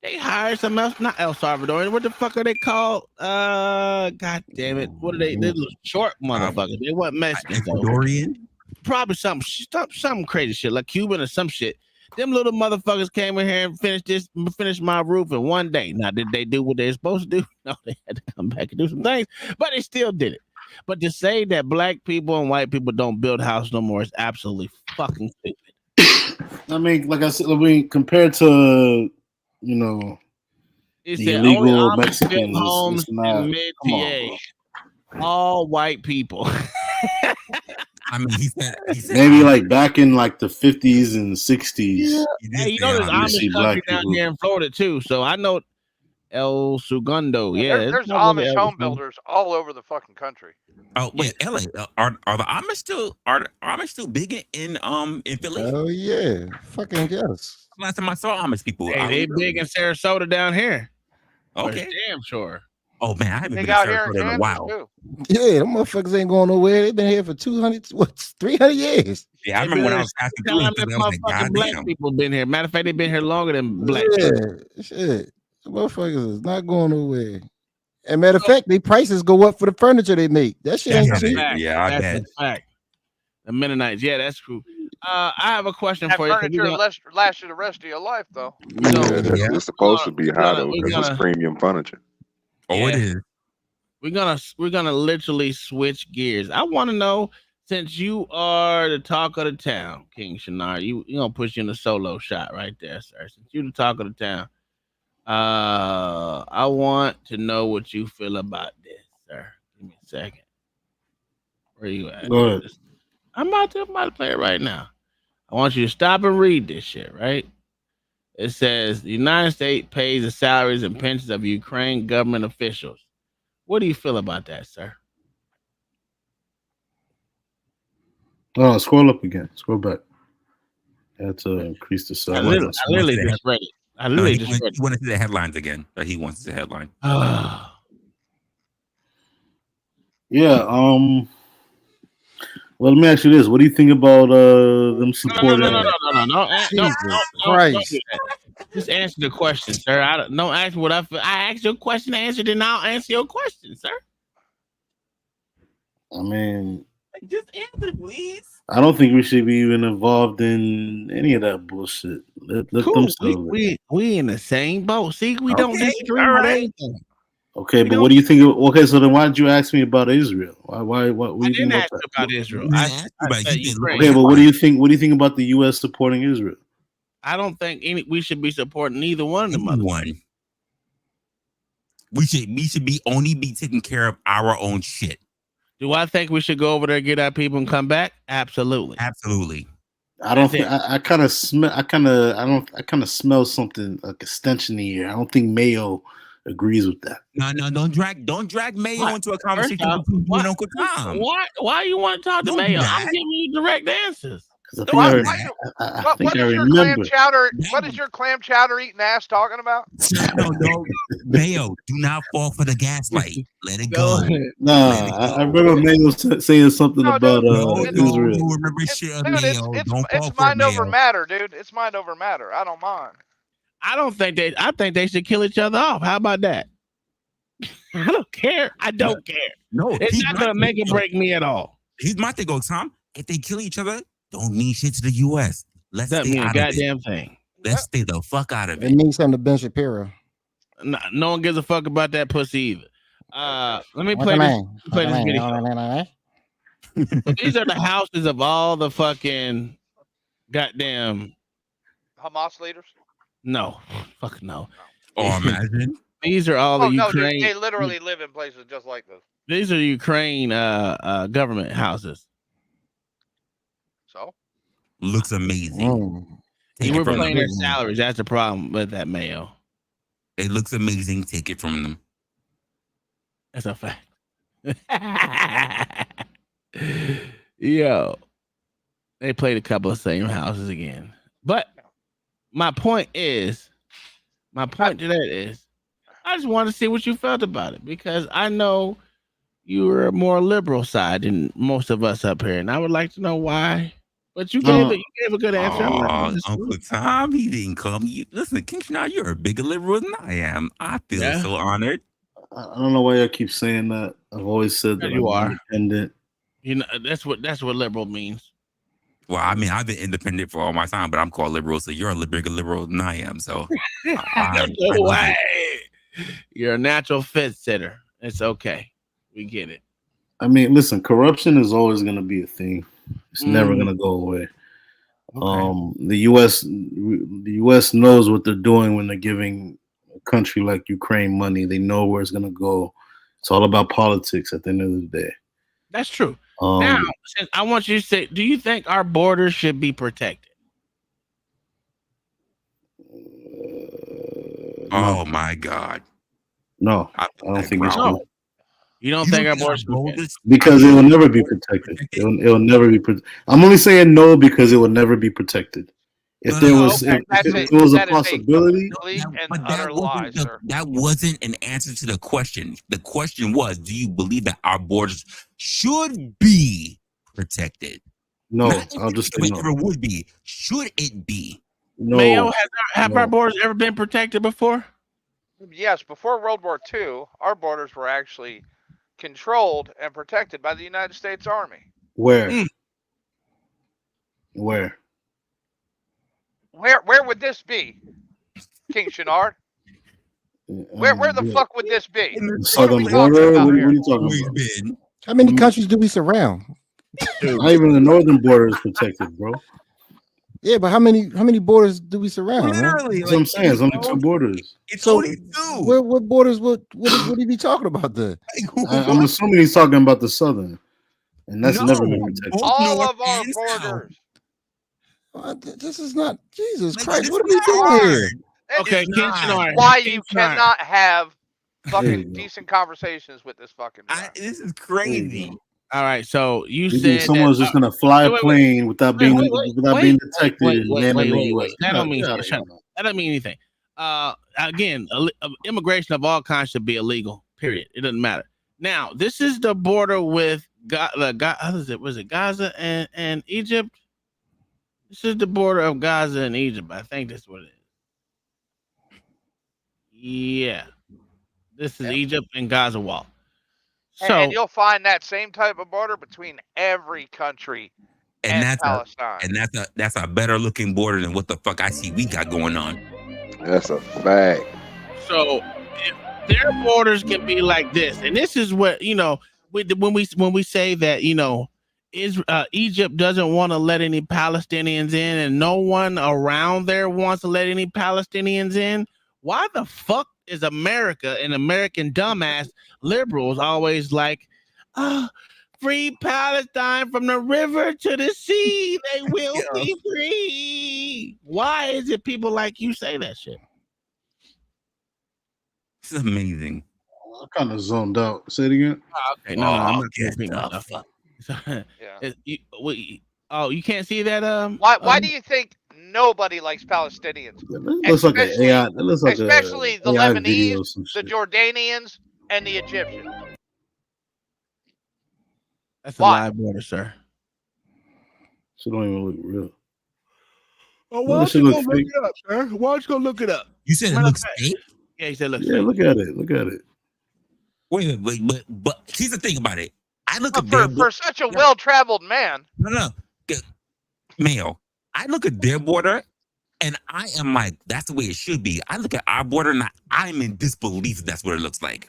They hired something else, not El Salvadorian. What the fuck are they called? God damn it. What are they? They're short motherfuckers. They weren't Mexicans. Ecuadorian? Probably some crazy shit, like Cuban or some shit. Them little motherfuckers came in here and finished my roof in one day. Now, did they do what they're supposed to do? No, they had to come back and do some things, but they still did it. But to say that black people and white people don't build houses no more is absolutely fucking stupid. I mean, like I said, compared to, the illegal Mexicans, homes it's not, in mid-TA, all white people. I mean, he said maybe like back in like the 50s and 60s. Yeah. Hey, there's Amish country down here in Florida too. So I know El Segundo. Yeah, there's Amish home builders all over the fucking country. Oh wait, LA, are the Amish still big in Philly? Oh yeah, fucking yes. Last time I saw Amish people, they big in Sarasota down here. Okay, damn sure. Oh man, I haven't been to Sarasota in a while. Yeah, them motherfuckers ain't going nowhere. They've been here for 300 years. Yeah, I remember when I was passing through. Black people been here. Matter of fact, they've been here longer than black. Yeah, shit. The motherfuckers is not going nowhere. And matter of fact, their prices go up for the furniture they make. That shit ain't cheap. Yeah, I bet. That's a fact. The Mennonites, yeah, that's true. I have a question for you. Furniture lasts you the rest of your life, though. It's supposed to be high though because it's premium furniture. Oh, it is. We're gonna literally switch gears. I want to know, since you are the talk of the town, King Shinar, you gonna push you in a solo shot right there, sir. Since you the talk of the town, I want to know what you feel about this, sir. Give me a second. Where you at? Go ahead. I'm about to play it right now. I want you to stop and read this shit, right? It says the United States pays the salaries and pensions of Ukraine government officials. What do you feel about that, sir? Oh, scroll up again. Scroll back. That's to increase the size. I literally just read it. I literally just read it. He wanted to see the headlines again, but he wants the headline. Yeah. Well, let me ask you this: what do you think about them supporting? No. Jesus Don't do Christ. that. Just answer the question, sir. Don't ask what I feel. I asked your question, answered, and I'll answer your question, sir. I mean, just answer, please. I don't think we should be even involved in any of that bullshit. Let Cool. them settle it. We in the same boat. See, we don't disagree with anything. Okay, but what do you think? Okay, so then why did you ask me about Israel? Why? What do you think I didn't ask about that? about Israel. I said Ukraine. Okay, but what do you think? What do you think about the U.S. supporting Israel? I don't think we should be supporting either one of them. One. We should be taking care of our own shit. Do I think we should go over there, get our people, and come back? Absolutely. Absolutely. I don't think I kind of smell. I kind of smell something like a stench in the air. I don't think Mayo agrees with that. No, don't drag Mayo into a conversation Off, with you and Uncle Tom. Why you want to talk to Mayo? I'm giving you direct answers. I think I remember. What is your clam chowder eating ass talking about? No, Mayo, do not fall for the gaslight. Let it go. I remember Mayo saying something about Israel. Don't remember shit of Dude, Mayo. Don't fall it's for mind over Mayo. matter, dude. It's mind over matter. I don't mind. I think they should kill each other off. How about that? I don't care. I don't care. No, it's not gonna make or break me at all. Here's my thing, Tom. If they kill each other, don't mean shit to the U.S. Let's Doesn't stay mean a out of goddamn it. thing. Let's stay the fuck out of It it. means something to Ben Shapiro. No one gives a fuck about that pussy either. Let me play this video. So these are the houses of all the fucking goddamn Hamas leaders? no. Fuck no. Oh, imagine. These are all the No, Ukraine. dude, they literally live in places just like this. These are Ukraine government houses. So looks amazing. They were paying their salaries. That's the problem with that Mayo. It looks amazing. Take it from them. That's a fact. Yo, they played a couple of same houses again. But my point to that is, I just want to see what you felt about it because I know you were a more liberal side than most of us up here, and I would like to know why. But you gave a good answer. Uncle Tom, he didn't call me. Listen, King Shinar, you're a bigger liberal than I am. I feel so honored. I don't know why I keep saying that. I've always said that you I'm are independent. You know that's what liberal means. Well, I mean, I've been independent for all my time, but I'm called liberal, so you're a bigger liberal than I am. So, no way. You're a natural fit sitter. It's okay. We get it. I mean, listen, corruption is always going to be a thing. It's never going to go away. Okay. The U.S. knows what they're doing when they're giving a country like Ukraine money. They know where it's going to go. It's all about politics at the end of the day. That's true. Now, since I want you to say, do you think our borders should be protected? Oh my God! No, I don't think it's no. You don't think our borders because it will never be protected. It will never be protected. I'm only saying no because it will never be protected. If there was, if it was a possibility, that wasn't an answer to the question. The question was, do you believe that our borders should be protected? No, I'll just say no. It would be. Should it be? No. Mayo, have our borders ever been protected before? Yes, before World War II, our borders were actually controlled and protected by the United States Army. Where? Where? Where would this be, King Shinard? Where the fuck would this be? Southern border? What are you talking about? How many countries do we surround? Not even the northern border is protected, bro. Yeah, but how many borders do we surround? Literally, That's what I'm saying. It's only 2 borders. It's So only 2. what borders? What he be talking about then? I'm assuming he's talking about the southern, and that's never been protected. All of our borders. This is not Jesus Like, Christ. it's What are we doing here? That Okay, is King Shinar. why you King Shinar. cannot have There you fucking go. decent conversations with this fucking guy. This is crazy. All right, so you You think said someone's that, just gonna fly a wait, plane without being being detected wait, and land in the U.S.? wait. That don't mean shit. Shut up. That don't mean anything. Again, immigration of all kinds should be illegal. Period. It doesn't matter. Now, this is the border with was it Gaza and Egypt? This is the border of Gaza and Egypt. I think that's what it is. Yeah, this is Egypt and Gaza wall. So And you'll find that same type of border between every country and Palestine. That's a better looking border than what the fuck I see we got going on. That's a fact. So if their borders can be like this, and this is what when we say that Egypt doesn't want to let any Palestinians in, and no one around there wants to let any Palestinians in. Why the fuck is America and American dumbass liberals always like, free Palestine from the river to the sea? They will be free. Why is it people like you say that shit? This is amazing. I kind of zoned out. Say it again. Okay, no, I'm not gonna repeat myself. You can't see that. Why do you think nobody likes Palestinians? That looks like an AI. That looks like especially the AI video or Lebanese, some the shit. Jordanians, and the Egyptians. That's a live border, sir. Shit don't even look real. Oh, why don't you go look it up, sir? Why don't you go look it up? You said it looks fake? Yeah, he said looks Yeah, fake. look at it. Look at it. Wait, but here's the thing about it. I look at For such a well-traveled man. No. Mayo. I look at their border and I am like, that's the way it should be. I look at our border and I'm in disbelief that's what it looks like.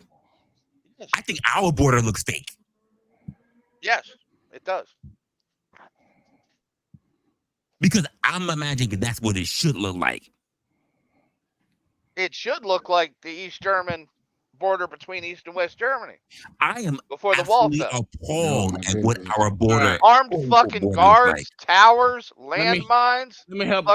I think our border looks fake. Yes, it does. Because I'm imagining that's what it should look like. It should look like the East German border between East and West Germany. I am before the wall fell. Appalled at what our border armed fucking guards, towers, landmines. Let me help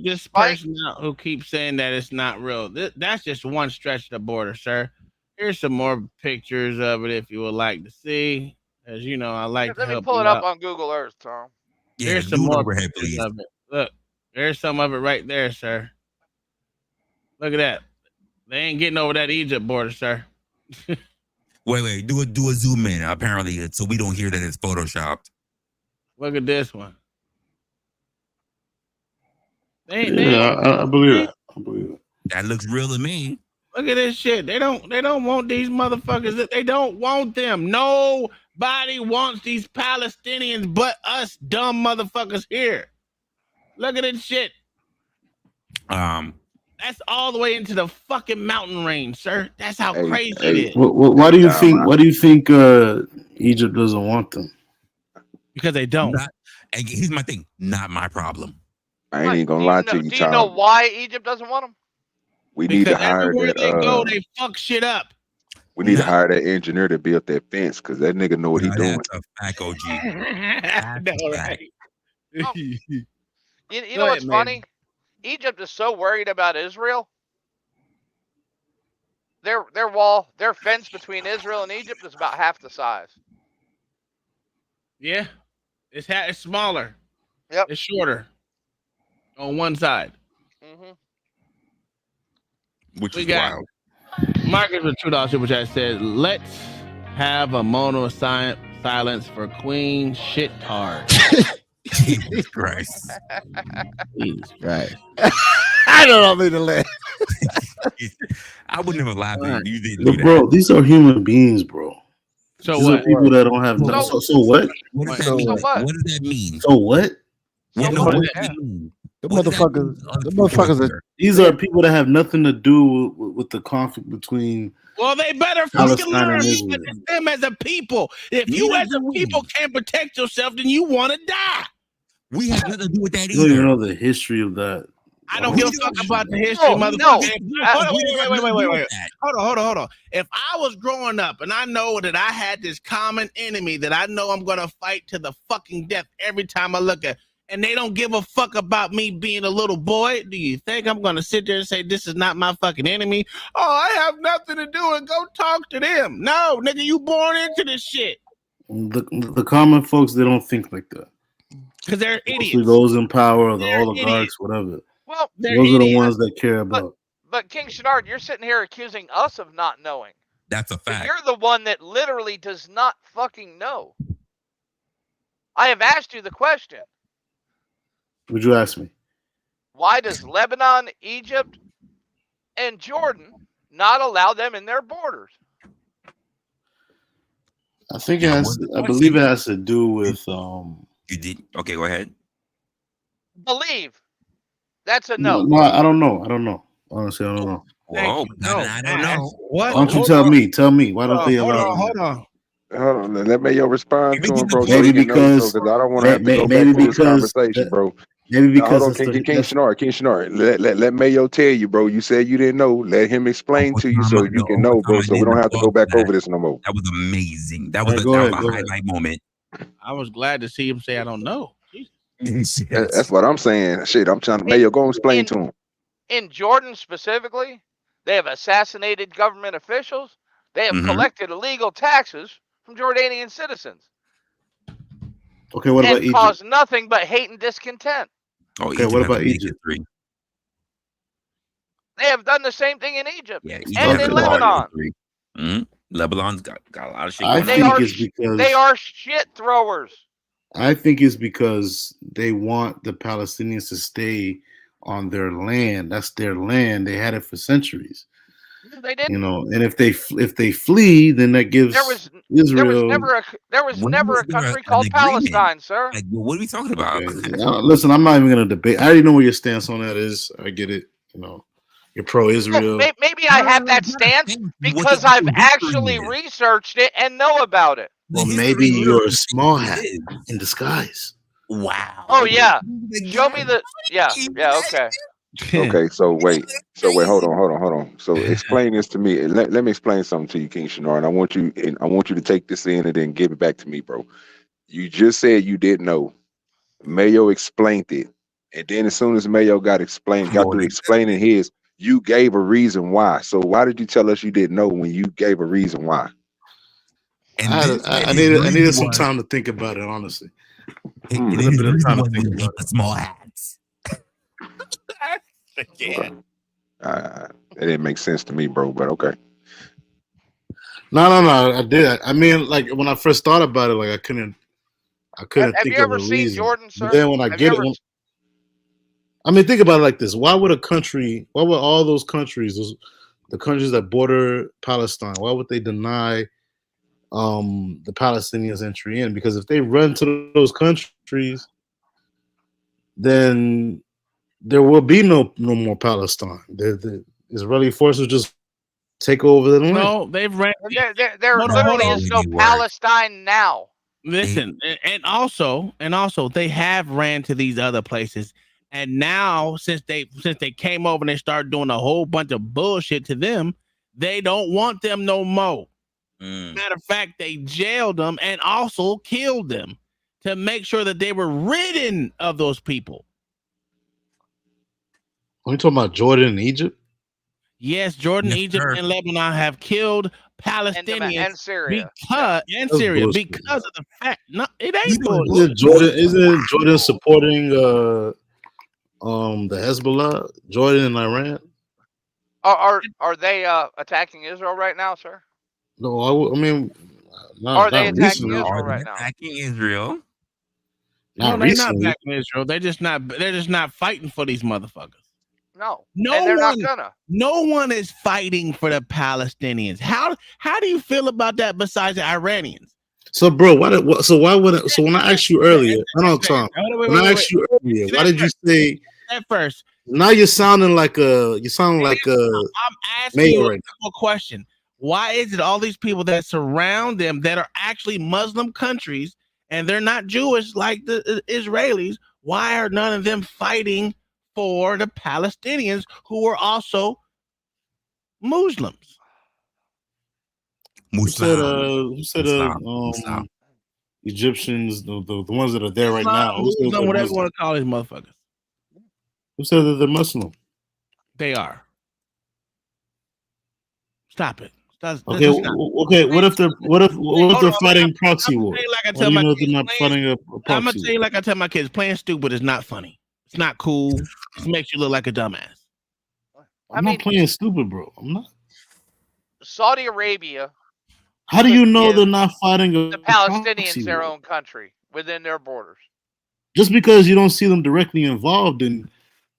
this person out who keeps saying that it's not real. That's just one stretch of the border, sir. Here's some more pictures of it if you would like to see. As you know, I like to help you out. Let me pull it up on Google Earth, Tom. Yeah, Here's some more overhead, pictures please. of it. Look, there's some of it right there, sir. Look at that. They ain't getting over that Egypt border, sir. Wait, do a zoom in, apparently, so we don't hear that it's photoshopped. Look at this one. I believe that. I believe it. That looks real to me. Look at this shit. They don't want these motherfuckers. They don't want them. Nobody wants these Palestinians but us dumb motherfuckers here. Look at this shit. That's all the way into the fucking mountain range, sir. That's how crazy it is. Why do you think? Why do you think Egypt doesn't want them? Because they don't. And here's my thing. Not my problem. I ain't even gonna lie to you, Do you know Tom. why Egypt doesn't want them? We need to hire everywhere that. they go, they fuck shit up. We need to hire that engineer to build that fence because that nigga know what he doing. That's a fact, OG. I know, right? You know what's funny? Egypt is so worried about Israel. Their fence between Israel and Egypt is about half the size. Yeah, it's smaller. Yep, it's shorter on one side. Mm-hmm. Which is got wild. Marcus with $2 super chat says, "Let's have a mono silence for Queen Shittard." Jesus Christ. Jesus Christ. I don't mean to laugh. I would never laugh at you. You didn't But do that. bro, these are human beings, bro. So these what? are people that don't have no. So what? What does that mean? What does that mean? So what? What does that mean? The motherfuckers. The motherfuckers are. These are people that have nothing to do with the conflict between Well, they better fucking learn because it's them as a people. If you as a people can't protect yourself, then you want to die. We have nothing to do with that You don't even either. know the history of that. I don't give a fuck about the history, motherfucker. Wait. Hold on. If I was growing up and I know that I had this common enemy that I know I'm gonna fight to the fucking death every time I look at, and they don't give a fuck about me being a little boy, do you think I'm gonna sit there and say this is not my fucking enemy? Oh, I have nothing to do and go talk to them. No, nigga, you born into this shit. The common folks, they don't think like that. Because they're idiots. Mostly those in power or the oligarchs, whatever. Well, those are the ones that care about. But King Shenard, you're sitting here accusing us of not knowing. That's a fact. You're the one that literally does not fucking know. I have asked you the question. Would you ask me? Why does Lebanon, Egypt, and Jordan not allow them in their borders? I think it has. I believe it has to do with. You did okay. Go ahead. Believe. That's a no. No, I don't know. Honestly, I don't know. Whoa, I don't know. What? Why don't you tell me? Tell me. Why don't they allow? Hold on. Let me respond to him, bro. Maybe because I don't want to have to go back to this conversation, bro. Maybe because hold on, King Shenard. Let Mayo tell you, bro. You said you didn't know. Let him explain to you so you can know, bro. So we don't have to go back over this no more. That was amazing. That was a highlight moment. I was glad to see him say I don't know. That's what I'm saying. Shit, I'm trying to Mayo go explain to him. In Jordan specifically, they have assassinated government officials. They have collected illegal taxes from Jordanian citizens. Okay, what about Egypt? Caused nothing but hate and discontent. Oh, okay, what about Egypt? They have done the same thing in Egypt and in Lebanon. Lebanon's got a lot of shit. They are shit throwers. I think it's because they want the Palestinians to stay on their land. That's their land. They had it for centuries. They didn't. You know, and if they flee, then that gives Israel. There was never a country called Palestine, sir. Like, what are we talking about? Listen, I'm not even going to debate. I already know where your stance on that is. I get it. You know, you're pro-Israel. Well, maybe I have that stance because I've actually researched it and know about it. Well, maybe you're a small hat in disguise. Wow. Oh yeah. Show me the. Yeah. Okay. Okay, so wait, hold on. So explain this to me. Let me explain something to you, King Shenard. And I want you to take this in and then give it back to me, bro. You just said you didn't know. Mayo explained it, and then as soon as Mayo got through explaining his, you gave a reason why. So why did you tell us you didn't know when you gave a reason why? And I needed some time to think about it, honestly. A little bit of time to think about it. Small hats. Okay. It didn't make sense to me, bro, but okay. No, I did. I mean, like when I first thought about it, like I couldn't think of a reason. Have you ever seen Jordan, sir? But then when I get it, I mean, think about it like this: why would all those countries, the countries that border Palestine, why would they deny the Palestinians entry in? Because if they run to those countries, then there will be no more Palestine. The Israeli forces just take over the land. No, they've ran. There literally is no Palestine now. Listen, and also, they have ran to these other places, and now since they came over and they started doing a whole bunch of bullshit to them, they don't want them no more. Matter of fact, they jailed them and also killed them to make sure that they were ridden of those people. Are you talking about Jordan and Egypt? Yes, Jordan, Egypt, and Lebanon have killed Palestinians and Syria because of the fact. No, it ain't bullshit. Isn't Jordan supporting the Hezbollah? Jordan and Iran? Are they attacking Israel right now, sir? No, I mean, are they attacking Israel right now? Attacking Israel? No, they're not attacking Israel. They're just not fighting for these motherfuckers. No, and they're not gonna. No one is fighting for the Palestinians. How do you feel about that? Besides the Iranians. So, bro, when I asked you earlier, Tom. When I asked you earlier, why did you say at first? Now you're sounding like a. I'm asking you a simple question. Why is it all these people that surround them that are actually Muslim countries and they're not Jewish like the Israelis? Why are none of them fighting for the Palestinians who are also Muslims? Who said Egyptians, the ones that are there right now? Who said Muslim, whatever you want to call these motherfuckers. Who said that they're Muslim? They are. Stop it. Okay, okay. What if they're fighting proxy war? Why do you know they're not fighting a proxy? I'm gonna tell you like I tell my kids, playing stupid is not funny. It's not cool. It makes you look like a dumbass. I'm not playing stupid, bro. I'm not. Saudi Arabia. How do you know they're not fighting the Palestinians their own country within their borders? Just because you don't see them directly involved in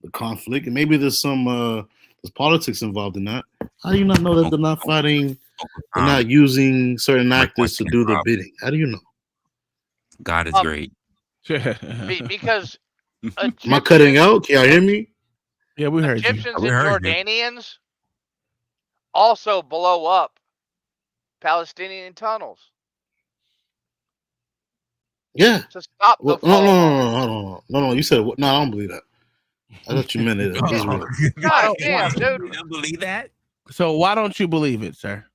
the conflict, and maybe there's politics involved in that. How do you not know that they're not fighting? They're not using certain actors to do the bidding. How do you know? God is great. Because am I cutting out? Can y'all hear me? Yeah, we heard Egyptians and Jordanians also blow up Palestinian tunnels. Yeah. To stop the No. You said what? No, I don't believe that. I thought you meant it. Israel. God damn, dude. You don't believe that? So why don't you believe it, sir?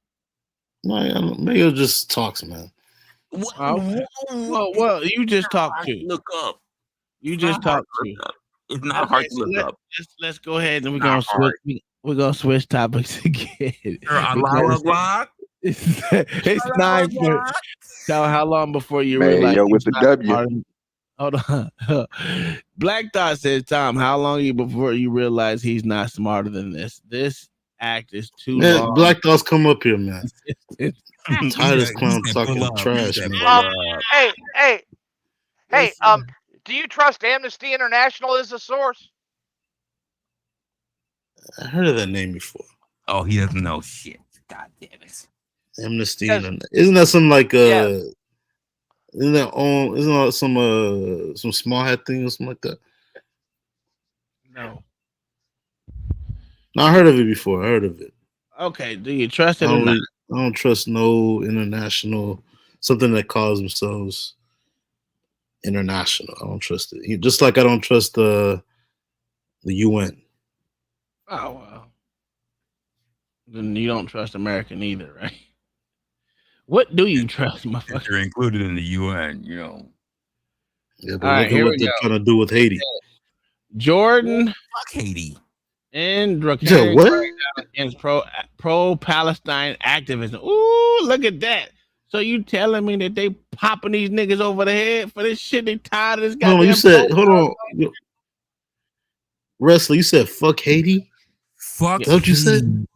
No, maybe it just talks, man. Well, you just talked to. Look up. You just talked to. It's not hard to look up. Let's go ahead and we're gonna switch topics again. It's time for. So how long before you realize? Yo, with the W. Hold on. Black Dot says, Tom, how long before you realize he's not smarter than this? This act is too long. Black Dot's come up here, man. I'm tired of this clown talking trash, man. Hey, do you trust Amnesty International as a source? I heard of that name before. Oh, he doesn't know shit. God damn it. Amnesty International. Isn't that some like isn't that some small hat thing or something like that? No. No, I heard of it before. I heard of it. Okay, do you trust it or not? I don't trust no international, something that calls themselves international. I don't trust it. Just like I don't trust the UN. Oh well. Then you don't trust American either, right? What do you trust, motherfucker? They're included in the UN, you know. Yeah, but look at what they're trying to do with Haiti. Jordan. Fuck Haiti. And what? Against pro-Palestine activism. Ooh, look at that. So you telling me that they popping these niggas over the head for this shit? They tired of this guy? No, you said, hold on. Wrestler, you said fuck Haiti? Fuck Haiti. What you said?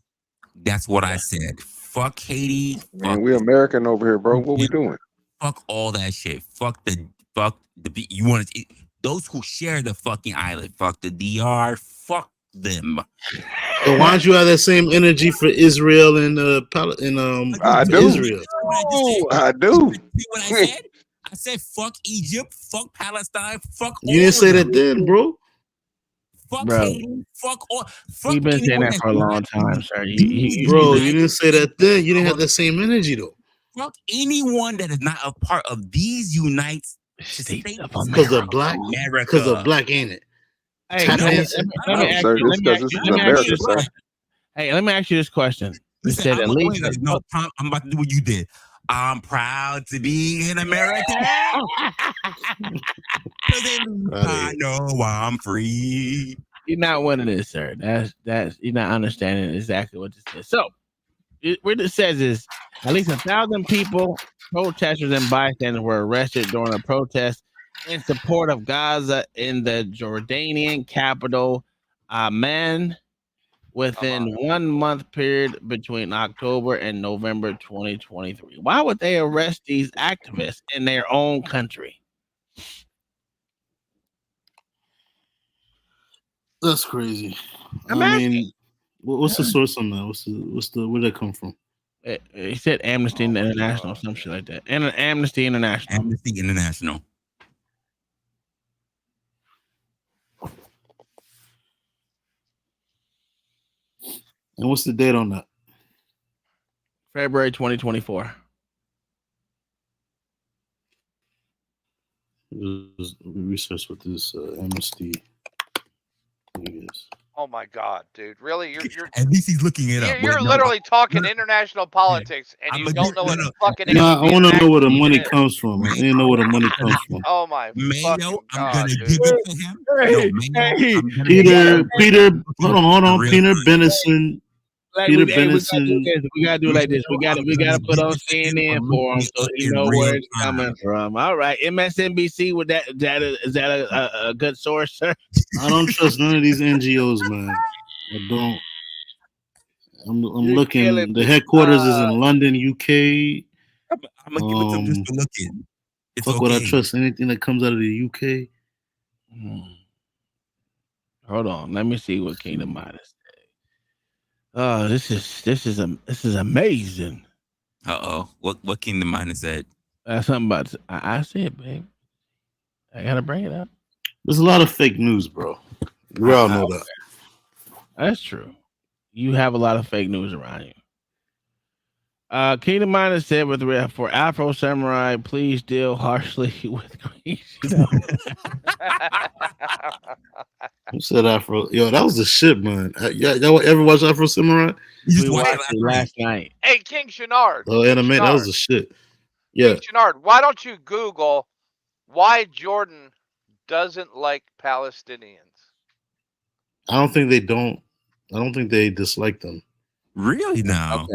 That's what I said. Fuck Haiti. Man, we American over here, bro. What we doing? Fuck all that shit. Fuck the you want to those who share the fucking island. Fuck the DR. Fuck them. So why don't you have that same energy for Israel and I do. Israel? I do. What I said? I said fuck Egypt, fuck Palestine, fuck. You didn't say that then, bro. Fuck Haiti, fuck all. Fuck You've been saying that for a long time, sir. Bro, you didn't say that then. You didn't have the same energy though. Fuck anyone that is not a part of these United States because of black. Because of black, ain't it? Hey, let me ask you this question. You said at least. No, Tom, I'm about to do what you did. I'm proud to be an American. I know I'm free. You're not winning this, sir. That's you're not understanding exactly what this is. So, what it says is at least 1,000 people, protesters and bystanders were arrested during a protest in support of Gaza in the Jordanian capital, Amman, within 1 month period between October and November 2023. Why would they arrest these activists in their own country? That's crazy. I mean, what's the source on that? Where did that come from? He said Amnesty International, some shit like that. And Amnesty International. Amnesty International. And what's the date on that? February 2024. Research what this amnesty is. Oh my God, dude! Really? You're At least he's looking it up. you're literally talking international politics, and you don't know what fucking Nah, I want to know where the money is. comes from. I didn't know where the money comes from. Oh my Mayo, fucking I'm God, gonna dude. give it to him. Hey, Mayo, I'm gonna Peter, hold on. Peter Benison. Like Peter we gotta do Benison. this. We gotta do like this. We gotta put on CNN for him so he know where it's coming from. All right, MSNBC. With that, is that a good source, sir? I don't trust none of these NGOs, man. I don't. I'm looking. The headquarters is in London, UK. I'm gonna give it to him just for looking. It's Fuck, would I okay. trust anything that comes out of the UK? Hold on, let me see what Kingdom Midas said. Oh, this is amazing. What Kingdom Midas said? Something about I said, babe. I gotta bring it up. There's a lot of fake news, bro. We all know that. That's true. You have a lot of fake news around you. Kingdom Midas said for Afro Samurai, please deal harshly with Queen. Who said Afro? Yo, that was the shit, man. Y'all ever watch Afro Samurai? We watched it last night. Hey, King Shenard. Oh, anime, that was the shit. Yeah. King Shenard, why don't you Google why Jordan doesn't like Palestinians? I don't think they dislike them. Really now?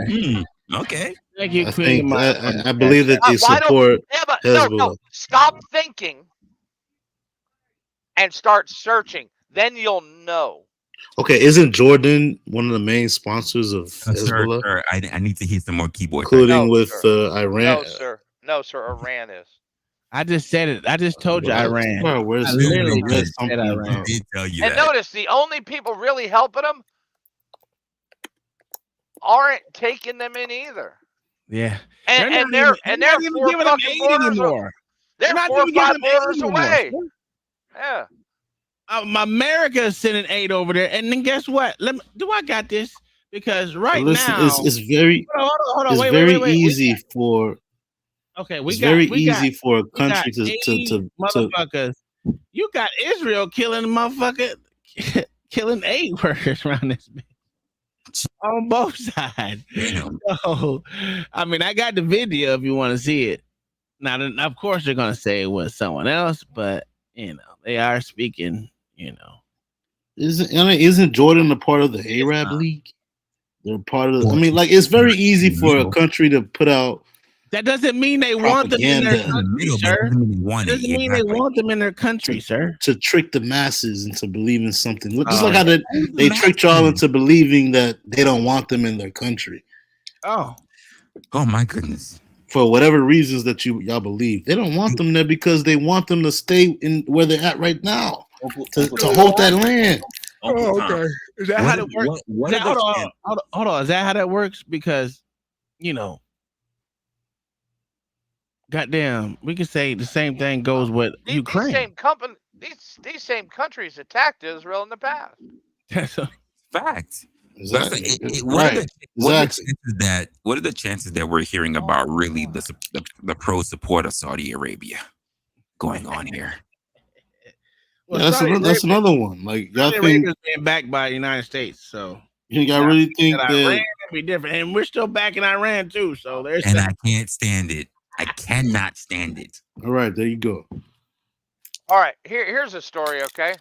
Okay. Thank you, I Queen. think I believe that they support Hezbollah. No. Stop thinking and start searching. Then you'll know. Okay, isn't Jordan one of the main sponsors of Hezbollah? Sir, I need to hear some more keyboard. Including with Iran. No, sir. Iran is. I just said it. I just told you Iran. Bro, where's I literally read just said something Iran. about- did tell you And that. notice the only people really helping them aren't taking them in either. Yeah. And they're they're not even 4 giving them fucking aid borders anymore. They're not 4 or even giving 5 them aid borders anymore, away. sir. Yeah. America is sending aid over there, and then guess what? I got this? Because Listen, now it's very hold on, it's wait, very wait. easy for It's very easy for a country to motherfuckers. You got Israel killing motherfucker, killing aid workers around this bitch on both sides. So, I mean, I got the video if you want to see it. Now, of course, they're gonna say it was someone else, but they are speaking. Isn't Jordan a part of the Arab League? They're part of. I mean, like it's very easy for a country to put out. That doesn't mean they want them in their country, sir. It doesn't mean they want them in their country, sir. To trick the masses into believing something. Just like how they tricked y'all into believing that they don't want them in their country. Oh my goodness. For whatever reasons that y'all believe, they don't want them there because they want them to stay in where they're at right now to hold that land. Oh, okay. Is that how it works? Hold on. Is that how that works? Because, goddamn, we could say the same thing goes with Ukraine. These same countries attacked Israel in the past. That's a fact. Exactly. What are the chances that we're hearing about really the pro support of Saudi Arabia going on here? Well, that's another one. Like y'all think Arabia's being backed by the United States, so y'all really think that Iran would be different, and we're still backing Iran too. So there's I can't stand it. I cannot stand it. All right, there you go. All right, here's a story. Okay,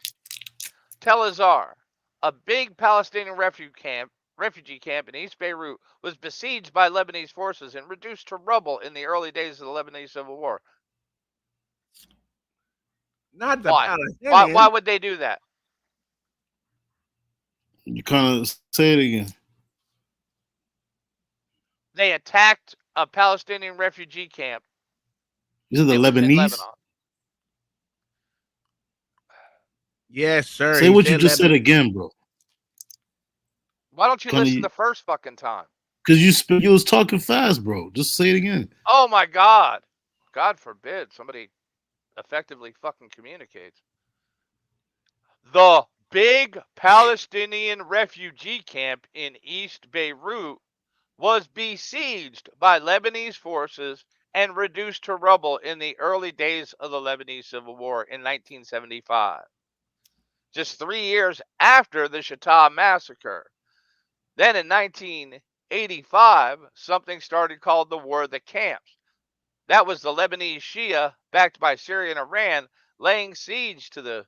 Tel Azar, a big Palestinian refugee camp in East Beirut, was besieged by Lebanese forces and reduced to rubble in the early days of the Lebanese Civil War. Not the Palestinians. Why would they do that? You kind of say it again. They attacked a Palestinian refugee camp. Is it the Lebanese? Yes, sir. Say what you just said again, bro. Why don't you listen the first fucking time? Because you was talking fast, bro. Just say it again. Oh my God. God forbid somebody effectively fucking communicates. The big Palestinian refugee camp in East Beirut was besieged by Lebanese forces and reduced to rubble in the early days of the Lebanese Civil War in 1975. Just 3 years after the Shatta massacre. Then in 1985, something started called the War of the Camps. That was the Lebanese Shia, backed by Syria and Iran, laying siege to the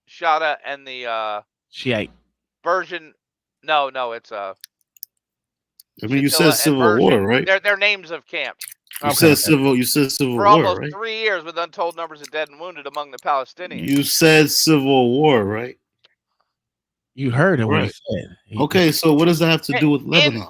Shatta and the Shiite version. No, it's I mean, you said Shatilla and civil war, version. right? They're names of camps. You said civil. You said civil For war, almost right? 3 years, with untold numbers of dead and wounded among the Palestinians. You said civil war, right? You heard him what he Right. said. Okay, so what does that have to do with Lebanon?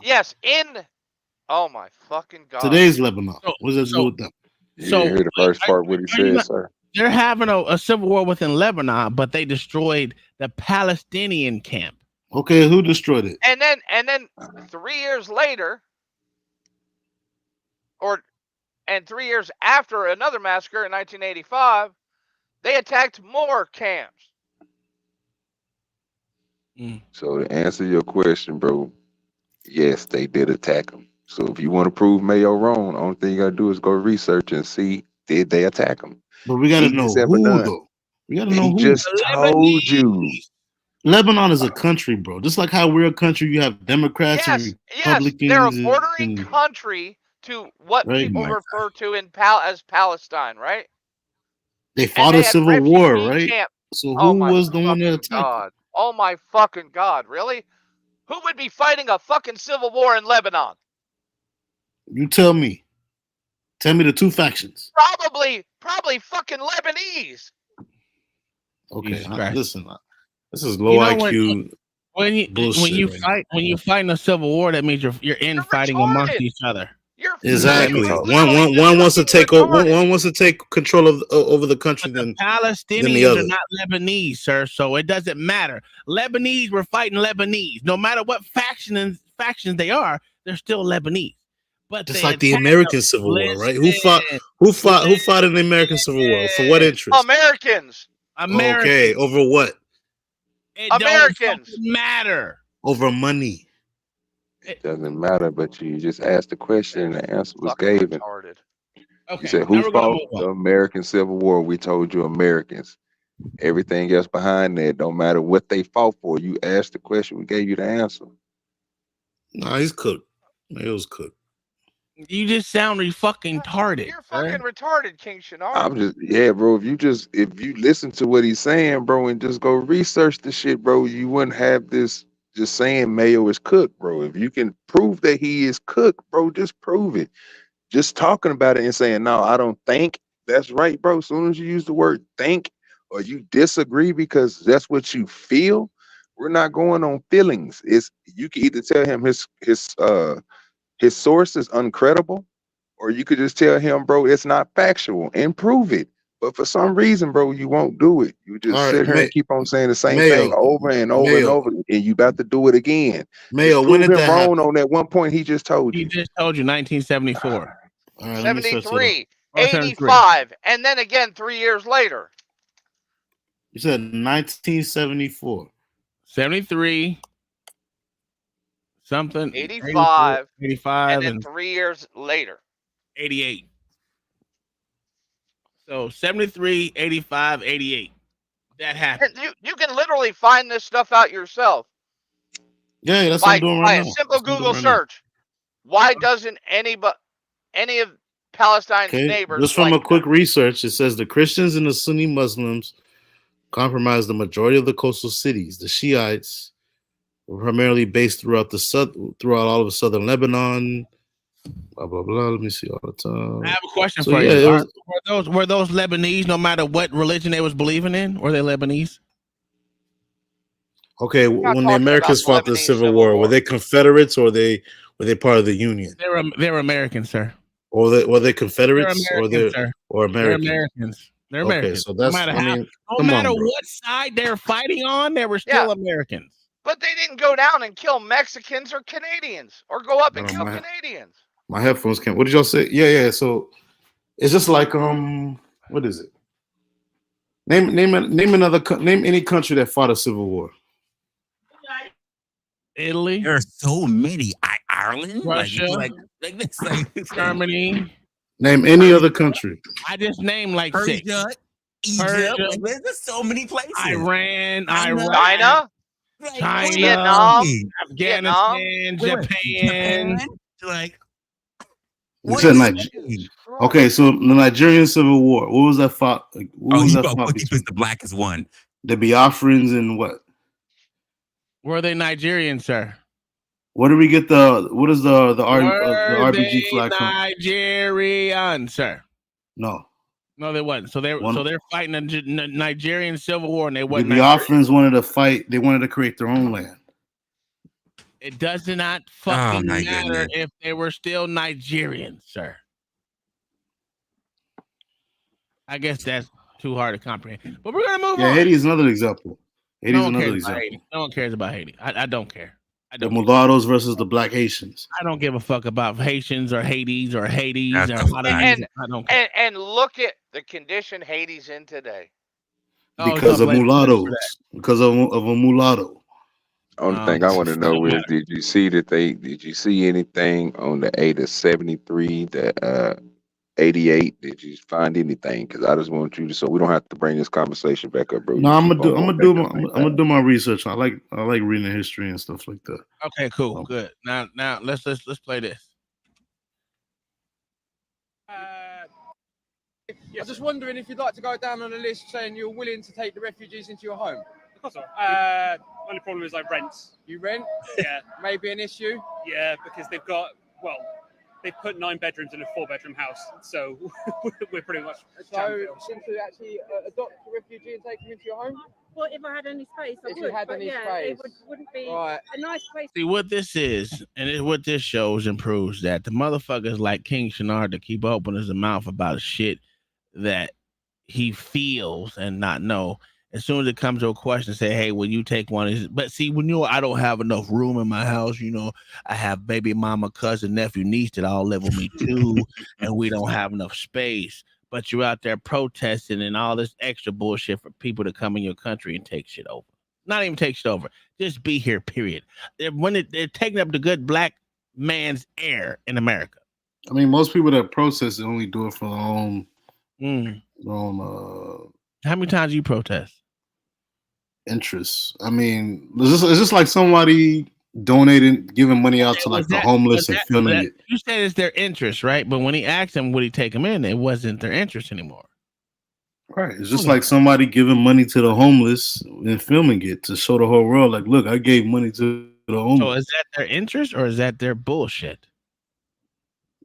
Oh my fucking God. Today's Lebanon. What does that do with them? You didn't hear the first part what he said, sir. They're having a civil war within Lebanon, but they destroyed the Palestinian camp. Okay, who destroyed it? And then 3 years later, and 3 years after another massacre in 1985, they attacked more camps. So to answer your question, bro, yes, they did attack him. So if you want to prove Mayo wrong, the only thing you gotta do is go research and see, did they attack him? But we gotta know who, though. We gotta know He who. just told you. Lebanon is a country, bro. Just like how we're a country, you have Democrats and Republicans. They're a bordering country to what people refer to as Palestine, right? They fought a civil war, right? Camp. So who was the one that attacked? God. Oh my fucking God, really? Who would be fighting a fucking civil war in Lebanon? You tell me. Tell me the two factions. Probably fucking Lebanese. Okay, listen. This is low IQ. When you fight in a civil war, that means you're fighting amongst each other. Exactly. One wants to take one wants to take control of over the country than Palestinians the other. are not Lebanese, sir. So it doesn't matter. Lebanese were fighting Lebanese. No matter what factions they are, they're still Lebanese. But just like the American Civil War, right? Who fought in the American Civil War? For what interest? Americans. Okay, over what? It Americans. don't matter. Over money. It doesn't matter, but you just asked the question and the answer was given. Retarded. You said, who fought the American Civil War? We told you Americans. Everything else behind that, don't matter what they fought for. You asked the question, we gave you the answer. Nah, he's cooked. Mayo's cooked. You just sound fucking retarded. You're fucking retarded, King Shinar. I'm just, bro. If you listen to what he's saying, bro, and just go research the shit, bro, you wouldn't have this just saying Mayo is cooked, bro. If you can prove that he is cooked, bro, just prove it. Just talking about it and saying, no, I don't think that's right, bro. As soon as you use the word think or you disagree because that's what you feel, we're not going on feelings. It's you can either tell him his source is uncredible, or you could just tell him, bro, it's not factual and prove it. But for some reason, bro, you won't do it. You just sit here and keep on saying the same thing over and over and over, and you about to do it again. Mayo, when did that happen? On that one point he just told you. He just told you 1974. 73, 85, and then again 3 years later. You said 1974. 73. Something 85, 85, and then 3 years later, 88. So 73, 85, 88. That happened. You can literally find this stuff out yourself. Yeah, that's what I'm doing right now. By a simple Google search. Why doesn't any of Palestine's neighbors? Just from a quick research, it says the Christians and the Sunni Muslims comprise the majority of the coastal cities. The Shiites were primarily based throughout all of southern Lebanon. Blah blah blah. Let me see all the time. I have a question for you. Were those Lebanese, no matter what religion they was believing in? Were they Lebanese? Okay, when the Americans fought the Civil War, were they Confederates or were they part of the Union? They were Americans, sir. Or were they Confederates or Americans? They're Americans. They're Americans. Okay, so that's no matter what side they're fighting on, they were still Americans. But they didn't go down and kill Mexicans or Canadians, or go up and kill Canadians. My headphones can't. What did y'all say? Yeah. So it's just like what is it? Name any country that fought a civil war. Italy. There are so many. I Ireland, Russia, like this, like Germany. Name any other country. I just named like Persia, 6. Egypt. Persia, Like, there's so many places. Iran, China, China, Vietnam, Afghanistan, Japan. Like, You said Okay, so the Nigerian Civil War. What was that fought? Like, what was that fought between the blackest one? The Biafrans and what? Were they Nigerian, sir? Where do we get the? What is the Were RBG they flag from? Nigerian, sir? No, they wasn't. So they're fighting the Nigerian Civil War, and they the wasn't. Biafrans wanted to fight. They wanted to create their own land. It does not fucking my matter goodness. if they were still Nigerian, sir. I guess that's too hard to comprehend. But we're gonna move on. Haiti is another example. Haiti is another cares about example. Haiti. No one cares about Haiti. I don't care. The mulattoes versus the black Haitians. I don't give a fuck about Haitians or Hades or Hades or and look at the condition Haiti's in today. Because of mulattoes. Because of a mulatto. Only thing I want to know is, did you see anything on the A-73, the 88? Did you find anything? Because I just want you to, so we don't have to bring this conversation back up, bro. No, I'm gonna do my research. I like reading history and stuff like that. Okay, cool, good. Now let's play this. I'm just wondering if you'd like to go down on a list saying you're willing to take the refugees into your home. Of course not. Only problem is I rent. You rent? Yeah. Maybe an issue? Yeah, because they put 9 bedrooms in a 4-bedroom house, so we're pretty much. So, since you actually adopt a refugee and take them into your home? Well, if I had any space, I If would. you had but any yeah, space. it wouldn't be Right. a nice place. See what this is, and what this shows and proves that the motherfuckers like King Shenard to keep opening his mouth about shit that he feels and not know. As soon as it comes to a question, say, "Hey, will you take one?" But see, when I don't have enough room in my house, I have baby mama, cousin, nephew, niece that all live with me too, and we don't have enough space. But you're out there protesting and all this extra bullshit for people to come in your country and take shit over. Not even take shit over. Just be here, period. They're taking up the good black man's air in America. I mean, most people that protest only do it for their own. How many times do you protest? Interests. I mean, it's just like somebody donating, giving money out to like the homeless and filming it. You said it's their interest, right? But when he asked them, would he take them in? It wasn't their interest anymore. Right. It's just like somebody giving money to the homeless and filming it to show the whole world, like, look, I gave money to the homeless. So is that their interest or is that their bullshit?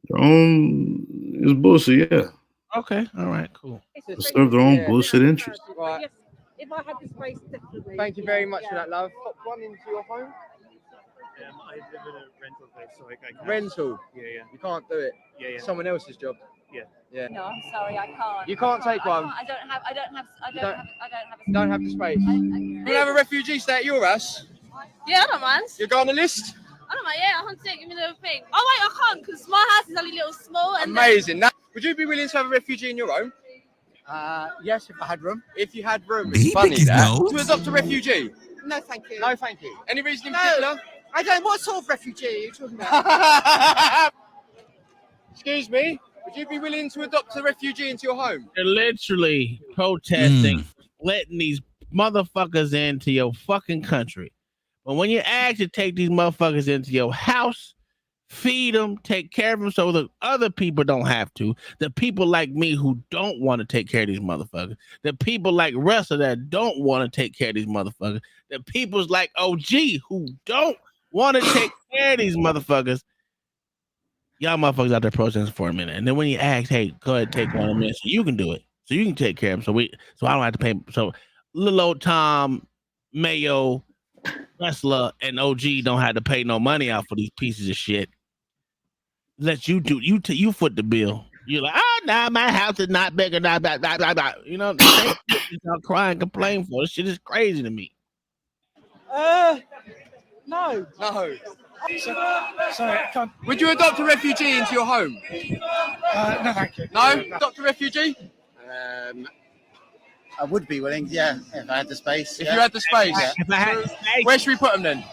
Their own is bullshit, yeah. Okay. All right, cool. To serve their own bullshit interest. Right. Yes, if I had the space, definitely. Thank you very much for that, love. Pop one into your home. I live in a rental place, so I can't. Rental? Yeah. You can't do it. Yeah. Someone else's job. Yeah. No, I'm sorry, I can't. You can't take one. I don't have. I don't have. You don't have the space. We'll have a refugee stay at your house. Yeah, I don't mind. You go on the list? I don't mind. Yeah, I can take. Give me the thing. Oh wait, I can't because my house is only little small. And amazing. Now, would you be willing to have a refugee in your home? Yes, if I had room. If you had room, it's funny that. To adopt a refugee? No, thank you. No, thank you. Any reason in particular? I don't. What sort of refugee are you talking about? Excuse me. Would you be willing to adopt a refugee into your home? They're literally protesting, letting these motherfuckers into your fucking country. But when you ask to take these motherfuckers into your house, feed them, take care of them so the other people don't have to. The people like me who don't want to take care of these motherfuckers. The people like Russell that don't want to take care of these motherfuckers. The peoples like OG who don't want to take care of these motherfuckers. Y'all motherfuckers out there protesting for a minute. And then when you ask, hey, go ahead and take one of them in, so you can do it. So you can take care of them. So I don't have to pay. So little old Tom, Mayo, Wrestler, and OG don't have to pay no money out for these pieces of shit. Let you do you foot the bill. You're like, oh nah, my house is not big enough. Blah, blah, blah, blah. You know, y'all cry and complain for. This shit is crazy to me. No. Sorry, would you adopt a refugee into your home? No, thank you. No? Adopt a refugee? I would be willing, yeah, if I had the space. If you had the space? Yeah. If I had the space. Where should we put them then?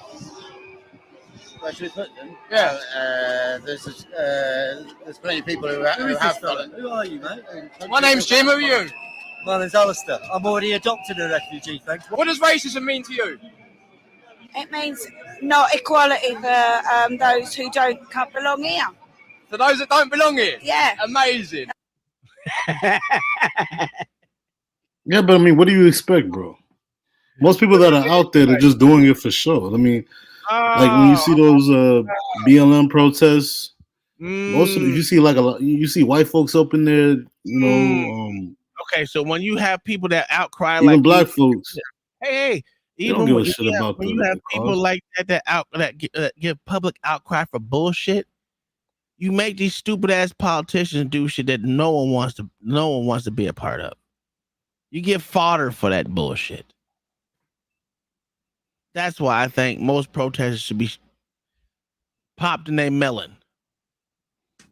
Where should we put them? Yeah. There's plenty of people who have felt it. Who are you, mate? My name's Jim. Who are you? My name's Alistair. I'm already adopted a refugee, thanks. What does racism mean to you? It means not equality for those who don't belong here. For those that don't belong here? Yeah. Amazing. Yeah, but I mean, what do you expect, bro? Most people that are out there, they're just doing it for show. I mean, like when you see those BLM protests, most of you see like a lot. You see white folks up in there, you know. Okay, so when you have people that outcry, Even like black folks, hey, they don't give a shit about when you have people like that give public outcry for bullshit, you make these stupid ass politicians do shit that no one wants to be a part of. You get fodder for that bullshit. That's why I think most protesters should be popped in their melon.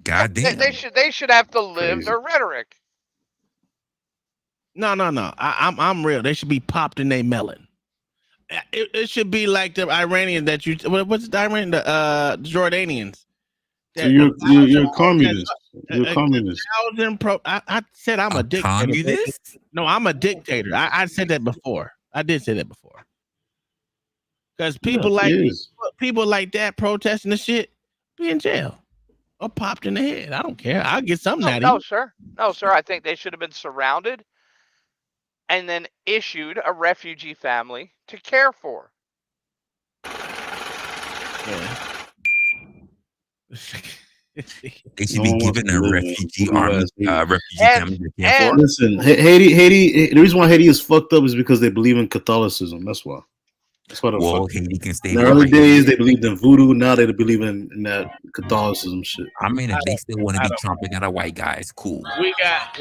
God damn. They should have to live their rhetoric. No. I'm real. They should be popped in their melon. It should be like the Iranian that you. What's the Iranian? The Jordanians. So you're a communist. You're a communist. I said I'm a dictator. Communist? No, I'm a dictator. I said that before. I did say that before. Because people like that protesting the shit be in jail or popped in the head. I don't care. I'll get something out of No, you. sir. No, sir. I think they should have been surrounded and then issued a refugee family to care for. Yeah. They should be given a refugee army, refugee family to care for. Listen, Haiti. The reason why Haiti is fucked up is because they believe in Catholicism. That's why. That's why. Well, Haiti can stay. In the early days, they believed in voodoo. Now they believe in that Catholicism shit. I mean, if they still want to be trumping at a white guy, it's cool.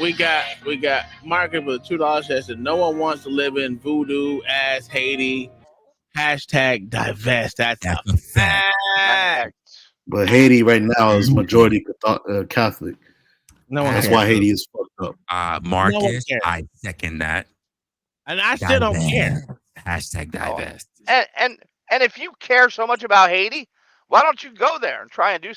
We got market with $2 that said no one wants to live in voodoo ass Haiti. Hashtag divest. That's a fact. But Haiti right now is majority Catholic. That's why Haiti is fucked up. Marcus, I second that. And I still don't care. Hashtag divest. And if you care so much about Haiti, why don't you go there and trying to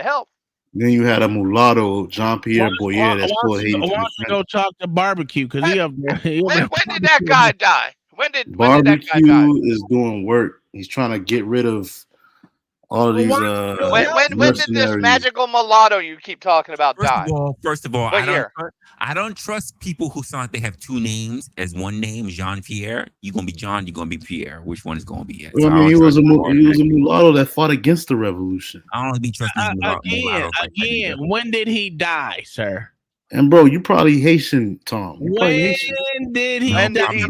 help? Then you had a mulatto, Jean-Pierre Boyer, that's for Haiti. Why don't you go talk to Barbecue? Because he up there. When did that guy die? When did that guy die? Barbecue is doing work. He's trying to get rid of all of these. When did this magical mulatto you keep talking about die? First of all, I don't trust people who sound like they have two names as one name, Jean Pierre. You're gonna be John. You're gonna be Pierre. Which one is gonna be it? Well, I mean, he was a mulatto that fought against the revolution. I don't be trusting mulattoes. Again, when did he die, sir? And bro, you probably Haitian, Tom. When did he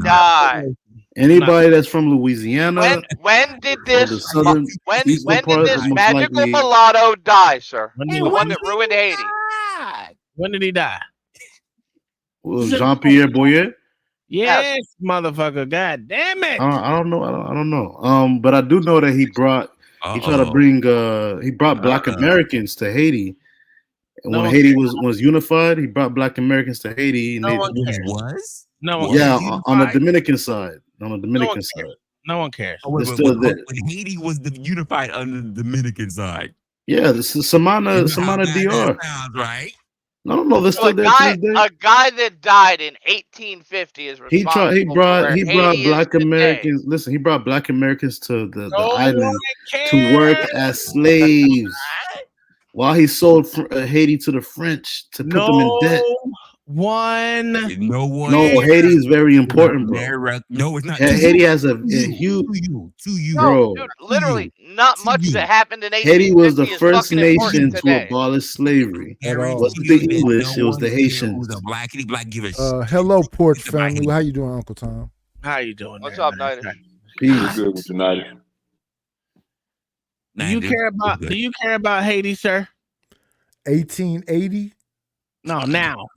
die? Anybody that's from Louisiana. When did this magical likely, mulatto die, sir? The one that ruined Haiti. When did he die? Well, Jean-Pierre Boyer? Yes, motherfucker. God damn it. I don't know. I don't know. But I do know that he tried to bring Black Americans to Haiti. And when Haiti was unified, he brought Black Americans to Haiti. And on the Dominican side. On the Dominican side. No one cares. When Haiti was unified on the Dominican side. Yeah, this is Samana DR. Sounds right. No, they're still there. A guy that died in 1850 is responsible. He brought Black Americans. Listen, he brought Black Americans to the island to work as slaves, while he sold Haiti to the French to put them in debt. No, Haiti is very important, bro. No, it's not. Haiti has a huge. Bro, dude, literally not much that happened in 1850. Haiti was the first nation to abolish slavery. It wasn't the English; it was the Haitians. Hello, Port family. How you doing, Uncle Tom? How you doing? What's up, Nida? Peace. Good with United. Do you care about Haiti, sir? 1880? No, now.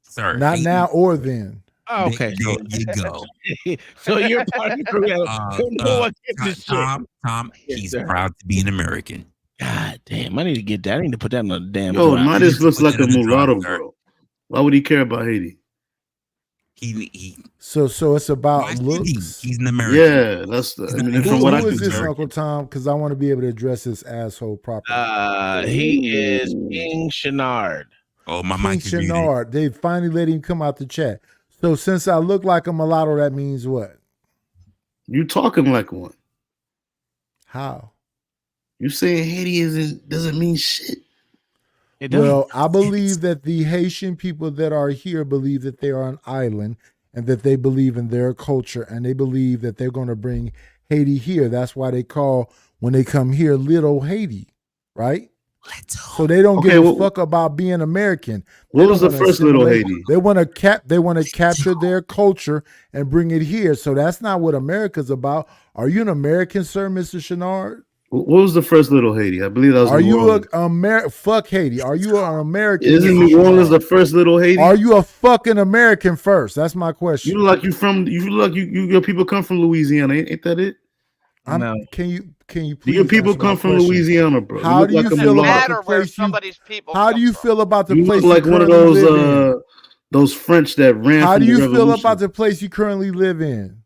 Sir, not now or then. Oh, okay, there you go. So you're part of the crew. Tom, he's proud to be an American. God damn, I need to get that. I need to put that on the damn. Yo, Midas looks like a mulatto, bro. Why would he care about Haiti? He. So it's about looks. He's an American. Yeah, that's. I mean, from what I Who can is this, tell. Uncle Tom? Because I want to be able to address this asshole properly. He is King Shenard. Oh, my King mic is muted. Shenard. They finally let him come out the chat. So since I look like a mulatto, that means what? You talking like one. How? You saying Haiti doesn't mean shit. Well, I believe that the Haitian people that are here believe that they are an island and that they believe in their culture and they believe that they're going to bring Haiti here. That's why they call, when they come here, Little Haiti, right? So they don't give a fuck about being American. What was the first Little Haiti? They want to capture their culture and bring it here. So that's not what America's about. Are you an American, sir, Mr. Shenard? What was the first Little Haiti? I believe that was. Are New you Orleans. fuck Haiti? Are you an American? Isn't New Orleans the first Little Haiti? Are you a fucking American first? That's my question. You look like you from. You look like your people come from Louisiana. Ain't that it? No. Can you please? Do your people come from Louisiana, bro? How do you feel about the place you? How do you feel about the place? You look like one of those French that ran. How do from the you feel revolution. about the place you currently live in?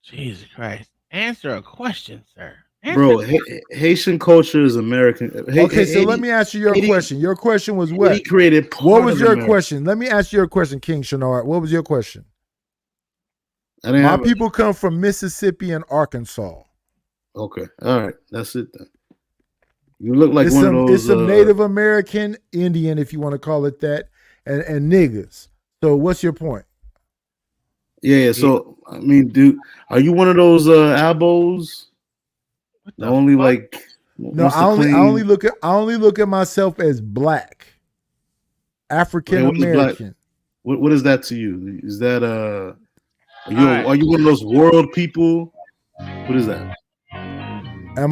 Jesus Christ! Answer a question, sir. Bro, Haitian culture is American. Okay, so let me ask you your question. Your question was what? He created. What was your America. question? Let me ask you a question, King Shenard. What was your question? My people come from Mississippi and Arkansas. Okay, all right, that's it then. You look like one of those. It's some Native American Indian, if you want to call it that, and niggas. So what's your point? Yeah. So I mean, dude, are you one of those albos? The only like. No, I only look at myself as black, African American. What is that to you? Is that are you one of those world people? What is that?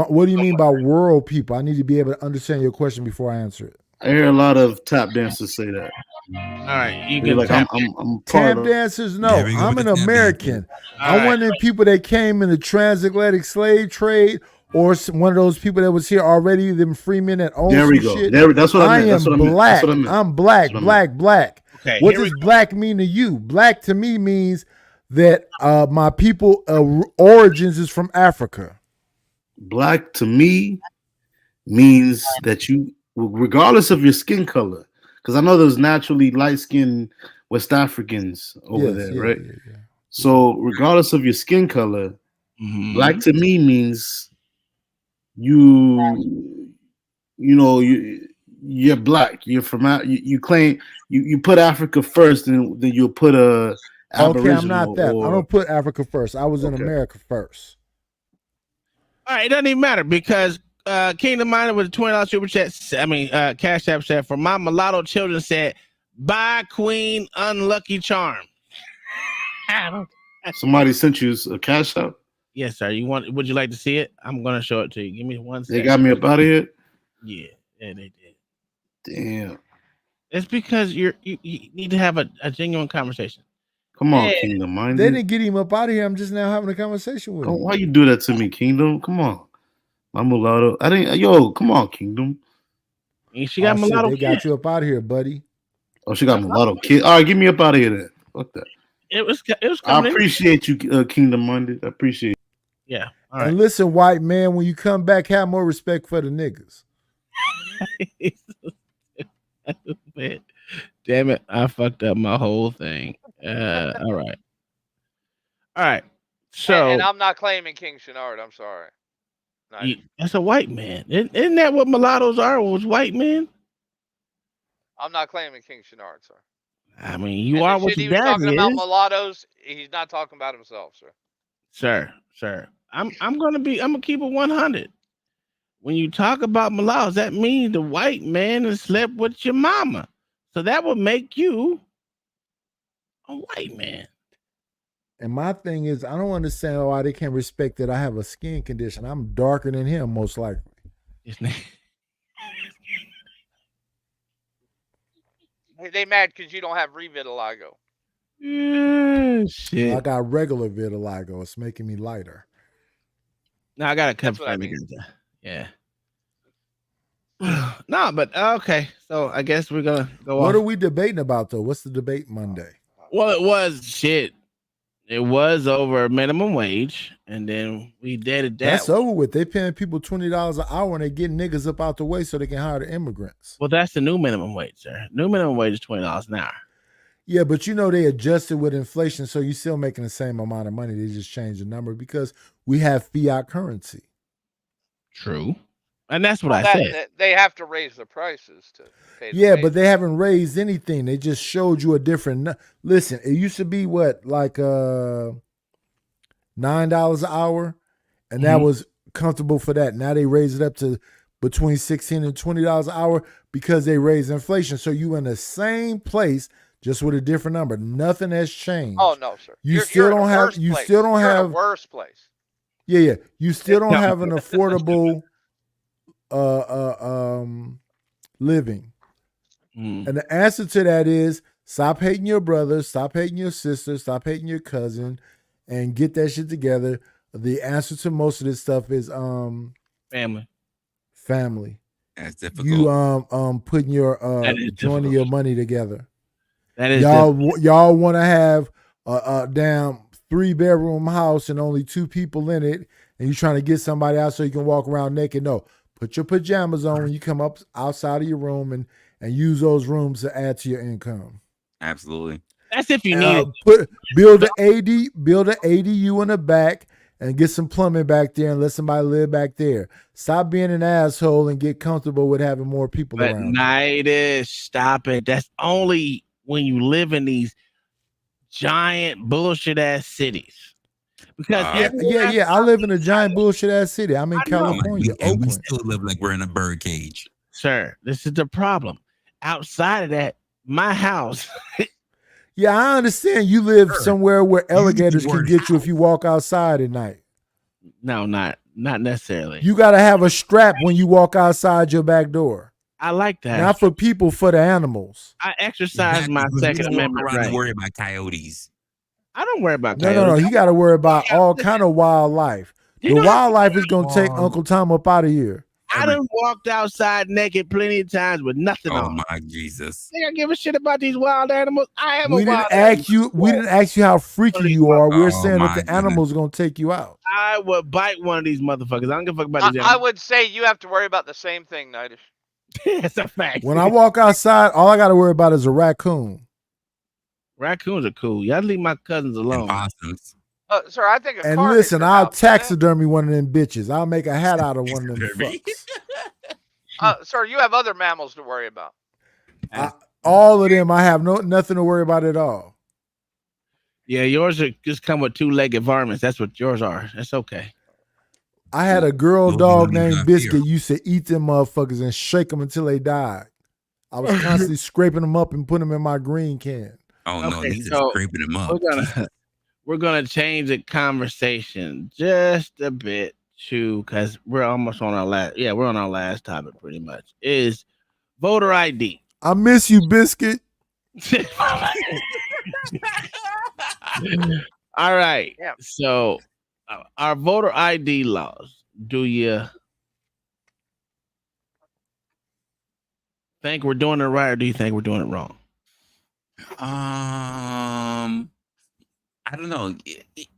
What do you mean by world people? I need to be able to understand your question before I answer it. I hear a lot of tap dancers say that. All right, you They're can like tap. I'm tap dancers. No, I'm an American. I'm one of the people that came in the transatlantic slave trade, or one of those people that was here already, them free men that own There we some go. shit. That's what I meant. That's what I meant. Black. That's what I meant. I'm black. That's what I meant. Black. Okay, what does black mean to you? Black to me means that my people origins is from Africa. Black to me means that you, regardless of your skin color, because I know there's naturally light-skinned West Africans over there, right? Yeah. So regardless of your skin color, black to me means you're black. You're from you claim you put Africa first, and then you'll put a Aboriginal. Okay, I'm not that. I don't put Africa first. I was in America first. All right, it doesn't even matter because Kingdom Minded with a $20 super chat. Cash App said for my mulatto children said, "Bye, Queen, unlucky charm." Somebody sent you a cash app. Yes, sir. Would you like to see it? I'm gonna show it to you. Give me 1 second. They got me up out of here. Yeah, they did. Damn. It's because you need to have a genuine conversation. Come on, Kingdom Minded. They didn't get him up out of here. I'm just now having a conversation with him. Why you do that to me, Kingdom? Come on. My mulatto. Come on, Kingdom. She got mulatto. They got you up out of here, buddy. Oh, she got mulatto kid. All right, get me up out of here then. Fuck that. It was I appreciate you, Kingdom Minded. I appreciate you. Yeah. All right. And listen, white man, when you come back, have more respect for the niggas. Damn it, I fucked up my whole thing. All right. So and I'm not claiming King Shenard. I'm sorry. That's a white man. Isn't that what mulattoes are? Was white men? I'm not claiming King Shenard, sir. I mean, you are what your dad talking is. about mulattoes. He's not talking about himself, sir. Sir. I'm gonna keep it 100. When you talk about mulattoes, that means the white man has slept with your mama. So that would make you a white man. And my thing is, I don't understand why they can't respect that I have a skin condition. I'm darker than him, most likely. They mad because you don't have revitiligo. Shit. I got regular vitiligo. It's making me lighter. No, I got a cup. That's what I mean. Yeah. No, but okay. So I guess we're gonna go What off. are we debating about though? What's the debate Monday? Well, it was shit. It was over minimum wage, and then we did it that That's way. over with. They paying people $20 an hour and they getting niggas up out the way so they can hire the immigrants. Well, that's the new minimum wage, sir. New minimum wage is $20 an hour. Yeah, but you know they adjusted with inflation, so you're still making the same amount of money. They just changed the number because we have fiat currency. True. And that's what I said. They have to raise the prices to pay the Yeah, wage. but they haven't raised anything. They just showed you a different. Listen, it used to be what, like $9 an hour, and that was comfortable for that. Now they raise it up to between $16 and $20 an hour because they raised inflation. So you in the same place, just with a different number. Nothing has changed. Oh no, sir. You You're still in a don't have. worse You place. still don't You're in have. a worse place. Yeah. You still don't have an affordable living. And the answer to that is stop hating your brother, stop hating your sister, stop hating your cousin, and get that shit together. The answer to most of this stuff is family. That's difficult. You putting your joining your money together. That is y'all want to have a damn 3-bedroom house and only 2 people in it, and you're trying to get somebody out so you can walk around naked. No, put your pajamas on when you come up outside of your room and use those rooms to add to your income. Absolutely. That's if you need it. Build an ADU in the back and get some plumbing back there and let somebody live back there. Stop being an asshole and get comfortable with having more people around. Nidus, stop it. That's only when you live in these giant bullshit ass cities. Because I live in a giant bullshit ass city. I'm in California, and we Oakland. still live like we're in a bird cage. Sir, this is the problem. Outside of that, my house. Yeah, I understand you live somewhere where alligators can get you if you walk outside at night. No, not necessarily. You got to have a strap when you walk outside your back door. I like that. Not for people, for the animals. I exercise my Second Amendment right. Worry about coyotes. I don't worry about No, coyotes. no. You got to worry about all kind of wildlife. The wildlife is going to take Uncle Tom up out of here. I done walked outside naked plenty of times with nothing on. Oh my Jesus! Think I give a shit about these wild animals? I am We a wild didn't ask you. We didn't ask you how freaky you are. We're saying that the goodness. animals are going to take you out. I would bite one of these motherfuckers. I don't give a fuck about these I would say you have to worry about the same thing, Nidus. It's a fact. When I walk outside, all I got to worry about is a raccoon. Raccoons are cool. Y'all leave my cousins alone. Sir, I think a And car listen, hit your I'll house, taxidermy one of them bitches. I'll make a hat out of one of them fucks. Sir, you have other mammals to worry about. All of them, I have nothing to worry about at all. Yeah, yours are just come with 2-legged varmints. That's what yours are. That's okay. I had a girl dog named Biscuit used to eat them motherfuckers and shake them until they died. I was constantly scraping them up and putting them in my green can. Oh no, these are scraping them up. We're gonna change the conversation just a bit too, because we're almost on our last. Yeah, we're on our last topic pretty much. Is voter ID. I miss you, Biscuit. All right. Yeah. So, our voter ID laws. Do you think we're doing it right, or do you think we're doing it wrong? I don't know.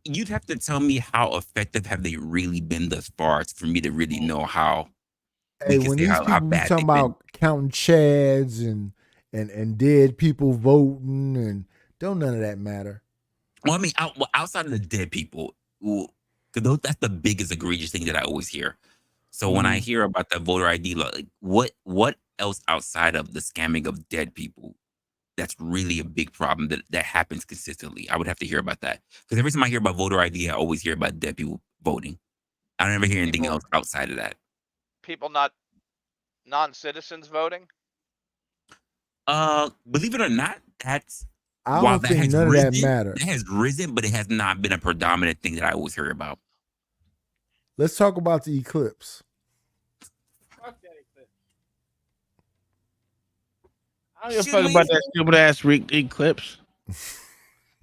You'd have to tell me how effective have they really been thus far for me to really know how. Hey, when these people be talking about counting chads and dead people voting, and don't none of that matter. Well, I mean, outside of the dead people, because that's the biggest egregious thing that I always hear. So when I hear about the voter ID law, like what else outside of the scamming of dead people? That's really a big problem that happens consistently. I would have to hear about that. Because every time I hear about voter ID, I always hear about dead people voting. I don't ever hear anything else outside of that. People not non-citizens voting? Believe it or not, that's I don't think none of that matter. It has risen, but it has not been a predominant thing that I always hear about. Let's talk about the eclipse. I don't give a fuck about that stupid ass eclipse.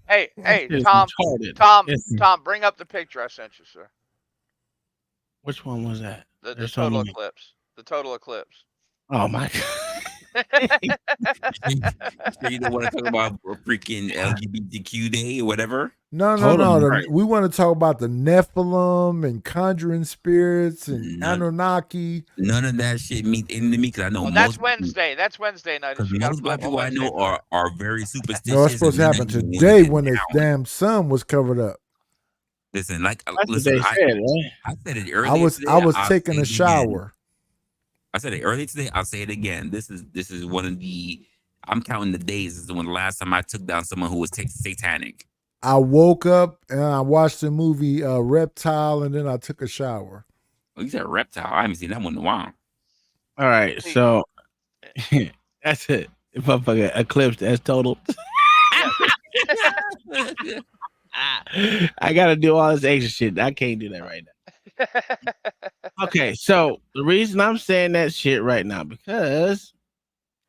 Hey, It's Tom, retarded. Tom, bring up the picture I sent you, sir. Which one was that? The There's total so many. eclipse. The total eclipse. Oh my God. You don't want to talk about a freaking LGBTQ day or whatever? No. We want to talk about the Nephilim and conjuring spirits and Anunnaki. None of that shit means anything to me because I know That's Wednesday. That's Wednesday night. Because most black people I know are very superstitious. No, it's supposed to happen today when the damn sun was covered up. Listen, That's what they said, right? I said it earlier. I was taking a shower. I said it earlier today. I'll say it again. This is one of the. I'm counting the days. This is when the last time I took down someone who was satanic. I woke up and I watched the movie Reptile, and then I took a shower. Oh, you said Reptile. I haven't seen that one in a while. All right, so that's it. If I fucking eclipse, that's total. I gotta do all this extra shit. I can't do that right now. Okay, so the reason I'm saying that shit right now because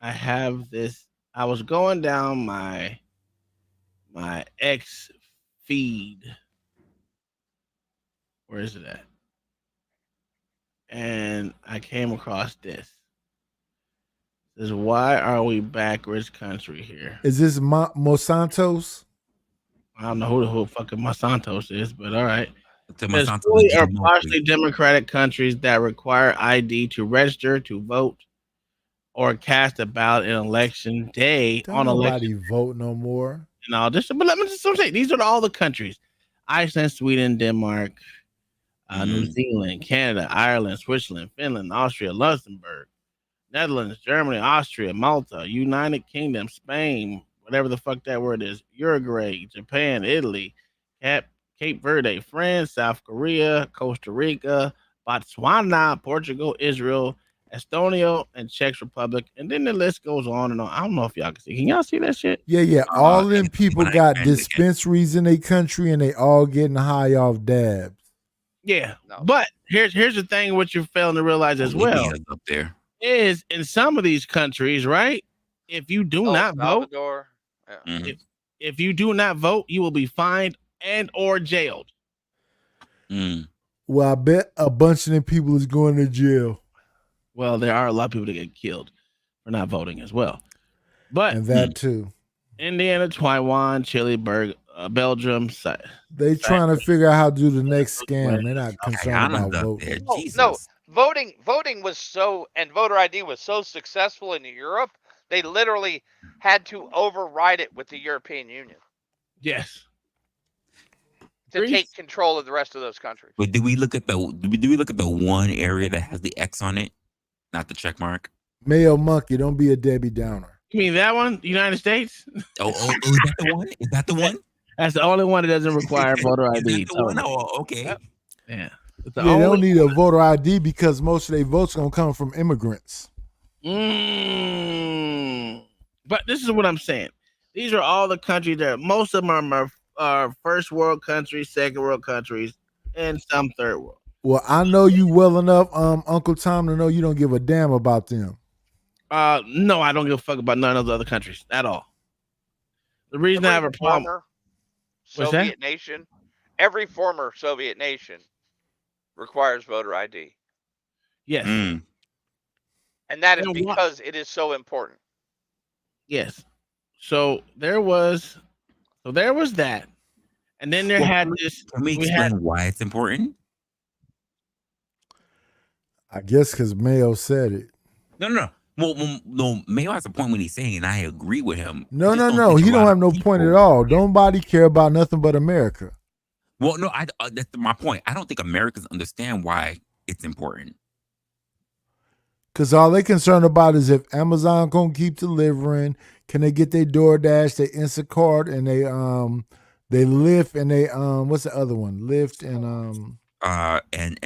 I have this. I was going down my X feed. Where is it at? And I came across this. It says, why are we backwards country here? Is this Monsanto's? I don't know who the fucking Monsanto's is, but all right. There's fully or partially democratic countries that require ID to register to vote or cast a ballot in election day Don't nobody vote no more. No, but let me just say these are all the countries: Iceland, Sweden, Denmark, New Zealand, Canada, Ireland, Switzerland, Finland, Austria, Luxembourg, Netherlands, Germany, Austria, Malta, United Kingdom, Spain, whatever the fuck that word is, Uruguay, Japan, Italy, Cape Verde, France, South Korea, Costa Rica, Botswana, Portugal, Israel, Estonia, and Czech Republic. And then the list goes on and on. I don't know if y'all can see. Can y'all see that shit? Yeah. All them people got dispensaries in their country and they all getting high off dabs. Yeah. But here's the thing, what you're failing to realize as well. Up there is in some of these countries, right? If you do not vote, if you do not vote, you will be fined and or jailed. Well, I bet a bunch of them people is going to jail. Well, there are a lot of people that get killed for not voting as well. But and that too. Indiana, Taiwan, Chile, Belgium. They trying to figure out how to do the next scam. They're not concerned about voting. No, voting was so, and voter ID was so successful in Europe, they literally had to override it with the European Union. Yes. To take control of the rest of those countries. But did we look at the one area that has the X on it, not the check mark? Mayo monkey, don't be a Debbie Downer. You mean that one, the United States? Oh, is that the one? Is that the one? That's the only one that doesn't require voter ID. Is that the one? Oh, okay. Yeah. They don't need a voter ID because most of their votes gonna come from immigrants. But this is what I'm saying. These are all the countries that most of them are first world countries, second world countries, and some third world. Well, I know you well enough, Uncle Tom, to know you don't give a damn about them. No, I don't give a fuck about none of the other countries at all. The reason I have a problem. Soviet nation, every former Soviet nation requires voter ID. Yes. And that is because it is so important. Yes. So there was that. And then there had this. Can we explain why it's important? I guess because Mayo said it. No. Well, Mayo has a point when he's saying, and I agree with him. No. He don't have no point at all. Nobody care about nothing but America. Well, no, that's my point. I don't think Americans understand why it's important. Because all they concerned about is if Amazon gonna keep delivering, can they get their DoorDash, their Instacart, and they Lyft, and they what's the other one? Lyft and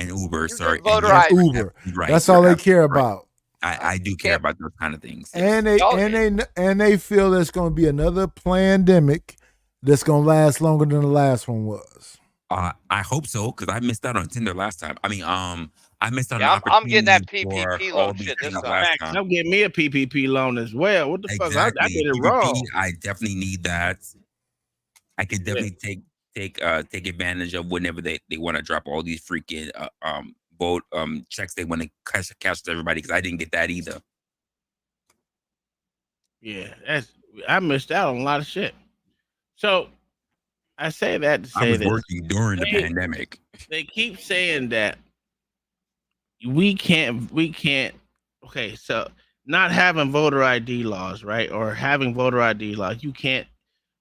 Uber. Sorry, voter ID. Uber. Right. That's all they care about. I do care about those kind of things. And they feel there's going to be another pandemic that's going to last longer than the last one was. I hope so, because I missed out on Tinder last time. I mean, I missed out on I'm opportunity. getting that PPP loan shit this time. I'm getting me a PPP loan as well. What the fuck? I did it PPP, wrong. I definitely need that. I could definitely take advantage of whenever they want to drop all these freaking vote checks they want to cash to everybody, because I didn't get that either. Yeah, I missed out on a lot of shit. So I say that to I say was this. working during the pandemic. They keep saying that we can't. Okay, so not having voter ID laws, right, or having voter ID laws, you can't.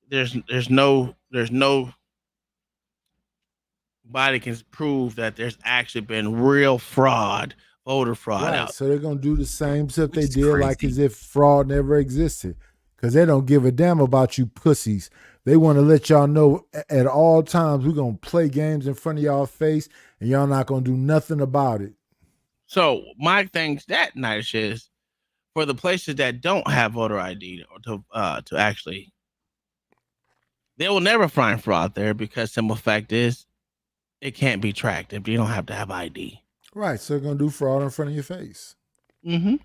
There's no body can prove that there's actually been real fraud, voter fraud Right. out. So they're gonna do the same stuff they did, like as if fraud never existed. Because they don't give a damn about you pussies. They want to let y'all know at all times we're gonna play games in front of y'all face and y'all not gonna do nothing about it. So my thing that night is for the places that don't have voter ID or to actually, they will never find fraud there because simple fact is it can't be tracked if you don't have to have ID. Right. So they're gonna do fraud in front of your face. Mm-hmm.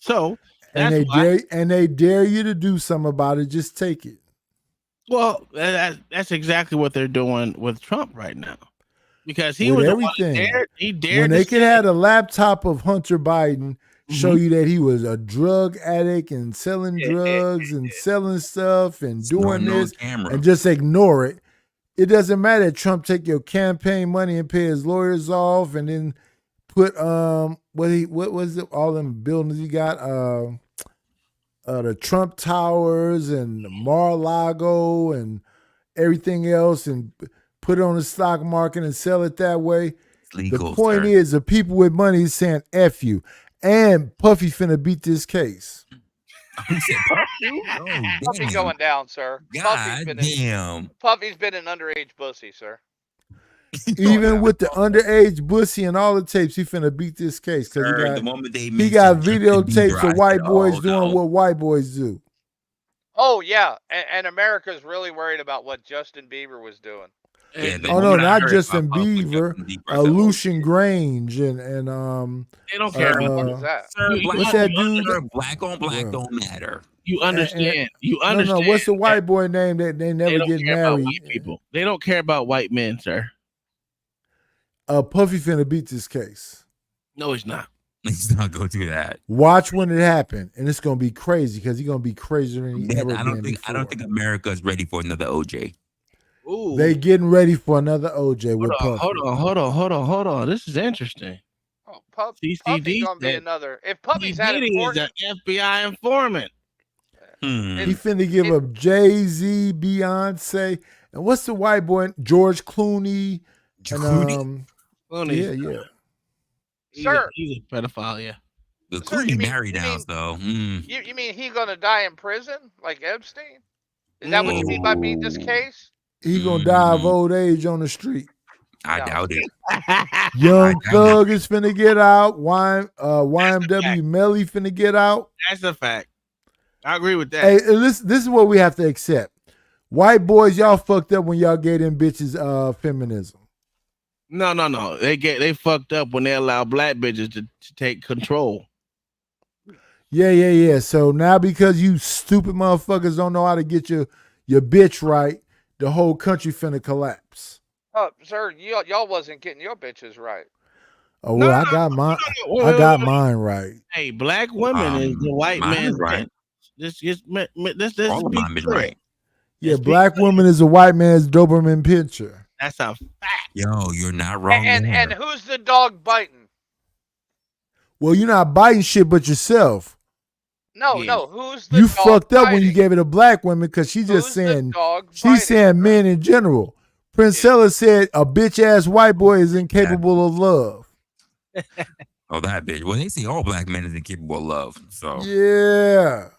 So and they dare you to do something about it. Just take it. Well, that's exactly what they're doing with Trump right now, because he with was everything. The one he dared when to they could say, have a laptop of Hunter Biden show you that he was a drug addict and selling drugs and selling stuff and doing this and just ignore it. It doesn't matter that Trump take your campaign money and pay his lawyers off and then put what was it, all them buildings he got, the Trump Towers and Mar-a-Lago and everything else, and put it on the stock market and sell it that way. Legal, the point is, the people with money is saying F you. And Puffy finna beat this case. Who said Puffy? Oh, Puffy going down, sir. God damn. Puffy's been an underage pussy, sir. Even with the underage pussy and all the tapes, he finna beat this case because he got videotapes of white boys doing what white boys do. Oh yeah, and America's really worried about what Justin Bieber was doing. Yeah, no, not Justin Bieber, Lucian Grange and they don't care about what is that? Sir, what's that dude? Black on black don't matter. You understand? You understand? No, what's the white boy name that they never get married? White people. They don't care about white men, sir. Puffy finna beat this case. No, he's not. He's not gonna do that. Watch when it happens, and it's gonna be crazy because he's gonna be crazier than he ever been before. I don't think America is ready for another OJ. Ooh. They getting ready for another OJ with Puffy. Hold on. This is interesting. Oh, Puffy's gonna be another. If Puffy's at it, is an FBI informant. He finna give up Jay-Z, Beyonce, and what's the white boy? George Clooney. Clooney? Yeah. Sir, he's a pedophile. Yeah. But Clooney married now, so. You mean he gonna die in prison like Epstein? Is that what you mean by beat this case? He gonna die of old age on the street. I doubt it. Young Thug is finna get out. YMW Melly finna get out. That's a fact. I agree with that. Hey, this is what we have to accept. White boys, y'all fucked up when y'all gave them bitches feminism. No. They fucked up when they allowed black bitches to take control. Yeah. So now because you stupid motherfuckers don't know how to get your bitch right, the whole country finna collapse. Sir, y'all wasn't getting your bitches right. Oh well, I got mine. I got mine right. Hey, black women is the white man's right. This all of mine been right. Yeah, black woman is a white man's Doberman Pinscher. That's a fact. Yo, you're not wrong. And who's the dog biting? Well, you're not biting shit but yourself. No, who's the you dog fucked up biting? when you gave it a black woman because she's just saying she's saying men in general. Princella said a bitch ass white boy is incapable of love. Oh, that bitch. Well, they say all black men is incapable of love. So yeah.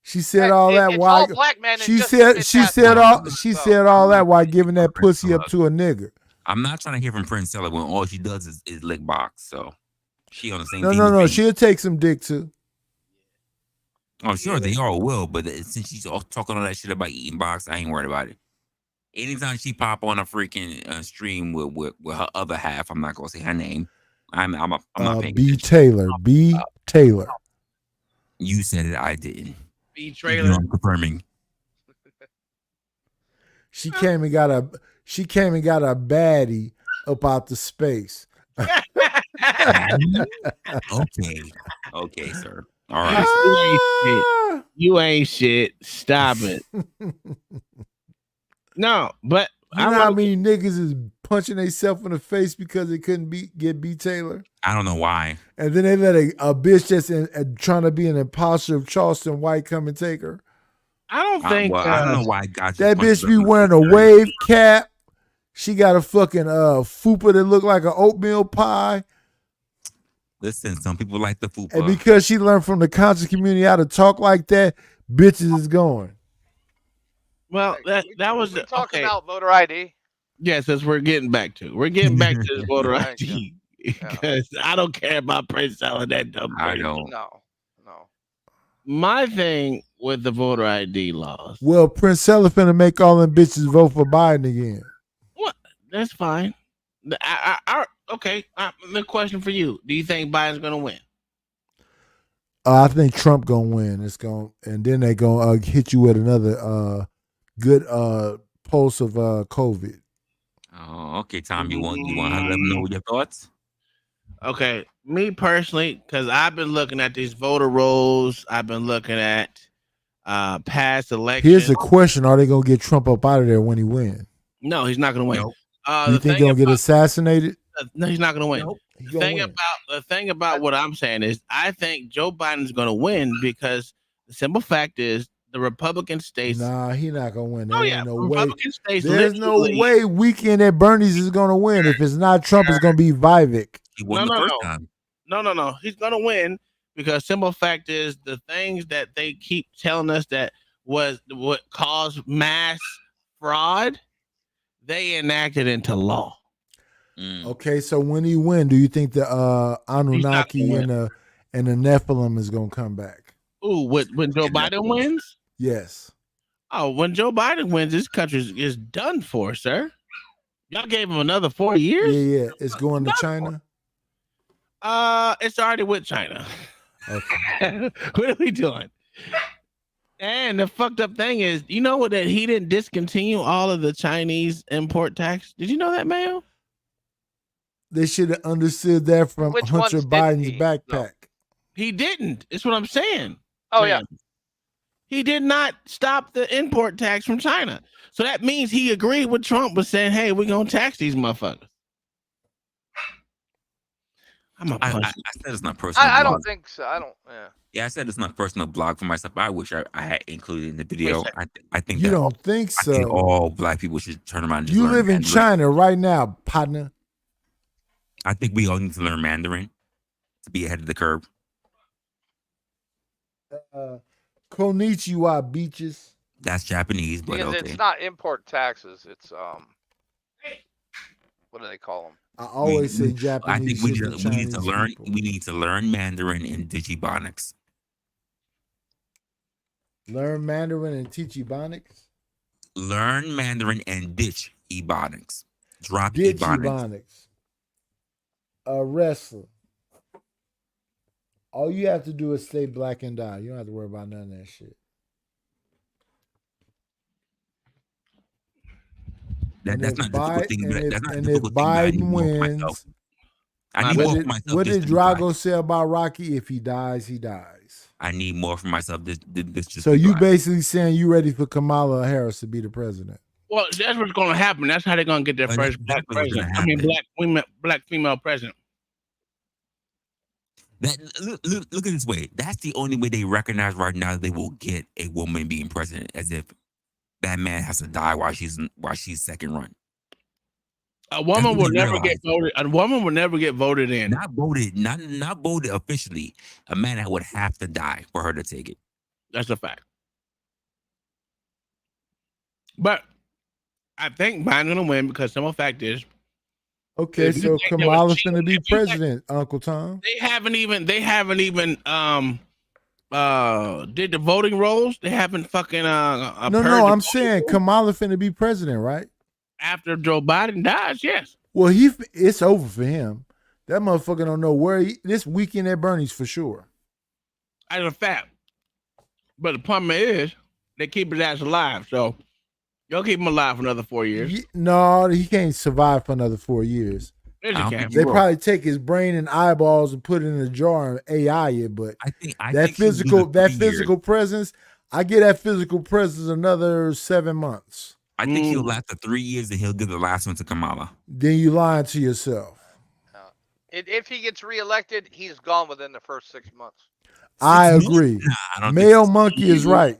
She said all that it's while all black men she said all that while giving that pussy up to a nigga. I'm not trying to hear from Princella when all she does is lick box. So she on the same. No. She'll take some dick too. Oh, sure, they all will. But since she's all talking all that shit about eating box, I ain't worried about it. Anytime she pop on a freaking stream with her other half, I'm not gonna say her name. I'm not paying B. Taylor. B. Taylor. You said it. I didn't. B. Trailer. I'm confirming. She came and got a baddie up out the space. Okay, sir. All right. You ain't shit. You ain't shit. Stop it. No, but you know how many niggas is punching themselves in the face because they couldn't get B. Taylor? I don't know why. And then they let a bitch that's trying to be an imposter of Charleston White come and take her. I don't think. I don't know why guys. That bitch be wearing a wave cap. She got a fucking fupa that look like an oatmeal pie. Listen, some people like the fupa. And because she learned from the conscious community how to talk like that, bitches is going. Well, that was we talking okay. about voter ID. Yes, that's what we're getting back to. We're getting back to this voter ID because I don't care about Prince selling that dumb. I don't. No. My thing with the voter ID laws. Well, Prince Seller finna make all them bitches vote for Biden again. What? That's fine. Okay. The question for you: do you think Biden's gonna win? I think Trump gonna win. It's gonna, and then they gonna hit you with another good pulse of COVID. Oh, okay, Tom. You want to let them know your thoughts? Okay, me personally, because I've been looking at these voter rolls. I've been looking at past elections. Here's the question: are they gonna get Trump up out of there when he wins? No, he's not gonna win. Nope. You think they're gonna get assassinated? No, he's not gonna win. Nope. The thing about what I'm saying is, I think Joe Biden's gonna win because the simple fact is the Republican states. Nah, he not gonna win. Oh There yeah, ain't no Republican way. states. There's no way Weekend at Bernie's is gonna win. If it's not Trump, it's gonna be Vivek. He won the first time. No. He's gonna win because simple fact is the things that they keep telling us that was what caused mass fraud, they enacted into law. Okay, so when he win, do you think the Anunnaki and the Nephilim is gonna come back? Ooh, when Joe Biden wins? Yes. Oh, when Joe Biden wins, this country is done for, sir. Y'all gave him another 4 years. Yeah. It's going to China. It's already with China. Okay. What are we doing? And the fucked up thing is, you know that he didn't discontinue all of the Chinese import tax. Did you know that, Mayo? They should have understood that from Hunter Biden's backpack. He didn't. It's what I'm saying. Oh yeah. He did not stop the import tax from China. So that means he agreed with Trump was saying, hey, we're gonna tax these motherfuckers. I said it's not personal. I don't think so. I don't. Yeah, I said it's not personal blog for myself. I wish I had included in the video. I think You that don't think so? I think all black people should turn around. And just You learn live in Mandarin. China right now, partner. I think we all need to learn Mandarin to be ahead of the curve. Konnichiwa, beaches. That's Japanese, but Because okay. it's not import taxes. It's what do they call them? I always say Japanese. I think we need to learn. people. We need to learn Mandarin and Digibonics. Learn Mandarin and teach Ebonics. Learn Mandarin and ditch Ebonics. Drop Ditch Ebonics. Ebonics. A wrestler. All you have to do is stay black and die. You don't have to worry about none of that shit. That's not a difficult thing. That's not a And if difficult thing. I need Biden more for myself. wins, I need more for myself. what just did to be black. Drago say about Rocky? If he dies, he dies. I need more for myself. This just So be you black. basically saying you ready for Kamala Harris to be the president? Well, that's what's gonna happen. That's how they're gonna get their Well, first that's black what's gonna president. I mean, happen. black female president. Look at it this way. That's the only way they recognize right now that they will get a woman being president, as if that man has to die while she's second run. A woman That's will what they never get voted. A woman will never get voted in. Not voted, not voted officially. A man that would have to die for her to take it. That's a fact. But I think Biden's gonna win because some of the fact is, Okay, if you so think there was Kamala's cheating- gonna be if you think- president, Uncle Tom. They haven't even did the voting rolls. They haven't fucking No, purged the I'm voting saying rolls. Kamala finna be president, right? After Joe Biden dies, yes. Well, it's over for him. That motherfucker don't know where this Weekend at Bernie's for sure. As a fact. But the problem is they keep his ass alive. So you'll keep him alive for another 4 years. No, he can't survive for another 4 years. They probably take his brain and eyeballs and put it in a jar and AI it, but I that think he'll do the 3 years. physical presence, I get that physical presence another 7 months. I think he'll last the 3 years and he'll give the last one to Kamala. Then you lying to yourself. If he gets reelected, he's gone within the first 6 months. I agree. Nah, I don't Male Monkey is right.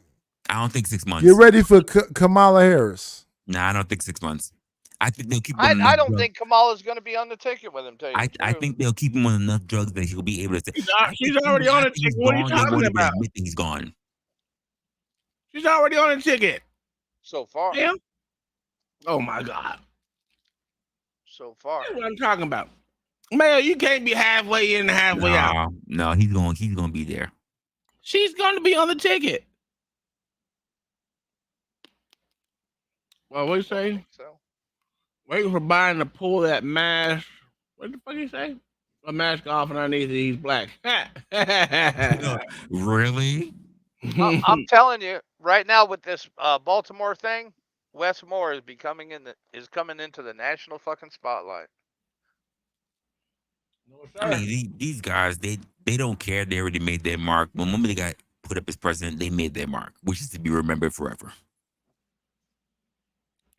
I don't think 6 months. Get ready for Kamala Harris. Nah, I don't think 6 months. I think they'll keep. I don't think Kamala's going to be on the ticket with him. Tell you I think they'll keep him on enough drugs that he'll be able to say. She's already on the ticket. What are you talking about? Admit that he's gone. She's already on the ticket. So far. Yeah. Oh my God. So far. That's what I'm talking about. Mayo, you can't be halfway in and halfway out. No, he's going to be there. She's going to be on the ticket. Well, what do you say? So. Waiting for Biden to pull that mask. What the fuck you say? A mask off and underneath it, he's black. Really? I'm telling you, right now with this Baltimore thing, Wes Moore is coming into the national fucking spotlight. I mean, these guys, they don't care. They already made their mark. When they got put up as president, they made their mark, which is to be remembered forever.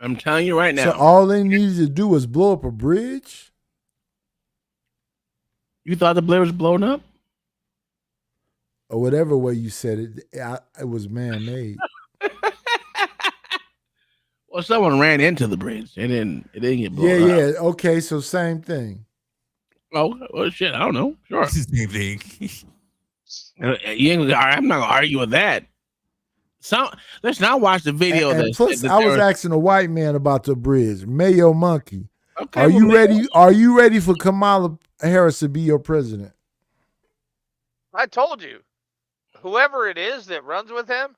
I'm telling you right now. So all they needed to do was blow up a bridge? You thought the bridge was blown up? Or whatever way you said it, it was man-made. Well, someone ran into the bridge. It didn't get blown up. Yeah. Okay, so same thing. Oh, well, shit. I don't know. Sure. It's the same thing. I'm not gonna argue with that. So let's not watch the video. And plus, I was asking a white man about the bridge. Mayo Monkey. Okay, are you ready? Are you ready for Kamala Harris to be your president? I told you, whoever it is that runs with him,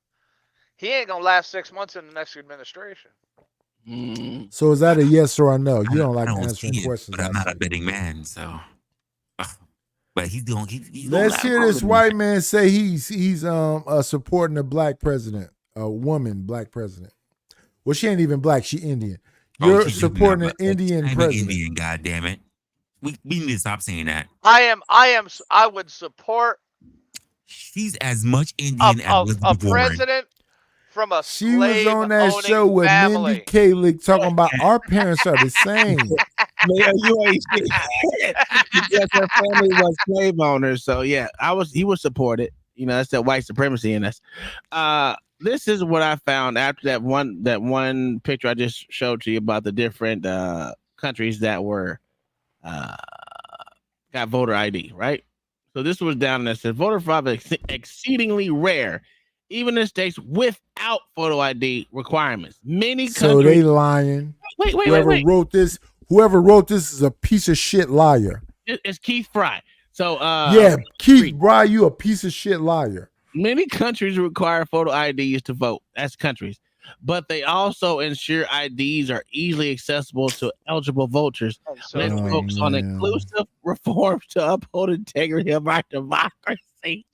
he ain't gonna last 6 months in the next administration. So is that a yes or a no? You don't like answering questions. But I'm not a betting man, so. But he's doing. Let's hear this white man say he's supporting a black president, a woman black president. Well, she ain't even black; she Indian. You're supporting an Indian president. Indian, God damn it! We need to stop saying that. I would support. She's as much Indian as a president from a She was on that show with family. Mindy Kaling talking about our parents are the same. Man, you ain't shit. Because her family was slave owners, so yeah, he was supported. You know, that's that white supremacy in us. This is what I found after that one picture I just showed to you about the different countries that were got voter ID, right? So this was down there. Said voter fraud is exceedingly rare, even in states without photo ID requirements. Many countries. So they lying. Wait. Whoever wrote this is a piece of shit liar. It's Keith Fry. So Keith Fry, you a piece of shit liar. Many countries require photo IDs to vote. That's countries. But they also ensure IDs are easily accessible to eligible voters. Let's focus on inclusive reforms to uphold integrity of our democracy.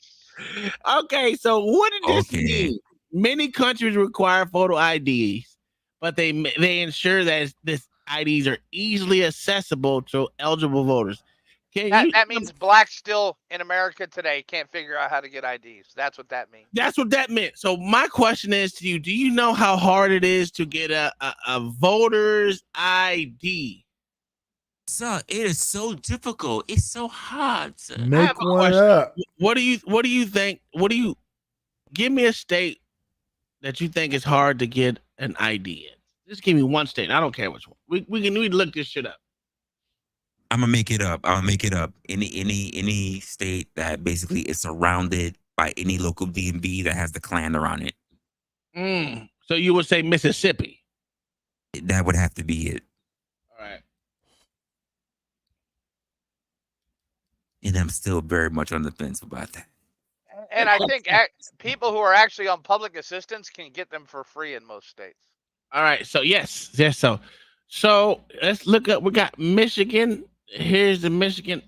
Okay, so what did this mean? Many countries require photo IDs, but they ensure that this IDs are easily accessible to eligible voters. That means blacks still in America today can't figure out how to get IDs. That's what that means. That's what that meant. So my question is to you: do you know how hard it is to get a voter's ID? Sir, it is so difficult. It's so hard, sir. Make one up. What do you think? Give me a state that you think is hard to get an ID in. Just give me one state. I don't care which one. We look this shit up. I'm gonna make it up. Any state that basically is surrounded by any local DMV that has the Klan around it. So you would say Mississippi? That would have to be it. All right. And I'm still very much on the fence about that. And I think people who are actually on public assistance can get them for free in most states. All right. So yes. So let's look up. We got Michigan. Here's the Michigan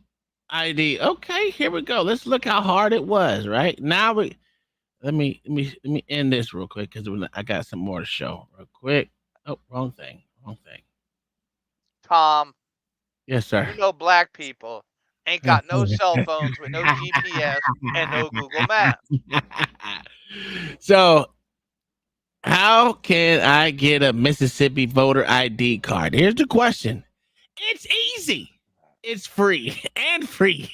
ID. Okay, here we go. Let's look how hard it was. Right now, let me end this real quick because I got some more to show real quick. Oh, wrong thing. Tom, Yes, sir. You know, black people ain't got no cell phones with no GPS and no Google Maps. So, how can I get a Mississippi voter ID card? Here's the question. It's easy. It's free and free.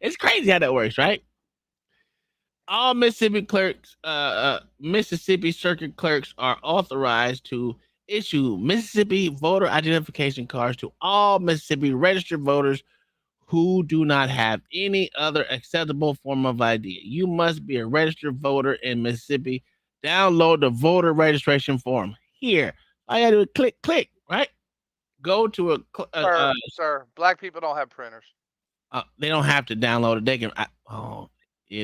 It's crazy how that works, right? All Mississippi clerks, Mississippi circuit clerks are authorized to issue Mississippi voter identification cards to all Mississippi registered voters who do not have any other acceptable form of ID. You must be a registered voter in Mississippi. Download the voter registration form here. All you gotta do is click, right? Go to Sir, black people don't have printers. They don't have to download it. They can.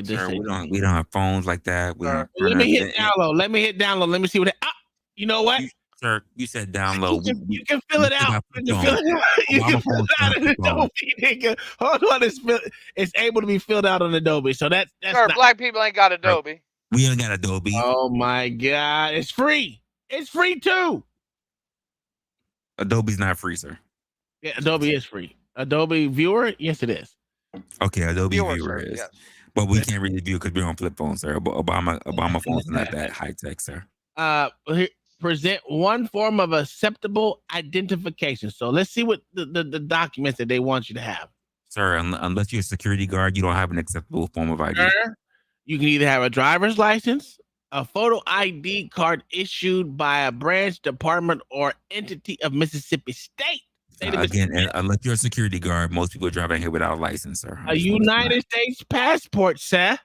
Sir, we don't have phones like that. We don't have Let me hit printers. download. Let me hit download. Let me see what. You know what? Sir, you said download. You can fill it out. You can fill it out. You can fill it out in Adobe, nigga. Hold on, it's able to be filled out on Adobe. So that's Sir, black people ain't got Adobe. We ain't got Adobe. Oh my God, it's free. It's free too. Adobe's not free, sir. Yeah, Adobe is free. Adobe Viewer, yes, it is. Okay, Adobe Viewer is. Yes. But we can't really view it because we're on flip phones, sir. Obama phones are not that high tech, sir. Present one form of acceptable identification. So let's see what the documents that they want you to have. Sir, unless you're a security guard, you don't have an acceptable form of ID. Sir, you can either have a driver's license, a photo ID card issued by a branch, department, or entity of Mississippi State. Again, unless you're a security guard, most people are driving here without a license, sir. A United States passport, sir.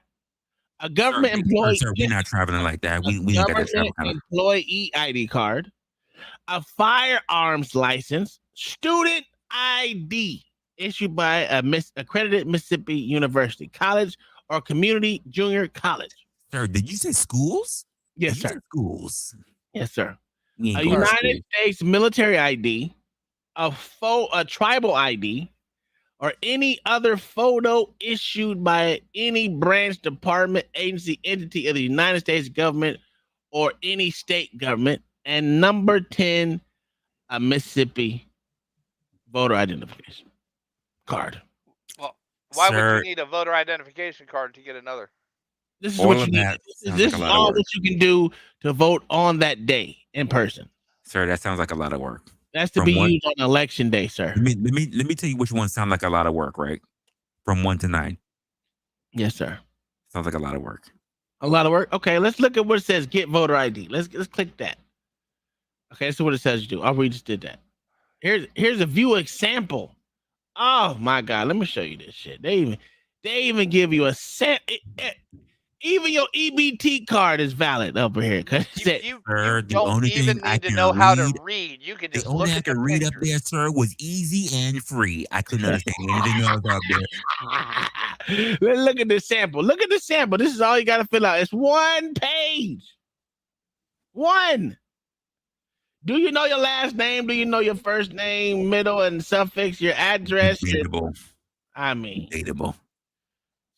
A government employee. Sir, we're not traveling like that. We ain't got that travel kind of employee ID card, a firearms license, student ID issued by a accredited Mississippi University, college, or community junior college. Sir, did you say schools? Yes, sir. Schools. Yes, sir. A United States military ID, a tribal ID, or any other photo issued by any branch, department, agency, entity of the United States government or any state government. And number 10, a Mississippi voter identification card. Well, why would you need a voter identification card to get another? This is what you need. This is all what you can do to vote on that day in person. Sir, that sounds like a lot of work. That's to be used on election day, sir. Let me tell you which ones sound like a lot of work, right? From 1 to 9. Yes, sir. Sounds like a lot of work. A lot of work. Okay, let's look at what it says. Get voter ID. Let's click that. Okay, this is what it says you do. We just did that. Here's a view example. Oh my God, let me show you this shit. They even give you a set. Even your EBT card is valid over here. You don't even need to know how to read. You can just look at the read up there, sir, was easy and free. I couldn't understand anything else out there. Let's look at this sample. Look at the sample. This is all you got to fill out. It's one page. One. Do you know your last name? Do you know your first name, middle, and suffix, your address? Readable. Readable.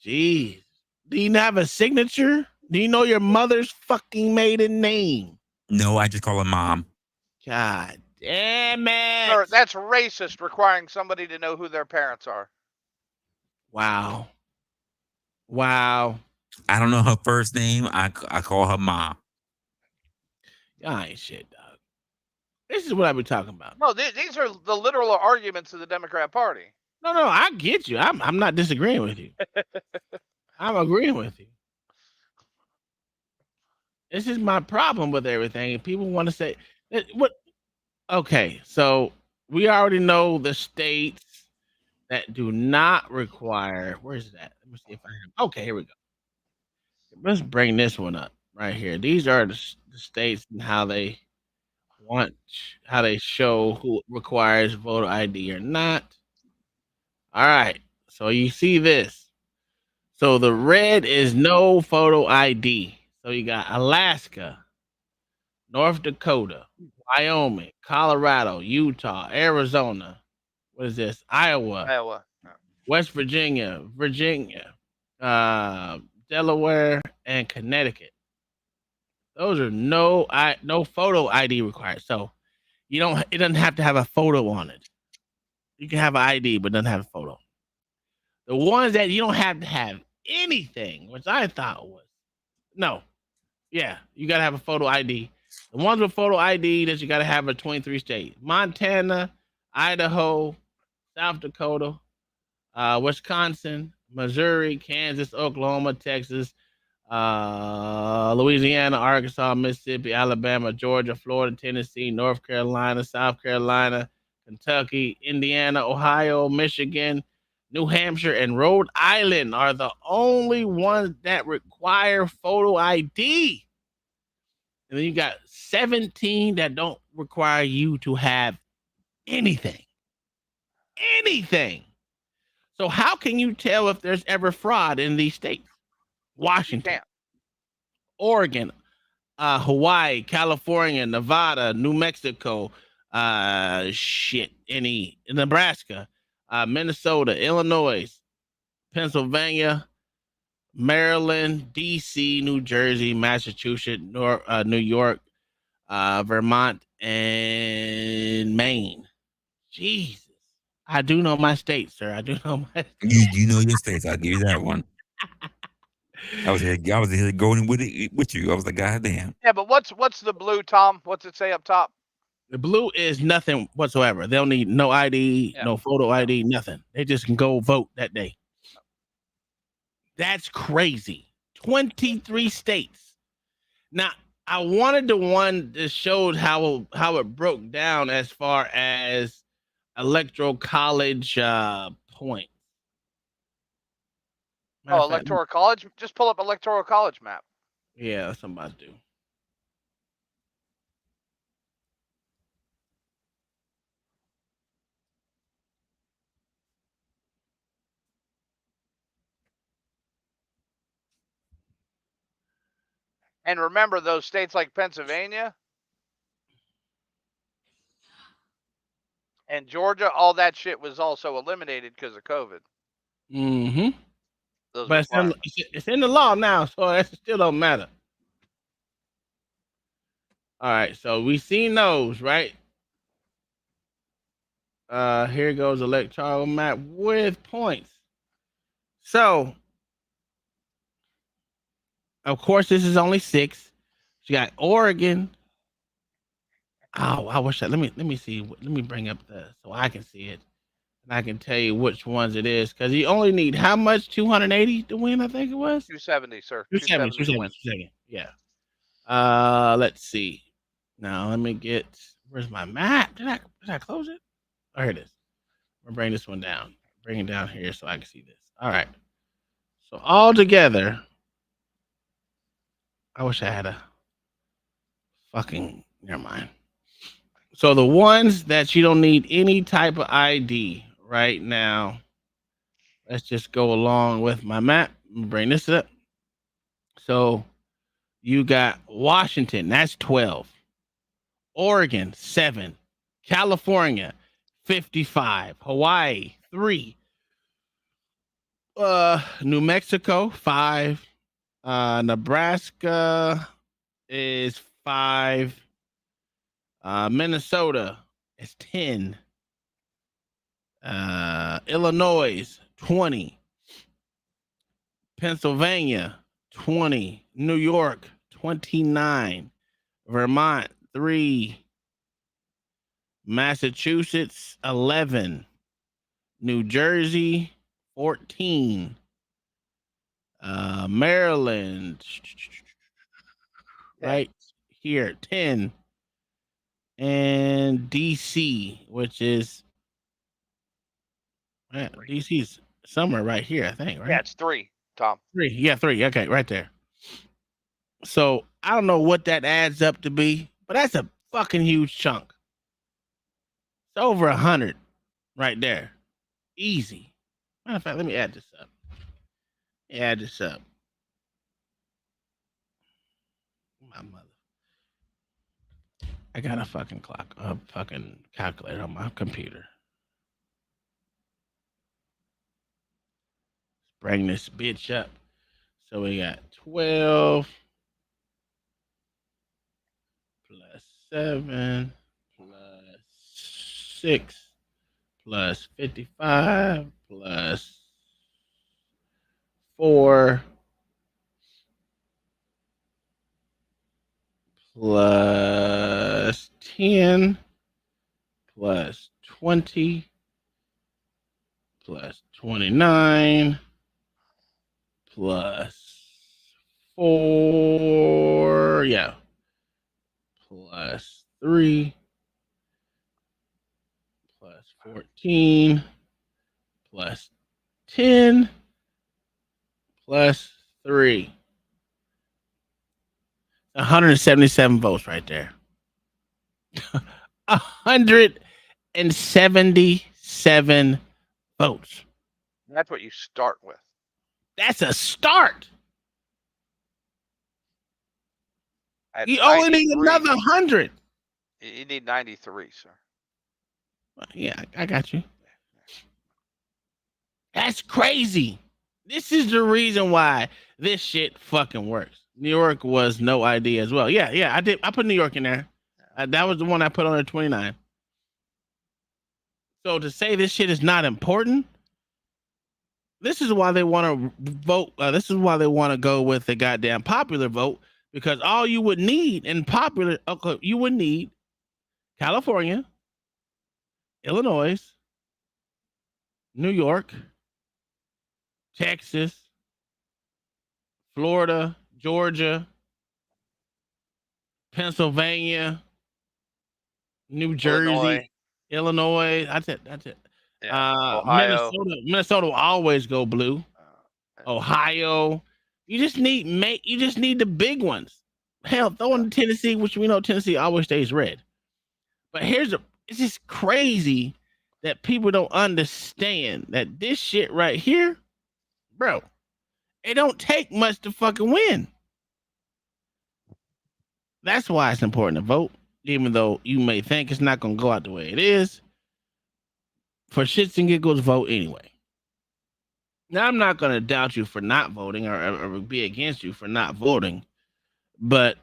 Jeez. Do you have a signature? Do you know your mother's fucking maiden name? No, I just call her mom. God damn it. Sir, that's racist, requiring somebody to know who their parents are. Wow. I don't know her first name. I call her mom. Y'all ain't shit, dog. This is what I've been talking about. No, these are the literal arguments of the Democrat Party. No, I get you. I'm not disagreeing with you. I'm agreeing with you. This is my problem with everything. People want to say what? Okay, so we already know the states that do not require. Where's that? Let me see if I have. Okay, here we go. Let's bring this one up right here. These are the states and how they show who requires voter ID or not. All right, so you see this. So the red is no photo ID. So you got Alaska, North Dakota, Wyoming, Colorado, Utah, Arizona. What is this? Iowa. West Virginia, Delaware, and Connecticut. Those are no photo ID required. So You don't. It doesn't have to have a photo on it. You can have an ID, but it doesn't have a photo. The ones that you don't have to have anything, which I thought was no. Yeah, you gotta have a photo ID. The ones with photo ID that you gotta have are 23 states: Montana, Idaho, South Dakota, Wisconsin, Missouri, Kansas, Oklahoma, Texas, Louisiana, Arkansas, Mississippi, Alabama, Georgia, Florida, Tennessee, North Carolina, South Carolina, Kentucky, Indiana, Ohio, Michigan, New Hampshire, and Rhode Island are the only ones that require photo ID. And then you got 17 that don't require you to have anything. Anything. So how can you tell if there's ever fraud in these states? Washington, Oregon, Hawaii, California, Nevada, New Mexico, Nebraska, Minnesota, Illinois, Pennsylvania, Maryland, DC, New Jersey, Massachusetts, New York, Vermont, and Maine. Jesus. I do know my state, sir. I do know my You know your states. I'll give you that one. I was here going with it with you. I was like, God damn. Yeah, but what's the blue, Tom? What's it say up top? The blue is nothing whatsoever. They'll need no ID, no photo ID, nothing. They just can go vote that day. That's crazy. 23 states. Now, I wanted the one that showed how it broke down as far as electoral college points. Electoral college? Just pull up electoral college map. Yeah, that's what I'm about to do. And remember, those states like Pennsylvania and Georgia, all that shit was also eliminated because of COVID. Mm-hmm. Those But it's in the law now, so that still don't matter. All right, so we seen those, right? Here goes electoral map with points. So, of course, this is only 6. You got Oregon. Oh, I wish let me see. Let me bring up so I can see it, and I can tell you which ones it is. Because you only need how much? 280 to win, I think it was. 270, sir. 270. Yeah. Let's see. Now let me get. Where's my map? Did I close it? Oh, here it is. I'm gonna bring this one down. Bring it down here so I can see this. All right. So all together, I wish I had a fucking. Never mind. So the ones that you don't need any type of ID right now. Let's just go along with my map. Bring this up. So you got Washington, that's 12. Oregon, 7. California, 55. Hawaii, 3. New Mexico, 5. Nebraska is 5. Minnesota is 10. Illinois, 20. Pennsylvania, 20. New York, 29. Vermont, 3. Massachusetts, 11. New Jersey, 14. Maryland, right here, 10. And DC, which is DC's somewhere right here, I think, right? Yeah, it's 3, Tom. 3. Yeah, 3. Okay, right there. So I don't know what that adds up to be, but that's a fucking huge chunk. It's over 100 right there. Easy. Matter of fact, let me add this up. Add this up. My mother. I got a fucking fucking calculator on my computer. Bring this bitch up. So we got 12 plus 7 plus 6 plus 55 plus 4 plus 10 plus 20 plus 29 plus 4, yeah, plus 3 plus 14 plus 10 plus 3. 177 votes right there. 177 votes. That's what you start with. That's a start. At You only need 93, another 100. You need 93, sir. Yeah, I got you. That's crazy. This is the reason why this shit fucking works. New York was no idea as well. Yeah, I did. I put New York in there. That was the one I put on there 29. So to say this shit is not important, this is why they want to vote. This is why they want to go with the goddamn popular vote, because all you would need in popular, you would need California, Illinois, New York, Texas, Florida, Georgia, Pennsylvania, New Jersey, Illinois. That's it. Yeah. Ohio. Minnesota will always go blue. Ohio. You just need the big ones. Hell, throw in Tennessee, which we know Tennessee always stays red. But it's just crazy that people don't understand that this shit right here, bro, it don't take much to fucking win. That's why it's important to vote, even though you may think it's not going to go out the way it is. For shits and giggles, vote anyway. Now, I'm not going to doubt you for not voting or be against you for not voting, but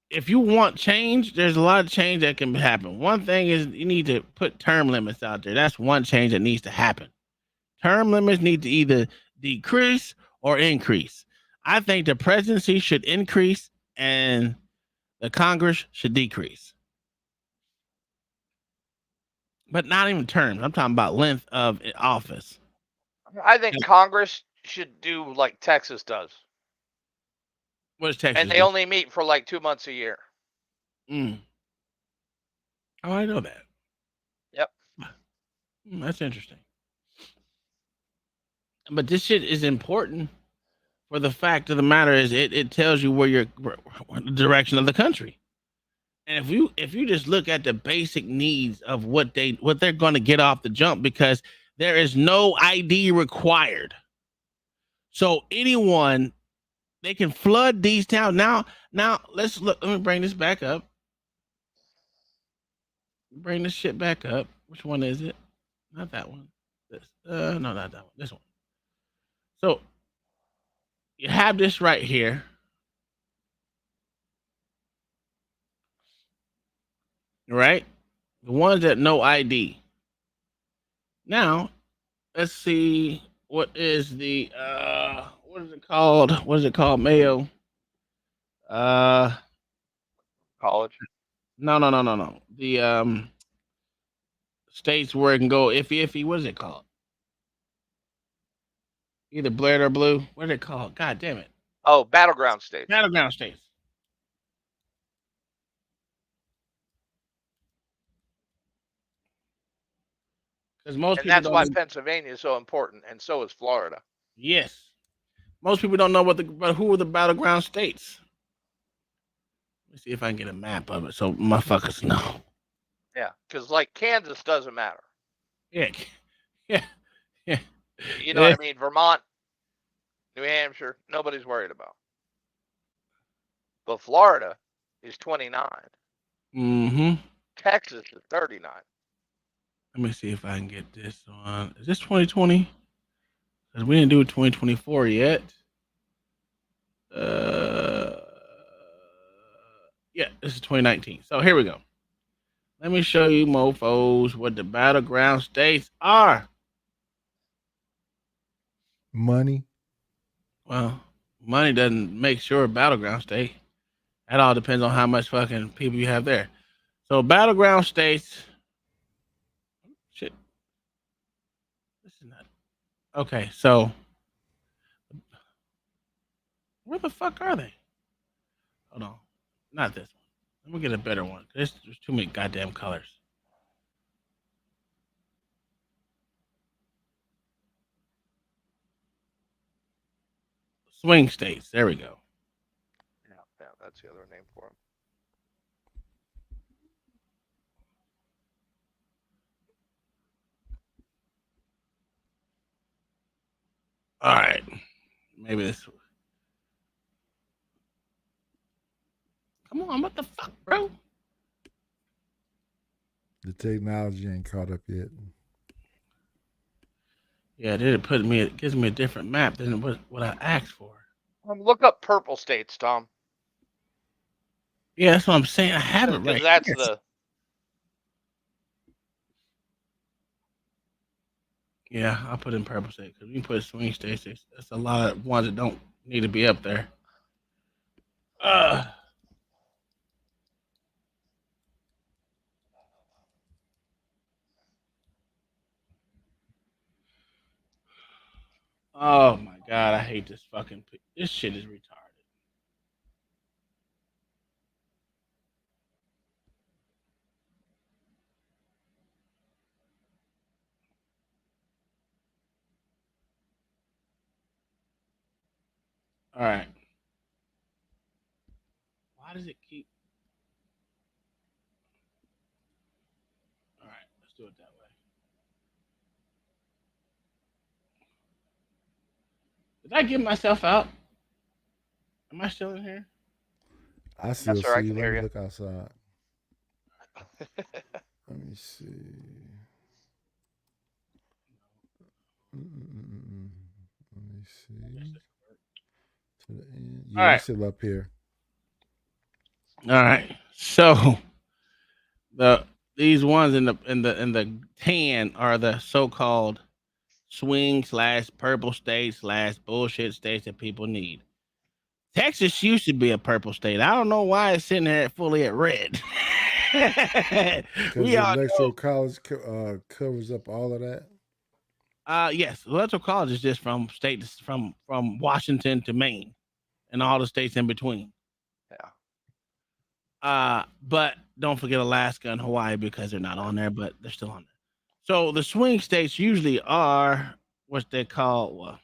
if you want change, there's a lot of change that can happen. One thing is you need to put term limits out there. That's one change that needs to happen. Term limits need to either decrease or increase. I think the presidency should increase and the Congress should decrease. But not even terms. I'm talking about length of office. I think Congress should do like Texas does. What does Texas And they do? only meet for like 2 months a year. Oh, I know that. Yep. That's interesting. But this shit is important for the fact of the matter is it tells you where the direction of the country. And if you just look at the basic needs of what they're going to get off the jump, because there is no ID required. So anyone, they can flood these towns. Now let's look. Let me bring this back up. Bring this shit back up. Which one is it? Not that one. This. No, not that one. This one. So you have this right here. Right? The ones that no ID. Now, let's see what is the what is it called? What is it called? Mayo. College. No. The states where it can go iffy. What is it called? Either Blair or Blue. What is it called? God damn it. Oh, battleground states. Battleground states. Because most people that's don't why know. Pennsylvania is so important, and so is Florida. Yes. Most people don't know who are the battleground states. Let me see if I can get a map of it so motherfuckers know. Yeah, because like Kansas doesn't matter. Yeah. You know what I mean? Vermont, New Hampshire, nobody's worried about. But Florida is 29. Mm-hmm. Texas is 39. Let me see if I can get this on. Is this 2020? Because we didn't do 2024 yet. Yeah, this is 2019. So here we go. Let me show you, mofos, what the battleground states are. Money. Well, money doesn't make sure a battleground state. That all depends on how much fucking people you have there. So battleground states. Shit. This is not. Okay, so where the fuck are they? Hold on. Not this one. Let me get a better one. There's too many goddamn colors. Swing states. There we go. Yeah, that's the other name for them. All right. Maybe this. Come on, what the fuck, bro? The technology ain't caught up yet. Yeah, it gives me a different map than what I asked for. Look up purple states, Tom. Yeah, that's what I'm saying. I have it right. Because that's here. the. Yeah, I'll put in purple state because we can put swing states. That's a lot of ones that don't need to be up there. Oh my god, I hate this fucking. This shit is retarded. All right. Why does it keep? All right, let's do it that way. Did I get myself out? Am I still in here? I still Yes, sir, I see you. can Let hear me you. look outside. Let me see. Let me see. To the end. Yeah, All right. you still up here. All right. So these ones in the tan are the so-called swing / purple states / bullshit states that people need. Texas used to be a purple state. I don't know why it's sitting there fully at red. Because We the all electoral know. college covers up all of that. Yes, electoral college is just from states from Washington to Maine, and all the states in between. Yeah. But don't forget Alaska and Hawaii because they're not on there, but they're still on there. So the swing states usually are what they call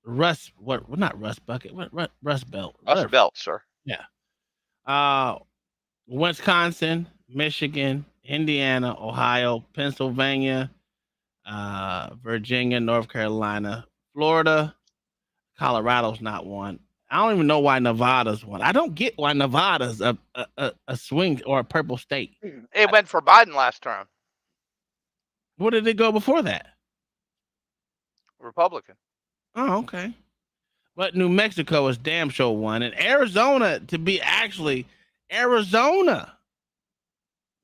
rust. What? Well, not rust bucket. What? Rust belt. Rust belt, sir. Yeah. Wisconsin, Michigan, Indiana, Ohio, Pennsylvania, Virginia, North Carolina, Florida, Colorado's not one. I don't even know why Nevada's one. I don't get why Nevada's a swing or a purple state. It went for Biden last term. Where did it go before that? Republican. Oh, okay. But New Mexico is damn sure one, and Arizona to be actually Arizona.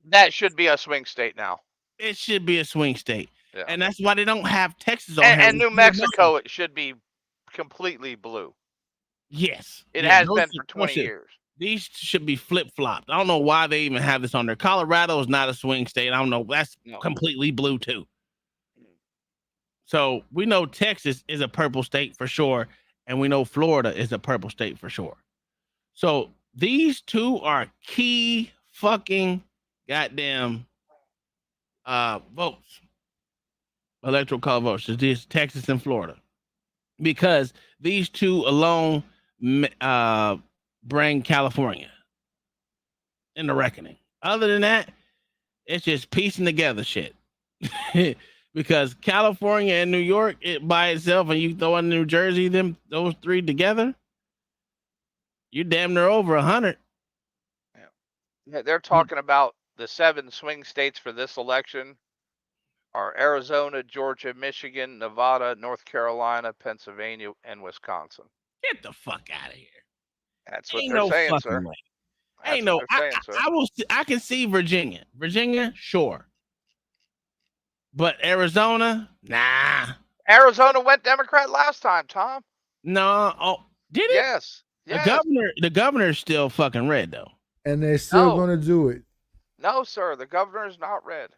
That should be a swing state now. It should be a swing state, yeah. And that's why they don't have Texas on here. And New Mexico, it should be completely blue. Yes, it has been for 20 years. These should be flip flopped. I don't know why they even have this on there. Colorado is not a swing state. I don't know. That's completely blue too. So we know Texas is a purple state for sure, and we know Florida is a purple state for sure. So these two are key fucking goddamn votes, electoral college votes. So this Texas and Florida, because these two alone bring California in the reckoning. Other than that, it's just piecing together shit. Because California and New York, it by itself, and you throw in New Jersey, those three together, you're damn near over 100. Yeah, they're talking about the 7 swing states for this election are Arizona, Georgia, Michigan, Nevada, North Carolina, Pennsylvania, and Wisconsin. Get the fuck out of here. That's what they're saying, sir. Way. That's what they're saying, sir. I can see Virginia. Virginia, sure. But Arizona, nah. Arizona went Democrat last time, Tom. No, oh, did it? Yes. The governor's still fucking red though. And they're still going to do it. No, sir. The governor's not red.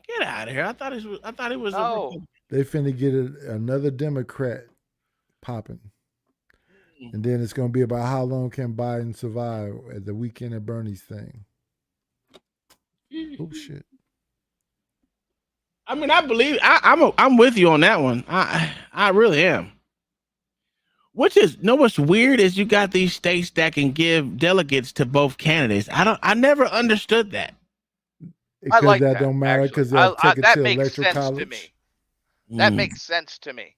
Get out of here! I thought it was. No. They finna get another Democrat popping. And then it's going to be about how long can Biden survive at the weekend at Bernie's thing. Oh, shit. I mean, I believe I'm with you on that one. I really am. What's weird is you got these states that can give delegates to both candidates. I never understood that. Because like that don't matter because they'll take it to electoral college. To me. That makes sense to me.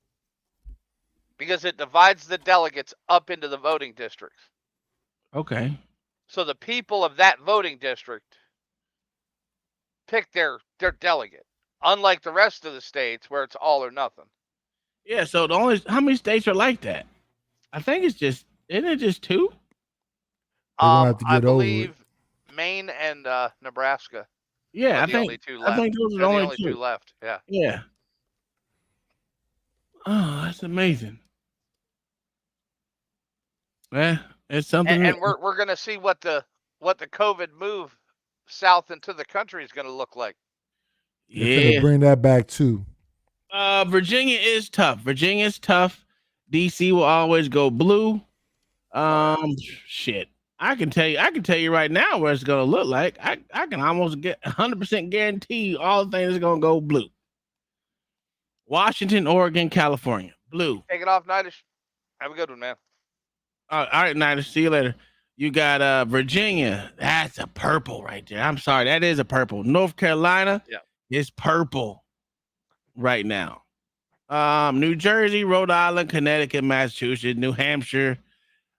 Because it divides the delegates up into the voting districts. Okay. So the people of that voting district pick their delegate. Unlike the rest of the states where it's all or nothing. Yeah, so how many states are like that? I think isn't it just 2? I believe Maine and Nebraska. Yeah, I think only 2 left. I think those are the only 2 left. Yeah. Yeah. Oh, that's amazing. Yeah, it's something. And we're gonna see what the COVID move south into the country is gonna look like. They're gonna bring that back too. Virginia is tough. Virginia's tough. DC will always go blue. Shit. I can tell you right now what it's gonna look like. I can almost get 100% guarantee all the things are gonna go blue. Washington, Oregon, California, blue. Take it off, Nidish. Have a good one, man. All right, Nidish. See you later. You got Virginia. That's a purple right there. I'm sorry, that is a purple. North Carolina is purple right now. New Jersey, Rhode Island, Connecticut, Massachusetts, New Hampshire.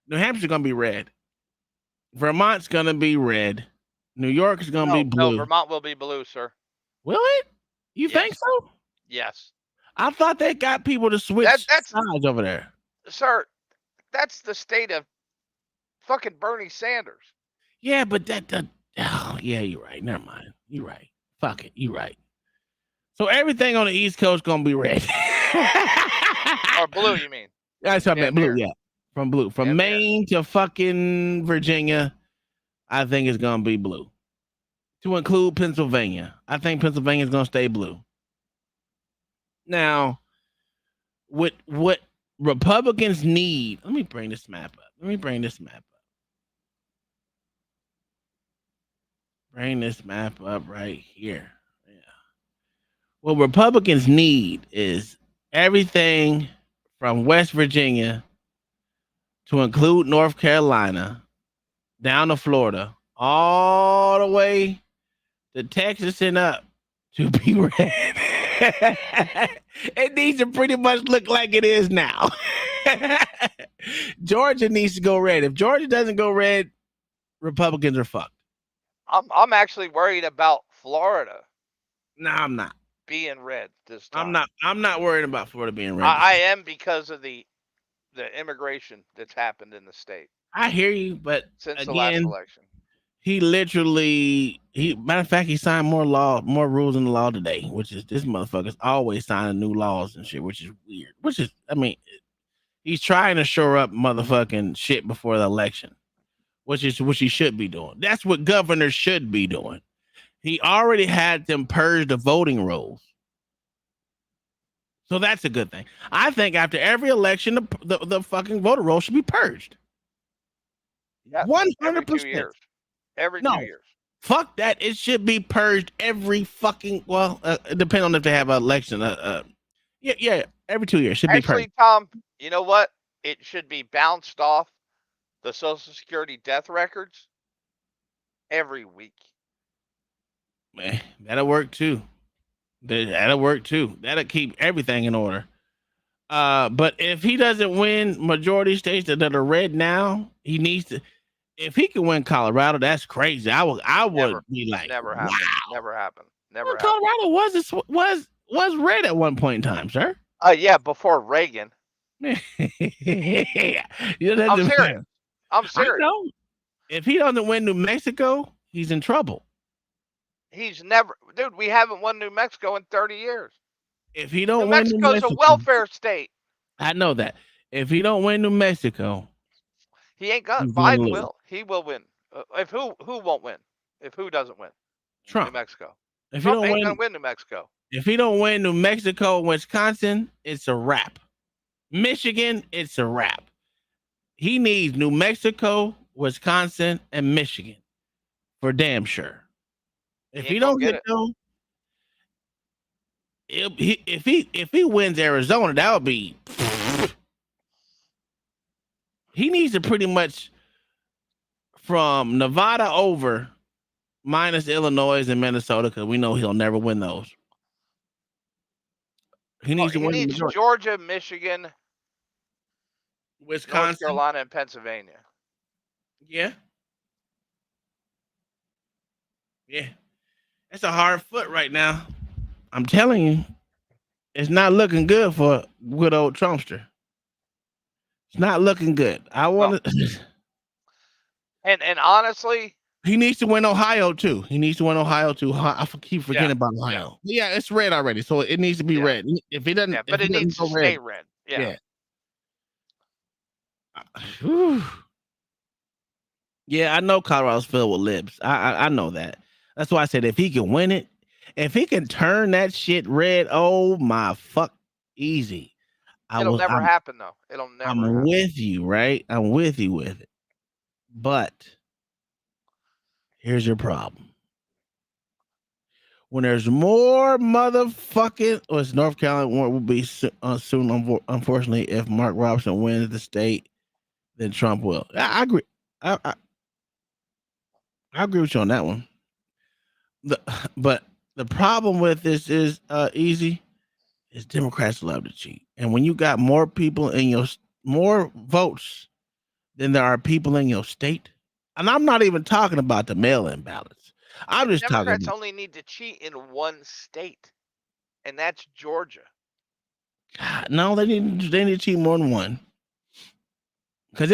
New Hampshire's gonna be red. Vermont's gonna be red. New York is gonna be blue. No, Vermont will be blue, sir. Will it? You think so? Yes. I thought they got people to switch sides over there. Sir, that's the state of fucking Bernie Sanders. Yeah, but oh, yeah, you're right. Never mind. You're right. Fuck it. You're right. So everything on the East Coast gonna be red. Or blue, you mean? That's what I meant. Blue, yeah. From blue. From Maine to fucking Virginia, I think it's gonna be blue. To include Pennsylvania. I think Pennsylvania's gonna stay blue. Now, what Republicans need, let me bring this map up. Bring this map up right here. Yeah. What Republicans need is everything from West Virginia to include North Carolina, down to Florida, all the way to Texas and up to be red. It needs to pretty much look like it is now. Georgia needs to go red. If Georgia doesn't go red, Republicans are fucked. I'm actually worried about Florida. No, I'm not. Being red this time. I'm not worried about Florida being red. I am because of the immigration that's happened in the state. I hear you, but since again, the last election. Matter of fact, he signed more rules in the law today, which is this motherfucker's always signing new laws and shit, which is weird. He's trying to shore up motherfucking shit before the election, which is what he should be doing. That's what governors should be doing. He already had them purge the voting rolls. So that's a good thing. I think after every election, the fucking voter roll should be purged. Yeah, 100%. Every 2 years. Fuck that. It should be purged every fucking, depending on if they have an election. Yeah, every 2 years should be purged. Actually, Tom, you know what? It should be bounced off the Social Security death records every week. Man, that'll work too. That'll keep everything in order. But if he doesn't win majority states that are red now, he needs to. If he can win Colorado, that's crazy. I would be like, never happened. Wow. Never happened. Colorado was red at one point in time, sir. Yeah, before Reagan. I'm serious. I'm serious. If he doesn't win New Mexico, he's in trouble. He's never, dude. We haven't won New Mexico in 30 years. If he don't New win New Mexico's Mexico, a welfare state. I know that. If he don't win New Mexico, he ain't gonna. he's gonna Biden lose. will. He will win. If who won't win? If who doesn't win? Trump. New Mexico. If Trump he don't ain't win, gonna win New Mexico. If he don't win New Mexico, Wisconsin, it's a wrap. Michigan, it's a wrap. He needs New Mexico, Wisconsin, and Michigan for damn sure. If he don't get those, if he wins Arizona, that would be. He needs to pretty much from Nevada over, minus Illinois and Minnesota, because we know he'll never win those. He needs to win. He needs Georgia, Michigan, Wisconsin, North Carolina, and Pennsylvania. Yeah. Yeah. That's a hard foot right now. I'm telling you, it's not looking good for good old Trumpster. It's not looking good. I want to. And honestly, he needs to win Ohio too. He needs to win Ohio too. I keep forgetting about Ohio. Yeah, it's red already, so it needs to be red. If he doesn't, but it needs to stay red. Yeah. Yeah, I know Colorado's filled with libs. I know that. That's why I said if he can win it, if he can turn that shit red, oh my fuck, easy. It'll never happen though. It'll never. I'm with you, right? I'm with you with it. But here's your problem. When there's more motherfucking, it's North Carolina will be soon, unfortunately, if Mark Robertson wins the state, then Trump will. I agree. I agree with you on that one. But the problem with this is easy. Is Democrats love to cheat, and when you got more people in more votes than there are people in your state, and I'm not even talking about the mail-in ballots. I'm just Democrats talking. only need to cheat in one state, and that's Georgia. God, no, they need to cheat more than one. Because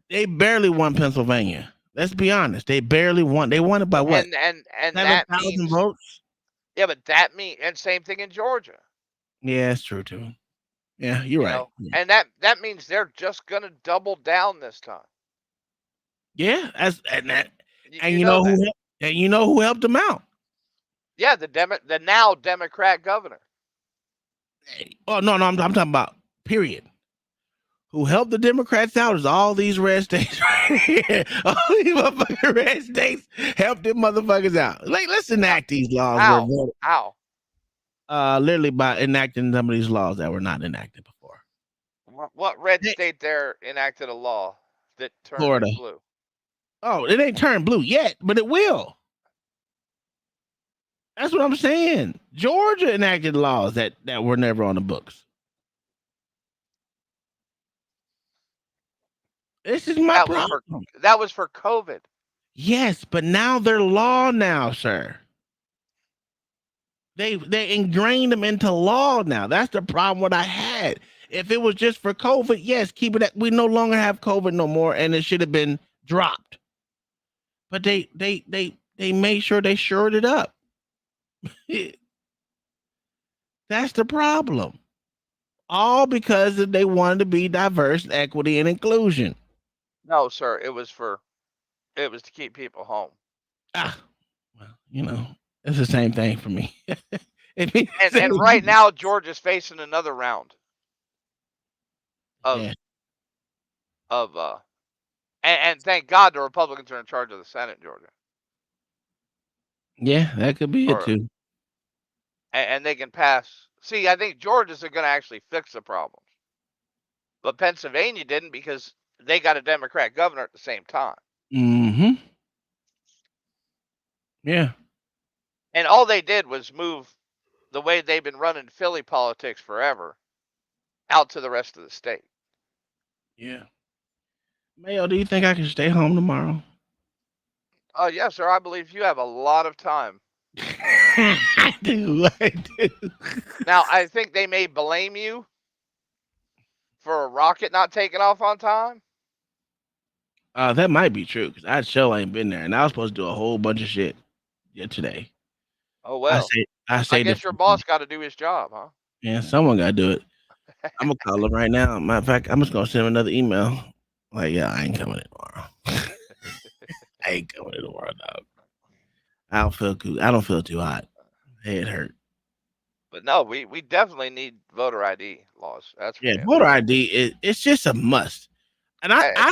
they barely won Pennsylvania. Let's be honest, they barely won. They won it by what? And 7,000 votes. Yeah, but that means, and same thing in Georgia. Yeah, it's true too. Yeah, you're right. And that means they're just gonna double down this time. Yeah, you know who helped them out? Yeah, the now Democrat governor. Oh no, I'm talking about period. Who helped the Democrats out is all these red states right here. All these motherfucking red states helped them motherfuckers out. Like, let's enact these laws. How? Literally by enacting some of these laws that were not enacted before. What red state there enacted a law that turned Florida. blue? Oh, it ain't turned blue yet, but it will. That's what I'm saying. Georgia enacted laws that were never on the books. This is my problem. That was for COVID. Yes, but now they're law now, sir. They ingrained them into law now. That's the problem what I had. If it was just for COVID, yes, keep it. We no longer have COVID no more, and it should have been dropped. But they made sure they shored it up. That's the problem. All because they wanted to be diverse, equity, and inclusion. No, sir. It was to keep people home. Well, it's the same thing for me. and right now, Georgia's facing another round of and thank God the Republicans are in charge of the Senate in Georgia. Yeah, that could be it too. And they can pass. See, I think Georgia's are going to actually fix the problems, but Pennsylvania didn't because they got a Democrat governor at the same time. Mm-hmm. Yeah. And all they did was move the way they've been running Philly politics forever out to the rest of the state. Yeah. Mayo, do you think I can stay home tomorrow? Yes, sir. I believe you have a lot of time. I do. Now, I think they may blame you for a rocket not taking off on time. That might be true because I sure ain't been there, and I was supposed to do a whole bunch of shit yesterday. Oh well. I I say guess your boss got to do his job, huh? Yeah, someone got to do it. I'm gonna call him right now. Matter of fact, I'm just gonna send him another email. Like, yeah, I ain't coming in tomorrow. I ain't coming in tomorrow, dog. I don't feel good. I don't feel too hot. Head hurt. But no, we definitely need voter ID laws. That's for damn voter sure. ID it's just a must. And I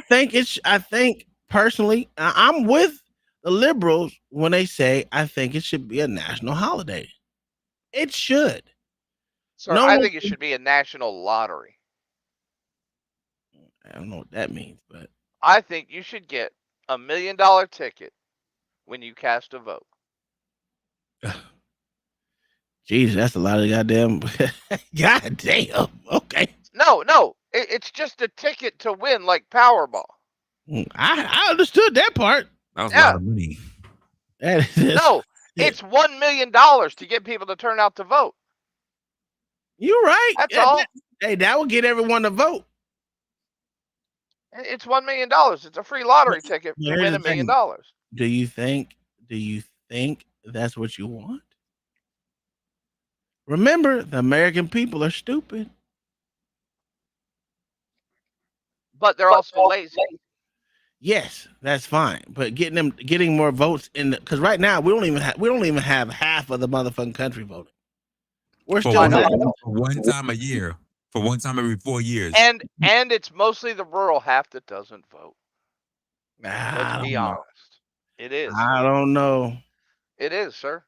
think personally, I'm with the liberals when they say I think it should be a national holiday. It should. Sir, I think it should be a national lottery. I don't know what that means, but I think you should get $1 million ticket when you cast a vote. Jeez, that's a lot of goddamn. Goddamn. Okay. No, it's just a ticket to win, like Powerball. I understood that part. That was a lot of money. No, it's $1 million to get people to turn out to vote. You're right. That's all. Hey, that will get everyone to vote. It's $1 million. It's a free lottery ticket to win $1 million. Do you think that's what you want? Remember, the American people are stupid. But they're also lazy. Yes, that's fine. But getting more votes because right now we don't even have half of the motherfucking country voting. We're still for one time a year. For one time every 4 years. And it's mostly the rural half that doesn't vote. Let's be honest. It is. I don't know. It is, sir.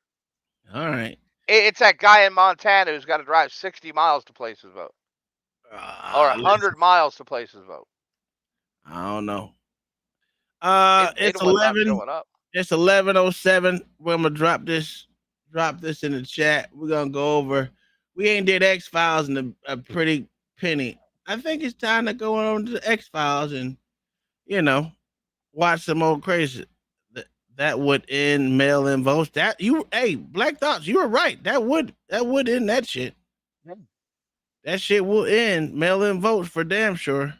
All right. It's that guy in Montana who's got to drive 60 miles to place his vote. Or 100 miles to place his vote. I don't know. It's 11. It's 11:07. We're gonna drop this in the chat. We're gonna go over. We ain't did X-Files in a pretty penny. I think it's time to go on to the X-Files and watch some old crazy. That would end mail-in votes. Black Thoughts, you were right. That would end that shit. That shit will end mail-in votes for damn sure.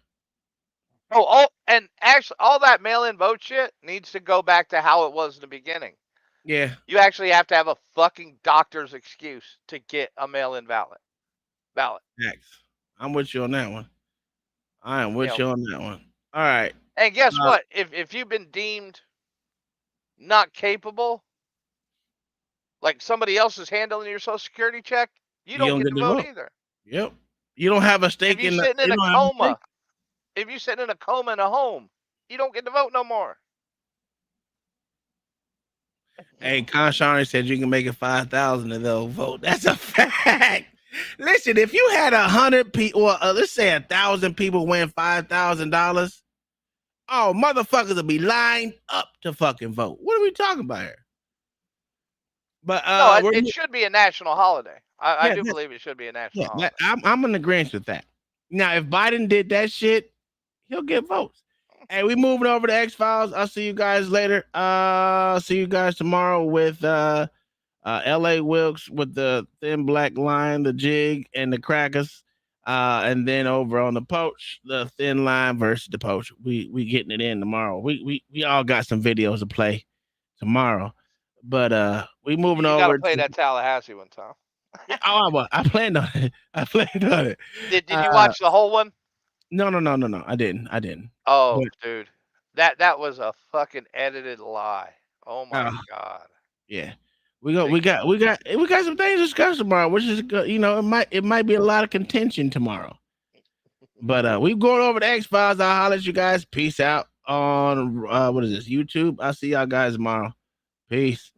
And actually, all that mail-in vote shit needs to go back to how it was in the beginning. Yeah. You actually have to have a fucking doctor's excuse to get a mail-in ballot. Next. I'm with you on that one. I am with you on that one. All right. And guess what? If you've been deemed not capable, like somebody else is handling your Social Security check, you don't get to vote either. Yep. You don't have a stake in the sitting in a coma. If you're sitting in a coma in a home, you don't get to vote no more. Hey, Conshani said you can make it 5,000 and they'll vote. That's a fact. Listen, if you had 100 people, let's say 1,000 people win $5,000, motherfuckers will be lined up to fucking vote. What are we talking about here? But no, it should be a national holiday. I do believe it should be a national holiday. I'm in agreement with that. Now, if Biden did that shit, he'll get votes. Hey, we moving over to X-Files. I'll see you guys later. See you guys tomorrow with L.A. Wilkes with the Thin Black Line, the Jig, and the Crackers. And then over on the Poach, the Thin Line versus the Poach. We getting it in tomorrow. We all got some videos to play tomorrow. But we moving over. You gotta play that Tallahassee one, Tom. I planned on it. Did you watch the whole one? No. I didn't. Oh, dude, that was a fucking edited lie. Oh my god. Yeah, we got some things to discuss tomorrow, which is it might be a lot of contention tomorrow. But we going over to X-Files. I'll holler at you guys. Peace out on what is this, YouTube? I'll see y'all guys tomorrow. Peace.